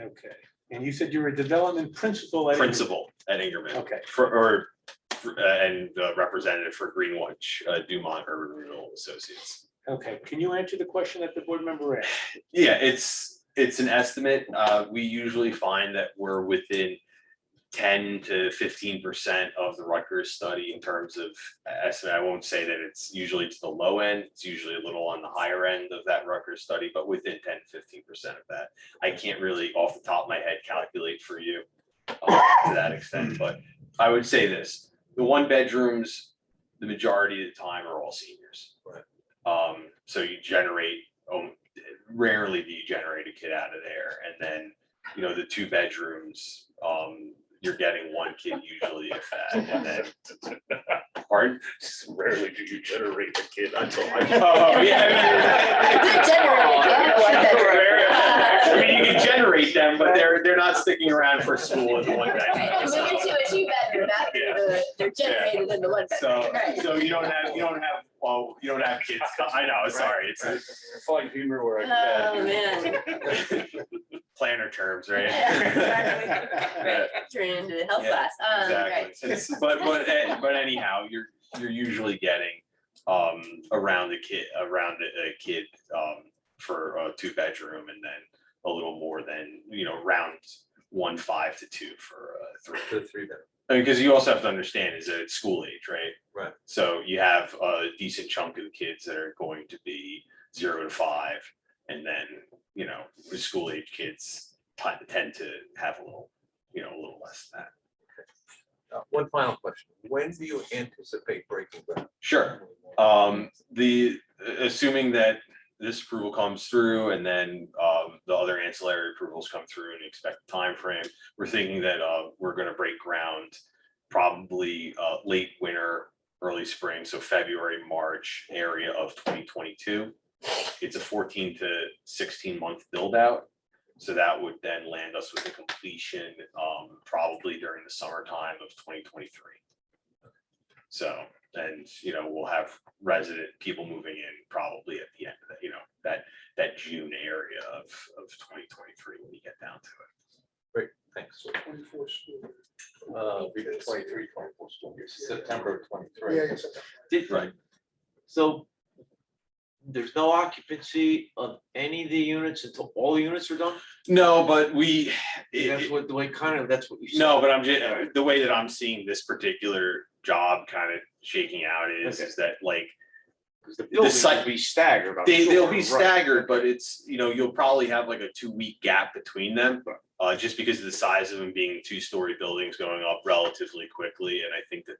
Okay. And you said you were a development principal at. Principal at Ingerman. Okay. And representative for Greenwich, Dumont Urban Renewal Associates. Okay. Can you answer the question that the board member asked? Yeah, it's an estimate. We usually find that we're within 10 to 15% of the Rutgers study in terms of estimate. I won't say that it's usually to the low end. It's usually a little on the higher end of that Rutgers study, but within 10 to 15% of that. I can't really off the top of my head calculate for you to that extent, but I would say this, the 1 bedrooms, the majority of the time are all seniors. So you generate, rarely do you generate a kid out of there. And then, the 2 bedrooms, you're getting 1 kid usually if that, and then. Pardon? Rarely do you generate a kid until Oh, yeah. I mean, you can generate them, but they're not sticking around for school in the 1 bedroom. Right, and moving to a 2-bedroom, they're generated in the 1 bedroom. Right. So you don't have kids. I know, sorry, it's a Find humor where Oh, man. planner terms, right? Right, turn it into a health Yeah, class. Exactly. Right. But anyhow, you're usually getting around a kid for a 2-bedroom, and then a little more than round 1.5 to 2 for 3. to 3 bedroom? Because you also have to understand is that it's school age, right? Right. So you have a decent chunk of the kids that are going to be 0 to 5, and then the school age kids tend to have a little less than that. One final question. When do you anticipate breaking ground? Sure. Assuming that this approval comes through and then the other ancillary approvals come through and expect time frame. We're thinking that we're gonna break ground probably late winter, early spring, so February, March area of 2022. It's a 14 to 16 month build out. So that would then land us with a completion probably during the summertime of 2023. So, and we'll have resident people moving in probably at the end of that, that June area of 2023 when you get down to it. Thanks. 24 school year. 23, 24 school year, September of 23. Yeah, I guess I- Right. So there's no occupancy of any of the units until all the units are done? No, but That's what, the way kind of, that's what you said. no, but I'm just, the way that I'm seeing this particular job kind of shaking out is that like, Because the buildings site- will be staggered. I'm they'll sure, be right. staggered, but it's, you'll probably have like a 2-week gap between them. Just because of the size of them being 2-story buildings going up relatively quickly. And I think that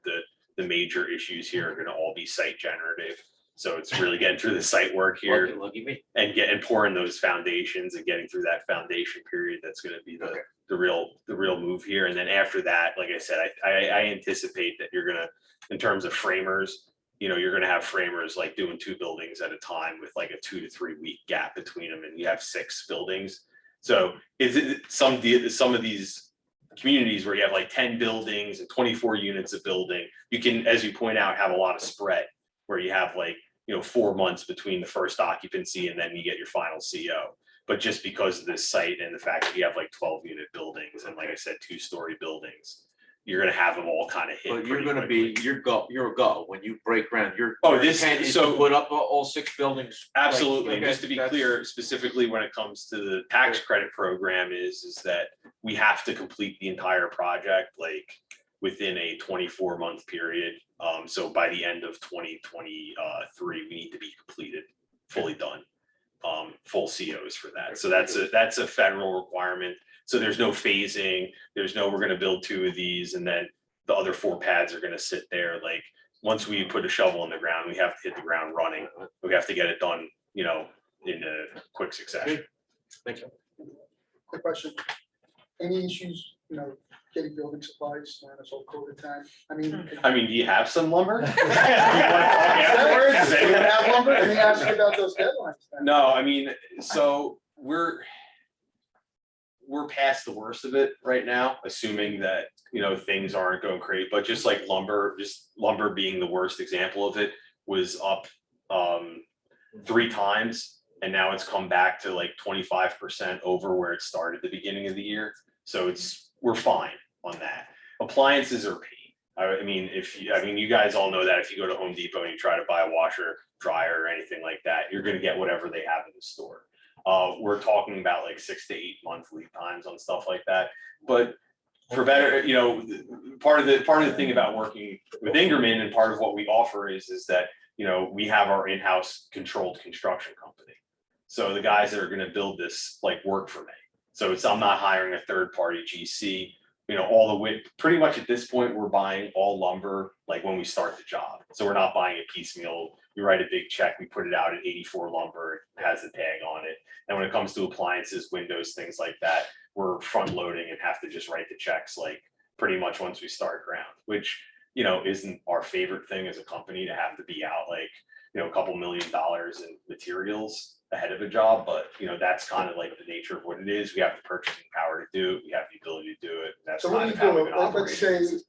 the major issues here are gonna all be site generative. So it's really getting through the site work here Lucky me. and pouring those foundations and getting through that foundation period. That's gonna be the real move here. And then after that, like I said, I anticipate that you're gonna, in terms of framers, you're gonna have framers like doing 2 buildings at a time with like a 2 to 3 week gap between them, and you have 6 buildings. So is it some of these communities where you have like 10 buildings and 24 units of building, you can, as you point out, have a lot of spread where you have like, 4 months between the first occupancy and then you get your final CO. But just because of this site and the fact that you have like 12 unit buildings and like I said, 2-story buildings, you're gonna have them all kind of hit. But you're pretty gonna quickly. be, you're a go when you break ground. Your This, intent is so to put up all 6 buildings. like, absolutely. okay, Just to be that's- clear, specifically when it comes to the tax credit program is that we have to complete the entire project like within a 24-month period. So by the end of 2023, we need to be completed, fully done, full COs for that. So that's a federal requirement. So there's no phasing, there's no, we're gonna build 2 of these and then the other 4 pads are gonna sit there. Like, once we put a shovel in the ground, we have to hit the ground running. We have to get it done, in a quick succession. Thank you. Quick question. Any issues, getting building supplies during this whole COVID time? I mean. Do you have some lumber? Does anyone have lumber? Let me ask you about those deadlines then. No, so we're past the worst of it right now, assuming that, things aren't going crazy, but just like lumber being the worst example of it was up 3 times. And now it's come back to like 25% over where it started the beginning of the year. So we're fine on that. Appliances are pain. You guys all know that if you go to Home Depot and you try to buy a washer, dryer, or anything like that, you're gonna get whatever they have in the store. We're talking about like 6 to 8 month lead times on stuff like that. But for better, part of the thing about working with Ingerman and part of what we offer is that, we have our in-house controlled construction company. So the guys that are gonna build this like work for me. So I'm not hiring a third party GC, all the way, pretty much at this point, we're buying all lumber, like when we start the job. So we're not buying a piecemeal. We write a big check, we put it out at 84 lumber, it has the tag on it. And when it comes to appliances, windows, things like that, we're front loading and have to just write the checks like pretty much once we start ground, which, isn't our favorite thing as a company to have to be out like, a couple $1 million in materials ahead of a job, but that's kind of like the nature of what it is. We have the purchasing power to do it, we have the ability to do it. That's So what kind do of you how we've do? been Like, let's say operating.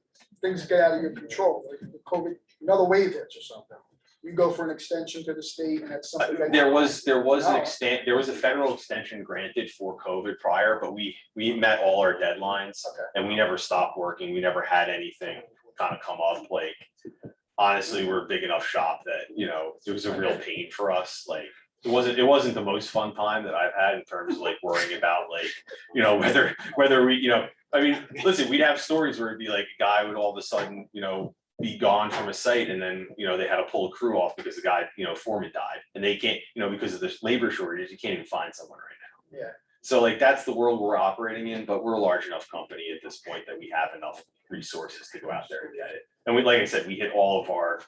things get out of your control, like the COVID, another wave hits or something. You go for an extension to the state and that's something that. There was No. a federal extension granted for COVID prior, but we met all our deadlines. Okay. And we never stopped working. We never had anything kind of come up. Like, honestly, we're a big enough shop that, it was a real pain for us. Like, it wasn't the most fun time that I've had in terms of like worrying about like, whether we, listen, we'd have stories where it'd be like a guy would all of a sudden, be gone from a site and then, they had to pull a crew off because the guy, foreman died and they can't, because of this labor shortage, you can't even find someone right now. Yeah. So like, that's the world we're operating in, but we're a large enough company at this point that we have enough resources to go out there and get it. And we, like I said, we hit all of our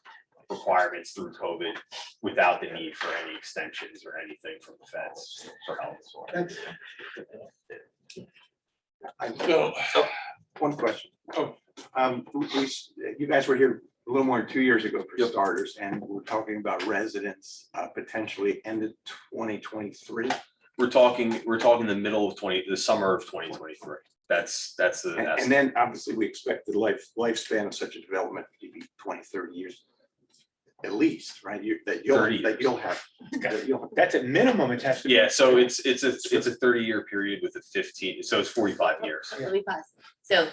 requirements through COVID without the need for any extensions or anything from the feds for help. So, One question. Oh. You guys were here a little more than 2 years ago for starters, and we're talking about residents potentially end of 2023. We're talking the middle of the summer of 2023. That's the. And then obviously we expect the lifespan of such a development to be 20, 30 years at least, right? That you'll have. That's at minimum, it has to be. Yeah, so it's a 30-year period with a 15, so it's 45 years. Let me pause. So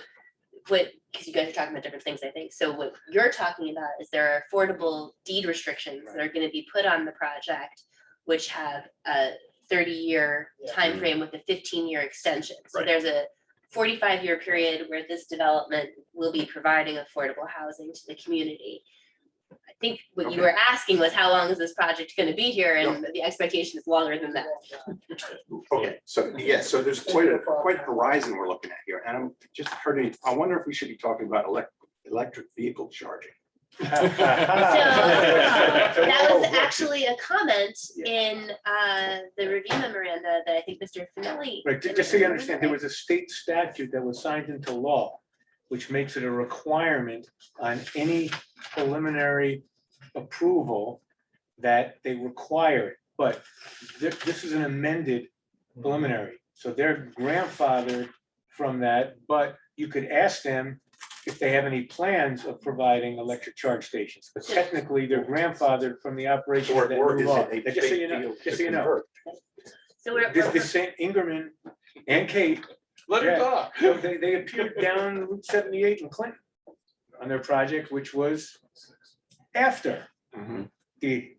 what, because you guys are talking about different things, I think. So what you're talking about is there are affordable deed restrictions that are going to be put on the project, which have a 30-year time frame with a 15-year extension. So Right. there's a 45-year period where this development will be providing affordable housing to the community. I think what you were asking was how long is this project going to be here, and the expectation is longer than that. Okay, so yeah, so there's quite a horizon we're looking at here, and I'm just hurting. I wonder if we should be talking about electric vehicle charging. So that was actually a comment in the review memoranda that I think Mr. Finelli. Right, just so you understand, there was a state statute that was signed into law, which makes it a requirement on any preliminary approval that they require it. But this is an amended preliminary, so they're grandfathered from that, but you could ask them if they have any plans of providing electric charge stations, but technically they're grandfathered from the operation of that Or new is law. it a Just so you big know, deal just to so you know. convert? So we're. This same Ingerman and Kate, let her Yeah. talk. so they appeared down Route 78 in Clinton on their project, which was after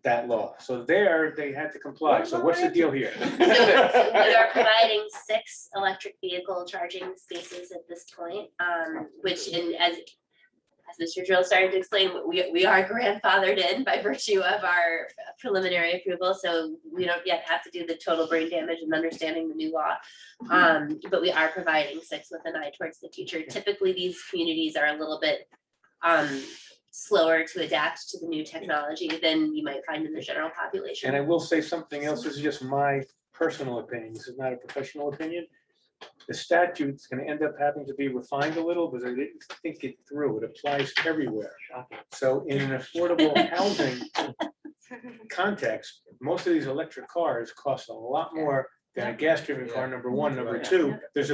that law. So there, they had to comply. So what's the deal here? So we are providing 6 electric vehicle charging spaces at this point, which as Mr. Drill started to explain, we are grandfathered in by virtue of our preliminary approval, so we don't yet have to do the total brain damage and understanding the new law. But we are providing 6 with an eye towards the future. Typically, these communities are a little bit slower to adapt to the new technology than you might find in the general population. And I will say something else, this is just my personal opinion, this is not a professional opinion. The statute's gonna end up having to be refined a little, because I didn't think it through, it applies everywhere. So in an affordable housing context, most of these electric cars cost a lot more than a gas-driven car, number one. Number two, there's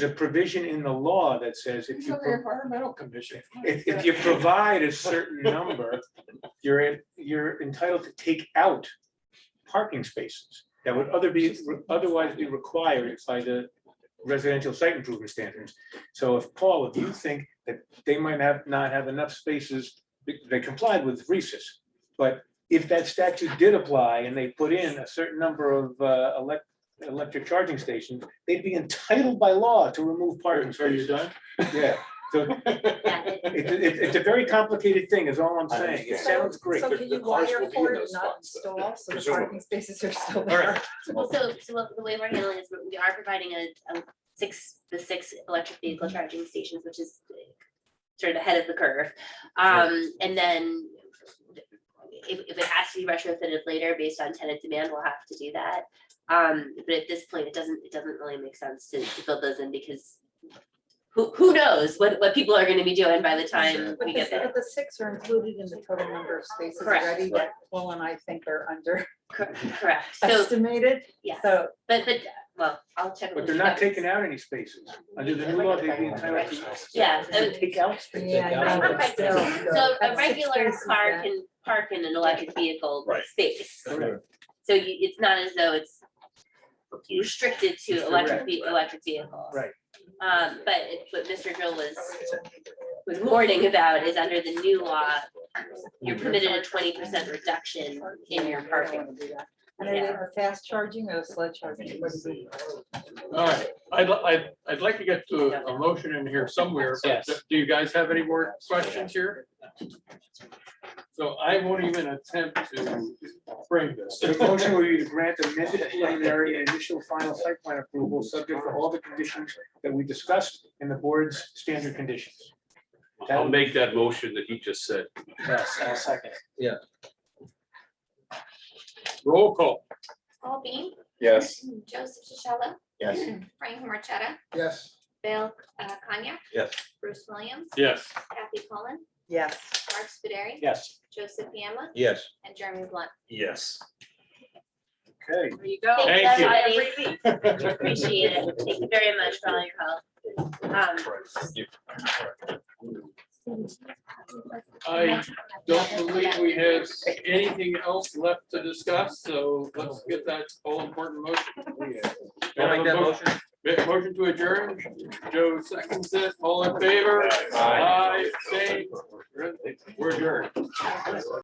a provision in the law that says if you Environmental commission. if you provide a certain number, you're entitled to take out parking spaces that would otherwise be required by the residential site improvement standards. So if, Paul, if you think that they might not have enough spaces, they complied with recess. But if that statute did apply and they put in a certain number of electric charging stations, they'd be entitled by law to remove parking spaces. Yeah, so it's a very complicated thing, is all I'm saying. It sounds great. So can you wire for it and not install, so the parking spaces are still there? So what the way we're handling is we are providing the 6 electric vehicle charging stations, which is sort of ahead of the curve. And then if it has to be retrofitted later based on tenant demand, we'll have to do that. But at this point, it doesn't really make sense to build those in, because who knows what people are going to be doing by the time we get there. But the 6 are included in the total number of spaces Correct. already that Paul and I think are Correct. So underestimated. yeah, So but well, I'll check. But with they're you not guys. taking out any spaces. Under the new law, they'd be entitled to. Yeah, Take out spaces. yeah, I know, but still, So a that's 6 regular spaces car that- can park in an electric vehicle Right. space. Correct. So it's not as though it's restricted to electric vehicles. Right. But what Mr. Drill was warning about is under the new law, you're permitted a 20% reduction in your parking. And are they for fast charging or slow charging? What is it? All right, I'd like to get to a motion in here somewhere. But Yes. do you guys have any more questions here? So I won't even attempt to bring this. The motion will be to grant amended preliminary and initial final site plan approval, subject to all the conditions that we discussed in the board's standard conditions. I'll make that motion that he just said. Yes, I'll second it. Roll call. Paul Bean, Yes. Joseph DeChello, Yes. Frank Marchetta, Yes. Bill Cognac, Yes. Bruce Williams, Yes. Kathy Cullen, Yes. Mark Scuderi, Yes. Joseph Piama, Yes. and Jeremy Blunt. Yes. Okay. There you go. Thank you. everybody. Appreciate it. Thank you very much for all your help. I don't believe we have anything else left to discuss, so let's get that all important motion. I'll make that motion. Motion to adjourn. Joe seconds it. All in favor? Aye. Same. We're adjourned.